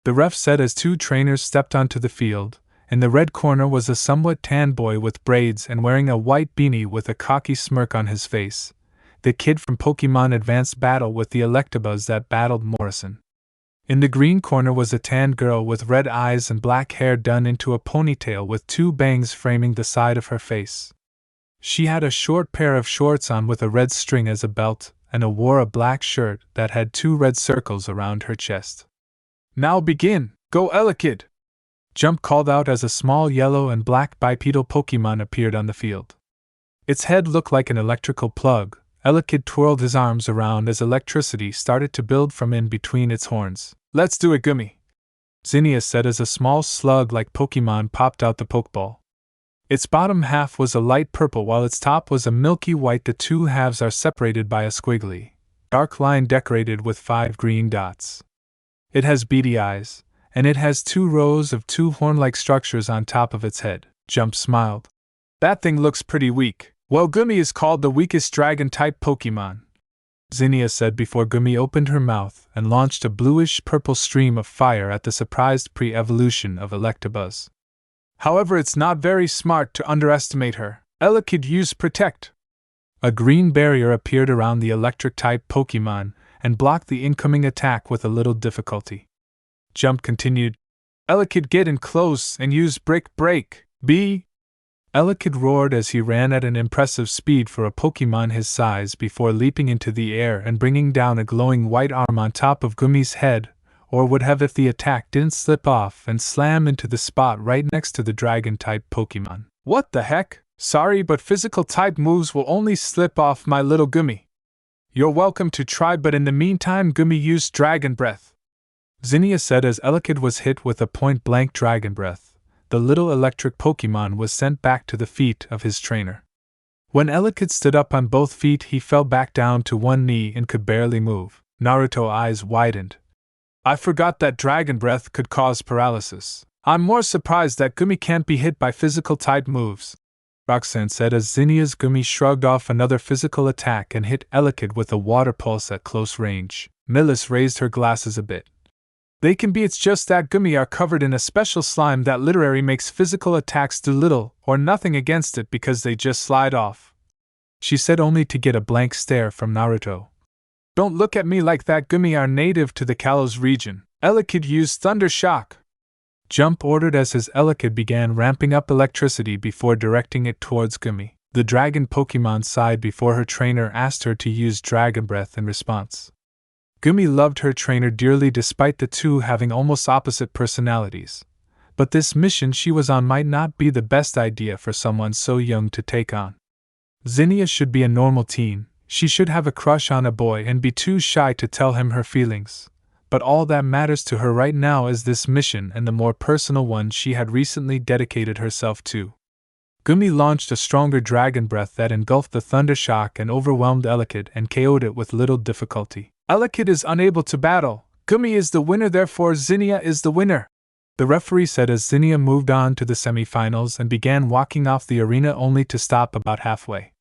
the ref said as two trainers stepped onto the field. In the red corner was a somewhat tan boy with braids and wearing a white beanie with a cocky smirk on his face, the kid from Pokémon Advanced Battle with the Electabuzz that battled Morrison. In the green corner was a tanned girl with red eyes and black hair done into a ponytail with two bangs framing the side of her face. She had a short pair of shorts on with a red string as a belt, and wore a black shirt that had two red circles around her chest. Now begin! Go Elekid! Jump called out as a small yellow and black bipedal Pokémon appeared on the field. Its head looked like an electrical plug. Elekid twirled his arms around as electricity started to build from in between its horns. Let's do it, Gummy! Zinnia said as a small slug-like Pokémon popped out the Pokeball. Its bottom half was a light purple while its top was a milky white. The two halves are separated by a squiggly, dark line decorated with 5 green dots. It has beady eyes, and it has 2 rows of 2 horn-like structures on top of its head. Jump smiled. That thing looks pretty weak. Well, Gummy is called the weakest dragon-type Pokémon, Zinnia said before Gummy opened her mouth and launched a bluish-purple stream of fire at the surprised pre-evolution of Electabuzz. However, it's not very smart to underestimate her. Elekid used Protect. A green barrier appeared around the electric-type Pokémon and blocked the incoming attack with a little difficulty. Jump continued. Elekid, get in close and use Break. B. Elekid roared as he ran at an impressive speed for a Pokémon his size before leaping into the air and bringing down a glowing white arm on top of Gummy's head, or would have if the attack didn't slip off and slam into the spot right next to the dragon-type Pokémon. What the heck? Sorry, but physical-type moves will only slip off my little Gummy. You're welcome to try, but in the meantime Gummy used Dragon Breath, Zinnia said as Elekid was hit with a point-blank Dragon Breath. The little electric Pokémon was sent back to the feet of his trainer. When Elekid stood up on both feet, he fell back down to one knee and could barely move. Naruto's eyes widened. I forgot that Dragon Breath could cause paralysis. I'm more surprised that Gummy can't be hit by physical-type moves, Roxanne said as Zinnia's Gummy shrugged off another physical attack and hit Elekid with a water pulse at close range. Milis raised her glasses a bit. They can be, it's just that Gummy are covered in a special slime that literally makes physical attacks do little or nothing against it because they just slide off, she said, only to get a blank stare from Naruto. Don't look at me like that. Gummy are native to the Kalos region. Elekid used Thunder Shock, Jump ordered as his Elekid began ramping up electricity before directing it towards Gummy. The dragon Pokémon sighed before her trainer asked her to use Dragon Breath in response. Gumi loved her trainer dearly despite the two having almost opposite personalities. But this mission she was on might not be the best idea for someone so young to take on. Zinnia should be a normal teen, she should have a crush on a boy and be too shy to tell him her feelings. But all that matters to her right now is this mission and the more personal one she had recently dedicated herself to. Gumi launched a stronger dragon breath that engulfed the thunder shock and overwhelmed Elekid and KO'd it with little difficulty. Elekid is unable to battle. Gumi is the winner, therefore Zinnia is the winner, the referee said as Zinnia moved on to the semifinals and began walking off the arena only to stop about halfway.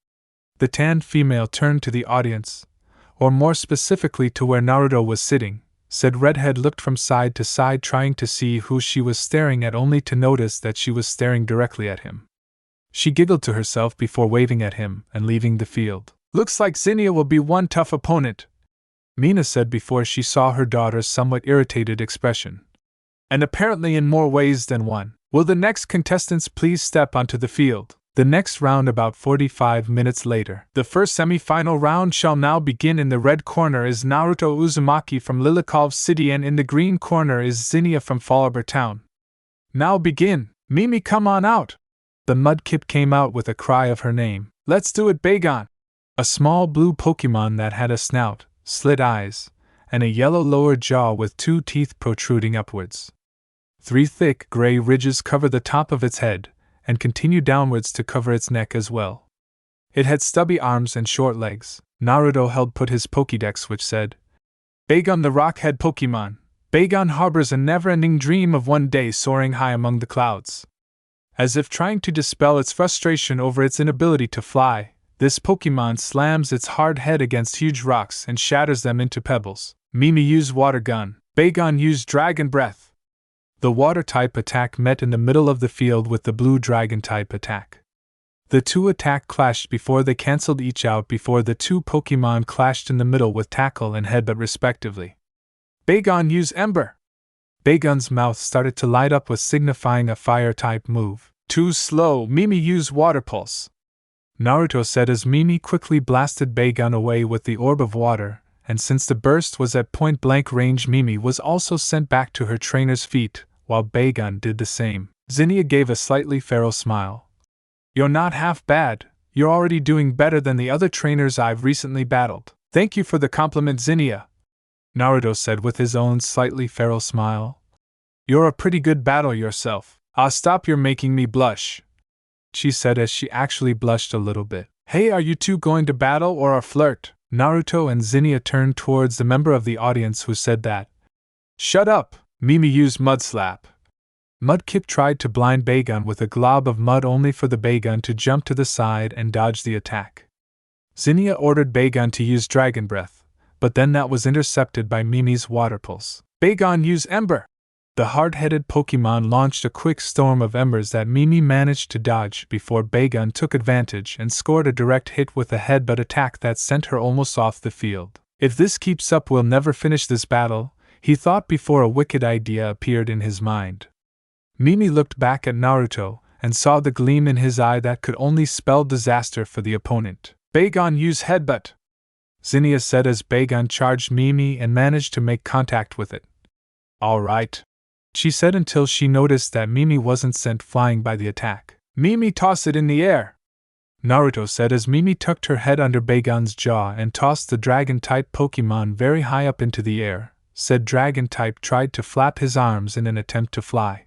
The tanned female turned to the audience, or more specifically to where Naruto was sitting. Said redhead looked from side to side trying to see who she was staring at only to notice that she was staring directly at him. She giggled to herself before waving at him and leaving the field. Looks like Zinnia will be one tough opponent, Mina said before she saw her daughter's somewhat irritated expression. And apparently in more ways than one. Will the next contestants please step onto the field? The next round about 45 minutes later. The first semi-final round shall now begin. In the red corner is Naruto Uzumaki from Lilikov City and in the green corner is Zinnia from Fallarbor Town. Now begin, Mimi, come on out! The Mudkip came out with a cry of her name. Let's do it, Bagon! A small blue Pokémon that had a snout, slit eyes, and a yellow lower jaw with 2 teeth protruding upwards. 3 thick gray ridges cover the top of its head, and continue downwards to cover its neck as well. It had stubby arms and short legs. Naruto held put his Pokédex which said, Bagon the Rockhead Pokémon. Bagon harbors a never-ending dream of one day soaring high among the clouds. As if trying to dispel its frustration over its inability to fly, this Pokémon slams its hard head against huge rocks and shatters them into pebbles. Mimi used Water Gun. Bagon used Dragon Breath. The Water-type attack met in the middle of the field with the Blue Dragon-type attack. The two attack clashed before they cancelled each out before the two Pokémon clashed in the middle with Tackle and Headbutt respectively. Bagon used Ember. Bagon's mouth started to light up with signifying a Fire-type move. Too slow, Mimi used Water Pulse. Naruto said as Mimi quickly blasted Bagon away with the Orb of Water, and since the burst was at point-blank range, Mimi was also sent back to her trainer's feet, while Bagon did the same. Zinnia gave a slightly feral smile. You're not half bad, you're already doing better than the other trainers I've recently battled. Thank you for the compliment, Zinnia, Naruto said with his own slightly feral smile. You're a pretty good battle yourself. Ah, stop, you're making me blush, she said as she actually blushed a little bit. Hey, are you two going to battle or a flirt? Naruto and Zinnia turned towards the member of the audience who said that. Shut up, Mimi used Mud Slap. Mudkip tried to blind Bagon with a glob of mud only for the Bagon to jump to the side and dodge the attack. Zinnia ordered Bagon to use Dragon Breath, but then that was intercepted by Mimi's Water Pulse. Bagon used Ember. The hard-headed Pokémon launched a quick storm of embers that Mimi managed to dodge before Bagon took advantage and scored a direct hit with a headbutt attack that sent her almost off the field. If this keeps up, we'll never finish this battle, he thought before a wicked idea appeared in his mind. Mimi looked back at Naruto and saw the gleam in his eye that could only spell disaster for the opponent. Bagon use Headbutt, Zinnia said as Bagon charged Mimi and managed to make contact with it. All right, she said until she noticed that Mimi wasn't sent flying by the attack. Mimi, toss it in the air, Naruto said as Mimi tucked her head under Bagon's jaw and tossed the Dragon-type Pokémon very high up into the air. Said Dragon-type tried to flap his arms in an attempt to fly.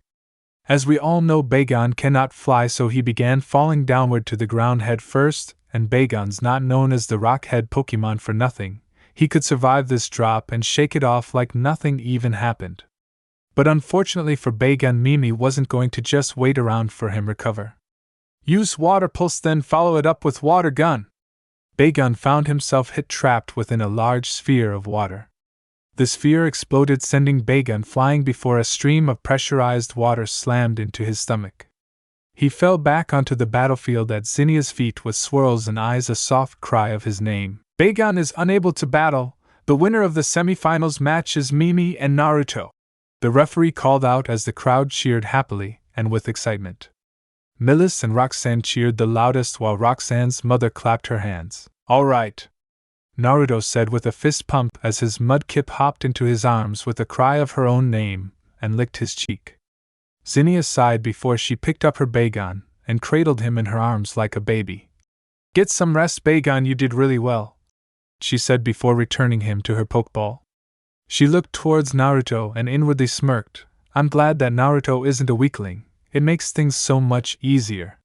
As we all know, Bagon cannot fly, so he began falling downward to the ground head first, and Bagon's not known as the Rockhead Pokémon for nothing. He could survive this drop and shake it off like nothing even happened. But unfortunately for Bagon, Mimi wasn't going to just wait around for him recover. Use Water Pulse, then follow it up with Water Gun. Bagon found himself hit trapped within a large sphere of water. The sphere exploded, sending Bagon flying before a stream of pressurized water slammed into his stomach. He fell back onto the battlefield at Zinnia's feet with swirls and eyes, a soft cry of his name. Bagon is unable to battle. The winner of the semifinals match is Mimi and Naruto, the referee called out as the crowd cheered happily and with excitement. Milis and Roxanne cheered the loudest while Roxanne's mother clapped her hands. All right, Naruto said with a fist pump as his Mudkip hopped into his arms with a cry of her own name and licked his cheek. Zinnia sighed before she picked up her Bagon and cradled him in her arms like a baby. "Get some rest, Bagon, you did really well," she said before returning him to her Pokeball. She looked towards Naruto and inwardly smirked. "I'm glad that Naruto isn't a weakling, it makes things so much easier."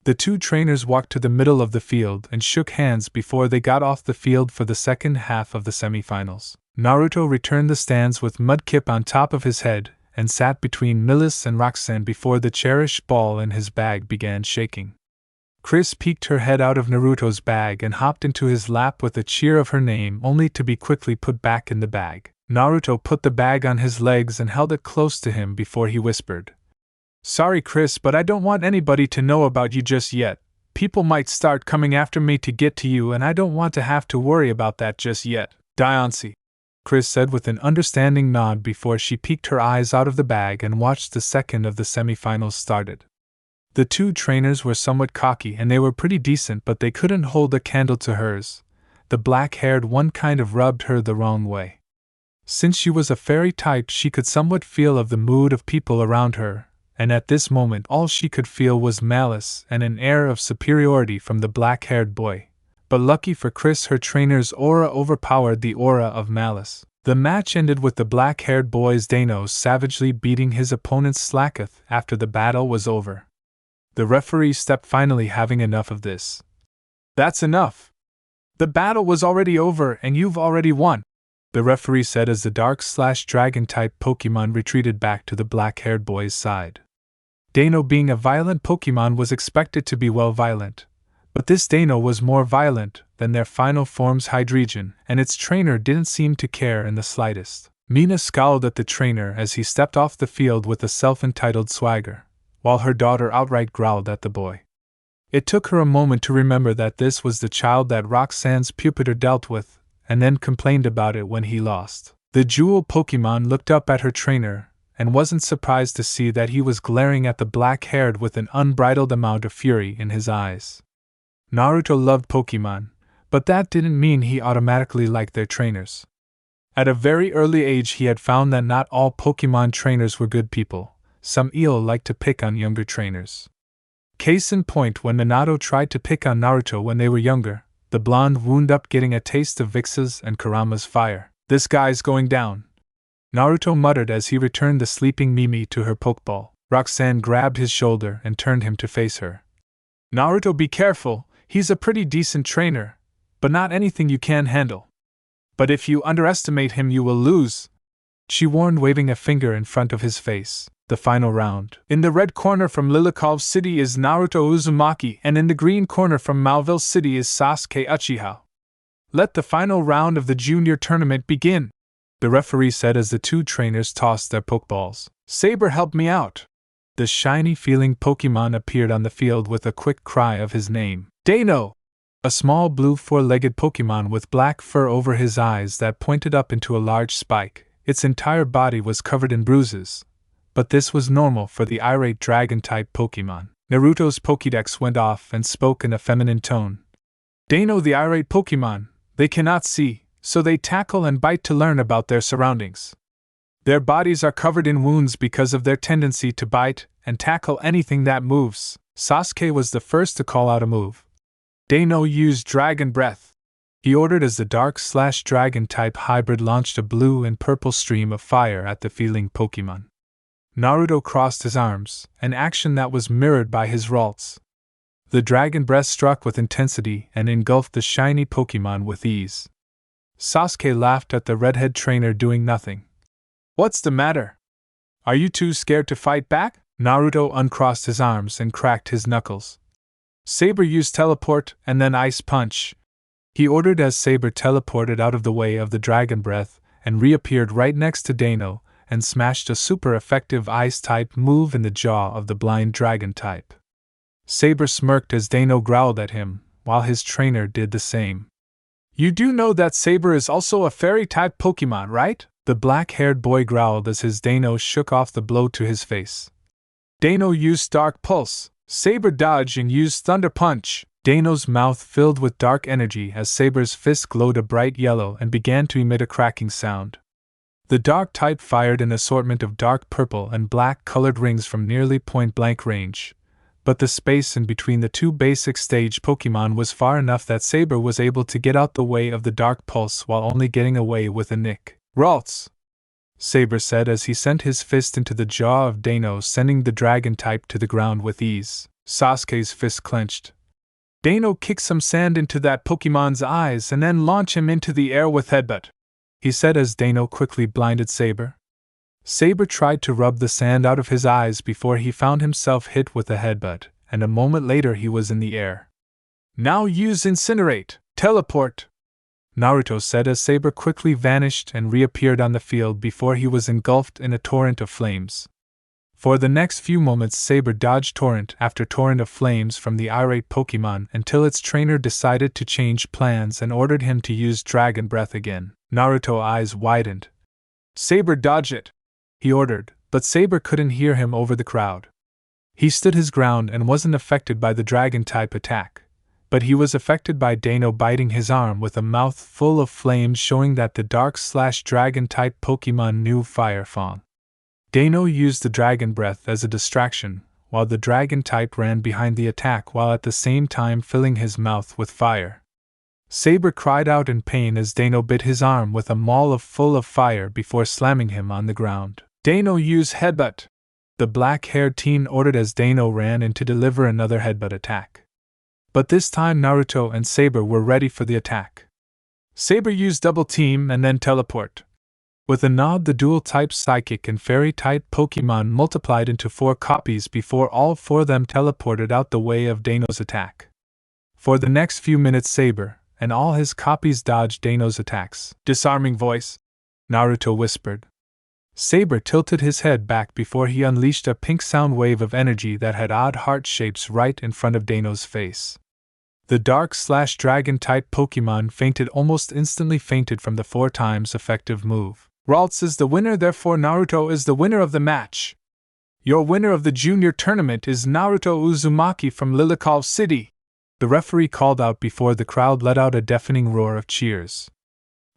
The two trainers walked to the middle of the field and shook hands before they got off the field for the second half of the semifinals. Naruto returned the stands with Mudkip on top of his head and sat between Milis and Roxanne before the cherished ball in his bag began shaking. Chris peeked her head out of Naruto's bag and hopped into his lap with a cheer of her name only to be quickly put back in the bag. Naruto put the bag on his legs and held it close to him before he whispered, "Sorry, Chris, but I don't want anybody to know about you just yet. People might start coming after me to get to you, and I don't want to have to worry about that just yet." "Diancie," Chris said with an understanding nod before she peeked her eyes out of the bag and watched the second of the semifinals started. The two trainers were somewhat cocky and they were pretty decent, but they couldn't hold a candle to hers. The black-haired one kind of rubbed her the wrong way. Since she was a fairy type, she could somewhat feel of the mood of people around her, and at this moment all she could feel was malice and an air of superiority from the black-haired boy. But lucky for Chris, her trainer's aura overpowered the aura of malice. The match ended with the black-haired boy's Dano savagely beating his opponent's Slacketh after the battle was over. The referee stepped, finally having enough of this. "That's enough. The battle was already over and you've already won," the referee said as the Dark/Dragon-type Pokémon retreated back to the black-haired boy's side. Dano, being a violent Pokémon, was expected to be violent. But this Dano was more violent than their final form's Hydreigon, and its trainer didn't seem to care in the slightest. Mina scowled at the trainer as he stepped off the field with a self-entitled swagger, while her daughter outright growled at the boy. It took her a moment to remember that this was the child that Roxanne's puppeteer dealt with, and then complained about it when he lost. The jewel Pokémon looked up at her trainer, and wasn't surprised to see that he was glaring at the black-haired with an unbridled amount of fury in his eyes. Naruto loved Pokémon, but that didn't mean he automatically liked their trainers. At a very early age he had found that not all Pokémon trainers were good people. Some liked to pick on younger trainers. Case in point, when Minato tried to pick on Naruto when they were younger, the blonde wound up getting a taste of Vix's and Kurama's fire. "This guy's going down," Naruto muttered as he returned the sleeping Mimi to her Pokeball. Roxanne grabbed his shoulder and turned him to face her. "Naruto, be careful. He's a pretty decent trainer, but not anything you can handle. But if you underestimate him, you will lose," she warned, waving a finger in front of his face. The final round. In the red corner from Lilikov City is Naruto Uzumaki, and in the green corner from Malville City is Sasuke Uchiha. "Let the final round of the junior tournament begin," the referee said as the two trainers tossed their Pokeballs. "Saber, help me out." The shiny feeling Pokemon appeared on the field with a quick cry of his name. Dano! A small blue four-legged Pokemon with black fur over his eyes that pointed up into a large spike. Its entire body was covered in bruises, but this was normal for the irate dragon-type Pokemon. Naruto's Pokédex went off and spoke in a feminine tone. "Dano, the irate Pokemon, they cannot see, so they tackle and bite to learn about their surroundings. Their bodies are covered in wounds because of their tendency to bite and tackle anything that moves." Sasuke was the first to call out a move. Dano used Dragon Breath, he ordered as the Dark/Dragon-type hybrid launched a blue and purple stream of fire at the feeling Pokemon. Naruto crossed his arms, an action that was mirrored by his Ralts. The Dragon Breath struck with intensity and engulfed the shiny Pokemon with ease. Sasuke laughed at the redhead trainer doing nothing. "What's the matter? Are you too scared to fight back?" Naruto uncrossed his arms and cracked his knuckles. "Saber used Teleport and then Ice Punch," he ordered as Saber teleported out of the way of the Dragon Breath and reappeared right next to Dano and smashed a super effective Ice-type move in the jaw of the blind Dragon-type. Saber smirked as Dano growled at him, while his trainer did the same. "You do know that Saber is also a fairy-type Pokemon, right?" the black-haired boy growled as his Dano shook off the blow to his face. Dano used Dark Pulse, Saber dodged and used Thunder Punch. Dano's mouth filled with dark energy as Saber's fist glowed a bright yellow and began to emit a cracking sound. The dark type fired an assortment of dark purple and black colored rings from nearly point-blank range, but the space in between the two basic stage Pokémon was far enough that Saber was able to get out the way of the dark pulse while only getting away with a nick. "Ralts!" Saber said as he sent his fist into the jaw of Dano, sending the dragon type to the ground with ease. Sasuke's fist clenched. "Dano, kick some sand into that Pokémon's eyes and then launch him into the air with headbutt," he said as Dano quickly blinded Saber. Saber tried to rub the sand out of his eyes before he found himself hit with a headbutt, and a moment later he was in the air. "Now use Incinerate, Teleport," Naruto said as Saber quickly vanished and reappeared on the field before he was engulfed in a torrent of flames. For the next few moments Saber dodged torrent after torrent of flames from the irate Pokémon until its trainer decided to change plans and ordered him to use Dragon Breath again. Naruto's eyes widened. "Saber, dodge it," he ordered, but Saber couldn't hear him over the crowd. He stood his ground and wasn't affected by the dragon-type attack, but he was affected by Dano biting his arm with a mouth full of flames, showing that the dark/dragon-type Pokémon knew Fire Fang. Dano used the Dragon Breath as a distraction, while the dragon-type ran behind the attack while at the same time filling his mouth with fire. Saber cried out in pain as Dano bit his arm with a maul full of fire before slamming him on the ground. "Dano, use Headbutt," the black-haired teen ordered as Dano ran in to deliver another headbutt attack. But this time Naruto and Saber were ready for the attack. Saber used Double Team and then Teleport. With a nod, the dual-type Psychic and Fairy-type Pokémon multiplied into 4 copies before all 4 of them teleported out the way of Dano's attack. For the next few minutes Saber and all his copies dodged Dano's attacks. "Disarming voice," Naruto whispered. Saber tilted his head back before he unleashed a pink sound wave of energy that had odd heart shapes right in front of Dano's face. The dark/dragon-type Pokémon almost instantly fainted from the 4 times effective move. "Ralts is the winner, therefore Naruto is the winner of the match. Your winner of the junior tournament is Naruto Uzumaki from Rustboro City," the referee called out before the crowd let out a deafening roar of cheers.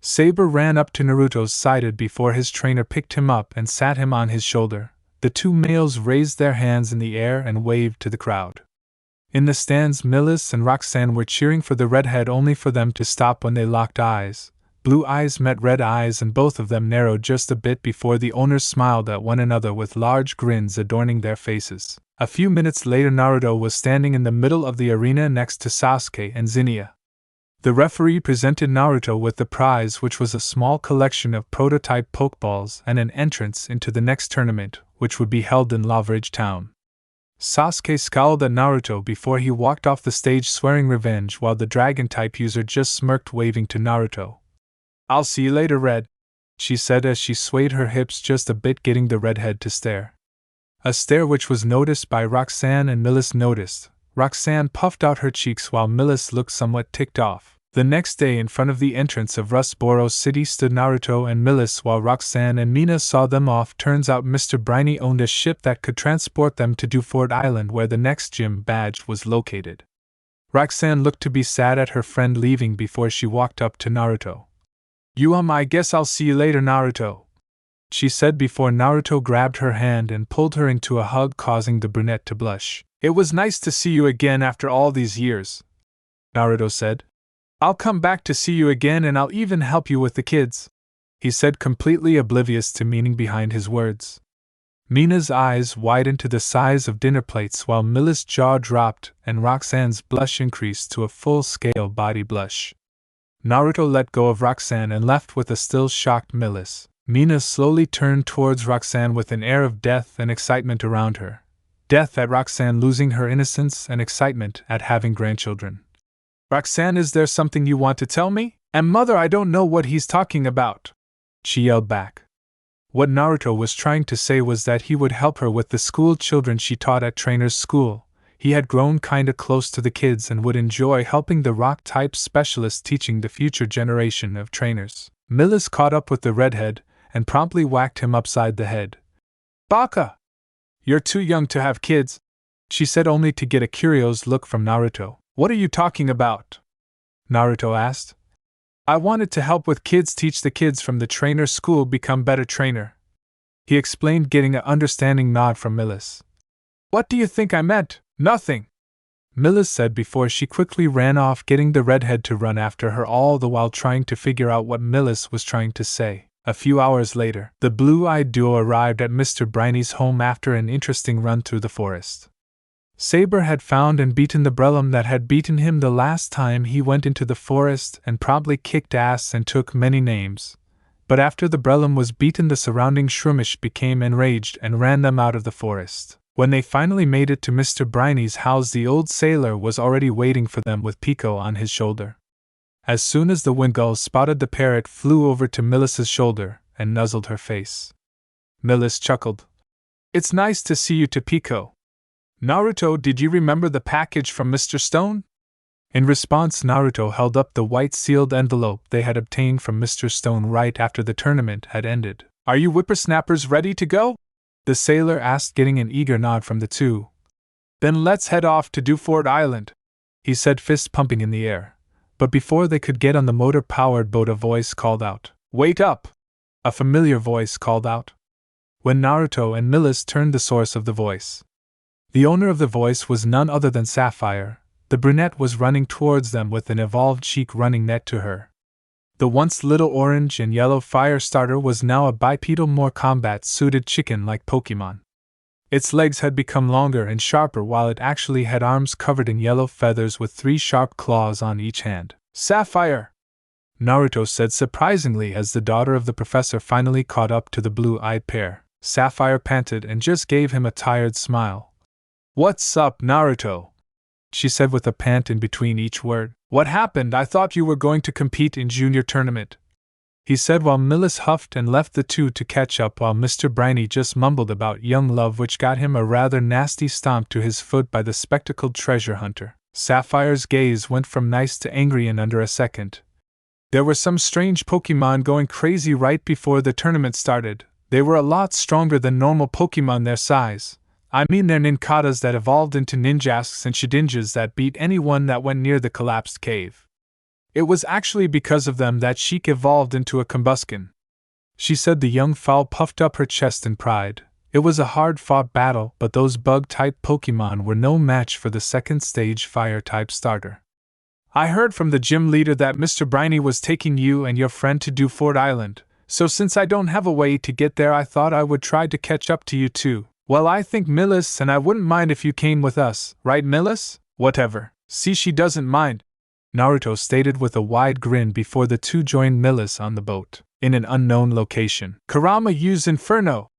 Saber ran up to Naruto's side before his trainer picked him up and sat him on his shoulder. The 2 males raised their hands in the air and waved to the crowd. In the stands, Milis and Roxanne were cheering for the redhead, only for them to stop when they locked eyes. Blue eyes met red eyes and both of them narrowed just a bit before the owners smiled at one another with large grins adorning their faces. A few minutes later Naruto was standing in the middle of the arena next to Sasuke and Zinnia. The referee presented Naruto with the prize, which was a small collection of prototype Pokeballs and an entrance into the next tournament, which would be held in Loudred town. Sasuke scowled at Naruto before he walked off the stage swearing revenge, while the dragon-type user just smirked, waving to Naruto. "I'll see you later, Red," she said as she swayed her hips just a bit, getting the redhead to stare. A stare which was noticed by Roxanne and Milis noticed. Roxanne puffed out her cheeks while Milis looked somewhat ticked off. The next day, in front of the entrance of Rustboro City stood Naruto and Milis while Roxanne and Mina saw them off. Turns out Mr. Briny owned a ship that could transport them to Dewford Island, where the next gym badge was located. Roxanne looked to be sad at her friend leaving before she walked up to Naruto. I guess I'll see you later, Naruto," she said before Naruto grabbed her hand and pulled her into a hug, causing the brunette to blush. "It was nice to see you again after all these years," Naruto said. "I'll come back to see you again and I'll even help you with the kids," he said, completely oblivious to meaning behind his words. Mina's eyes widened to the size of dinner plates while Milis' jaw dropped and Roxanne's blush increased to a full-scale body blush. Naruto let go of Roxanne and left with a still shocked Milis. Mina slowly turned towards Roxanne with an air of death and excitement around her. Death at Roxanne losing her innocence and excitement at having grandchildren. "Roxanne, is there something you want to tell me? And mother, I don't know what he's talking about," she yelled back. What Naruto was trying to say was that he would help her with the school children she taught at trainer's school. He had grown kinda close to the kids and would enjoy helping the rock-type specialist teaching the future generation of trainers. Milis caught up with the redhead and promptly whacked him upside the head. "Baka! You're too young to have kids," she said, only to get a curious look from Naruto. What are you talking about? Naruto asked. I wanted to help with kids, teach the kids from the trainer school become better trainer. He explained, getting an understanding nod from Milis. What do you think I meant? Nothing, Milis said before she quickly ran off, getting the redhead to run after her, all the while trying to figure out what Milis was trying to say. A few hours later, the blue-eyed duo arrived at Mr. Briny's home after an interesting run through the forest. Saber had found and beaten the Brellum that had beaten him the last time he went into the forest and probably kicked ass and took many names. But after the Brellum was beaten, the surrounding Shroomish became enraged and ran them out of the forest. When they finally made it to Mr. Briny's house, the old sailor was already waiting for them with Pico on his shoulder. As soon as the Windgull spotted the pair, it flew over to Milis's shoulder and nuzzled her face. Milis chuckled. It's nice to see you, to Pico. Naruto, did you remember the package from Mr. Stone? In response, Naruto held up the white sealed envelope they had obtained from Mr. Stone right after the tournament had ended. Are you whippersnappers ready to go? The sailor asked, getting an eager nod from the two. Then let's head off to Dewford Island, he said, fist pumping in the air. But before they could get on the motor-powered boat, a voice called out, Wait up! A familiar voice called out. When Naruto and Milis turned, the source of the voice. The owner of the voice was none other than Sapphire. The brunette was running towards them with an evolved cheek running net to her. The once little orange and yellow fire starter was now a bipedal, more combat-suited chicken-like Pokémon. Its legs had become longer and sharper, while it actually had arms covered in yellow feathers with 3 sharp claws on each hand. Sapphire! Naruto said surprisingly as the daughter of the professor finally caught up to the blue-eyed pair. Sapphire panted and just gave him a tired smile. What's up, Naruto? She said with a pant in between each word. What happened? I thought you were going to compete in junior tournament, he said, while Milis huffed and left the two to catch up, while Mr. Briny just mumbled about young love, which got him a rather nasty stomp to his foot by the spectacled treasure hunter. Sapphire's gaze went from nice to angry in under a second. There were some strange Pokémon going crazy right before the tournament started. They were a lot stronger than normal Pokémon their size. I mean, they're Ninkatas that evolved into Ninjasks and Shedinjas that beat anyone that went near the collapsed cave. It was actually because of them that Sheik evolved into a Combuskin, she said. The young fowl puffed up her chest in pride. It was a hard-fought battle, but those bug-type Pokémon were no match for the second-stage fire-type starter. I heard from the gym leader that Mr. Briny was taking you and your friend to Dewford Island, so since I don't have a way to get there, I thought I would try to catch up to you too. Well, I think Milis and I wouldn't mind if you came with us, right, Milis? Whatever. See, she doesn't mind, Naruto stated with a wide grin before the two joined Milis on the boat, in an unknown location. Kurama use Inferno,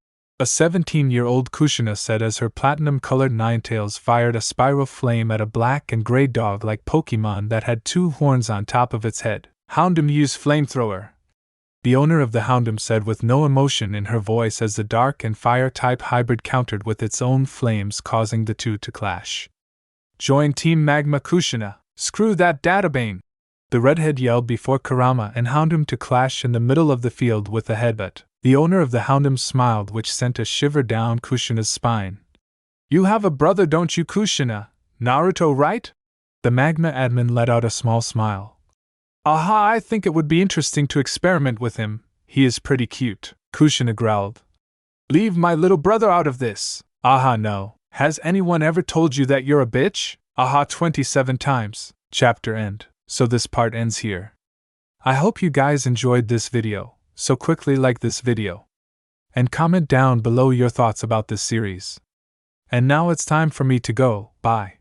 a 17-year-old Kushina said as her platinum-colored Ninetales fired a spiral flame at a black and gray dog-like Pokémon that had 2 horns on top of its head. Houndoom use Flamethrower, the owner of the Houndoom said with no emotion in her voice as the dark and fire-type hybrid countered with its own flames, causing the two to clash. Join Team Magma, Kushina. Screw that Databane! The redhead yelled before Kurama and Houndoom to clash in the middle of the field with a headbutt. The owner of the Houndoom smiled, which sent a shiver down Kushina's spine. You have a brother, don't you, Kushina? Naruto, right? The Magma admin let out a small smile. Aha, I think it would be interesting to experiment with him. He is pretty cute, Kushina growled. Leave my little brother out of this. Aha, no. Has anyone ever told you that you're a bitch? Aha, 27 times. Chapter end. So this part ends here. I hope you guys enjoyed this video, so quickly like this video. And comment down below your thoughts about this series. And now it's time for me to go, bye.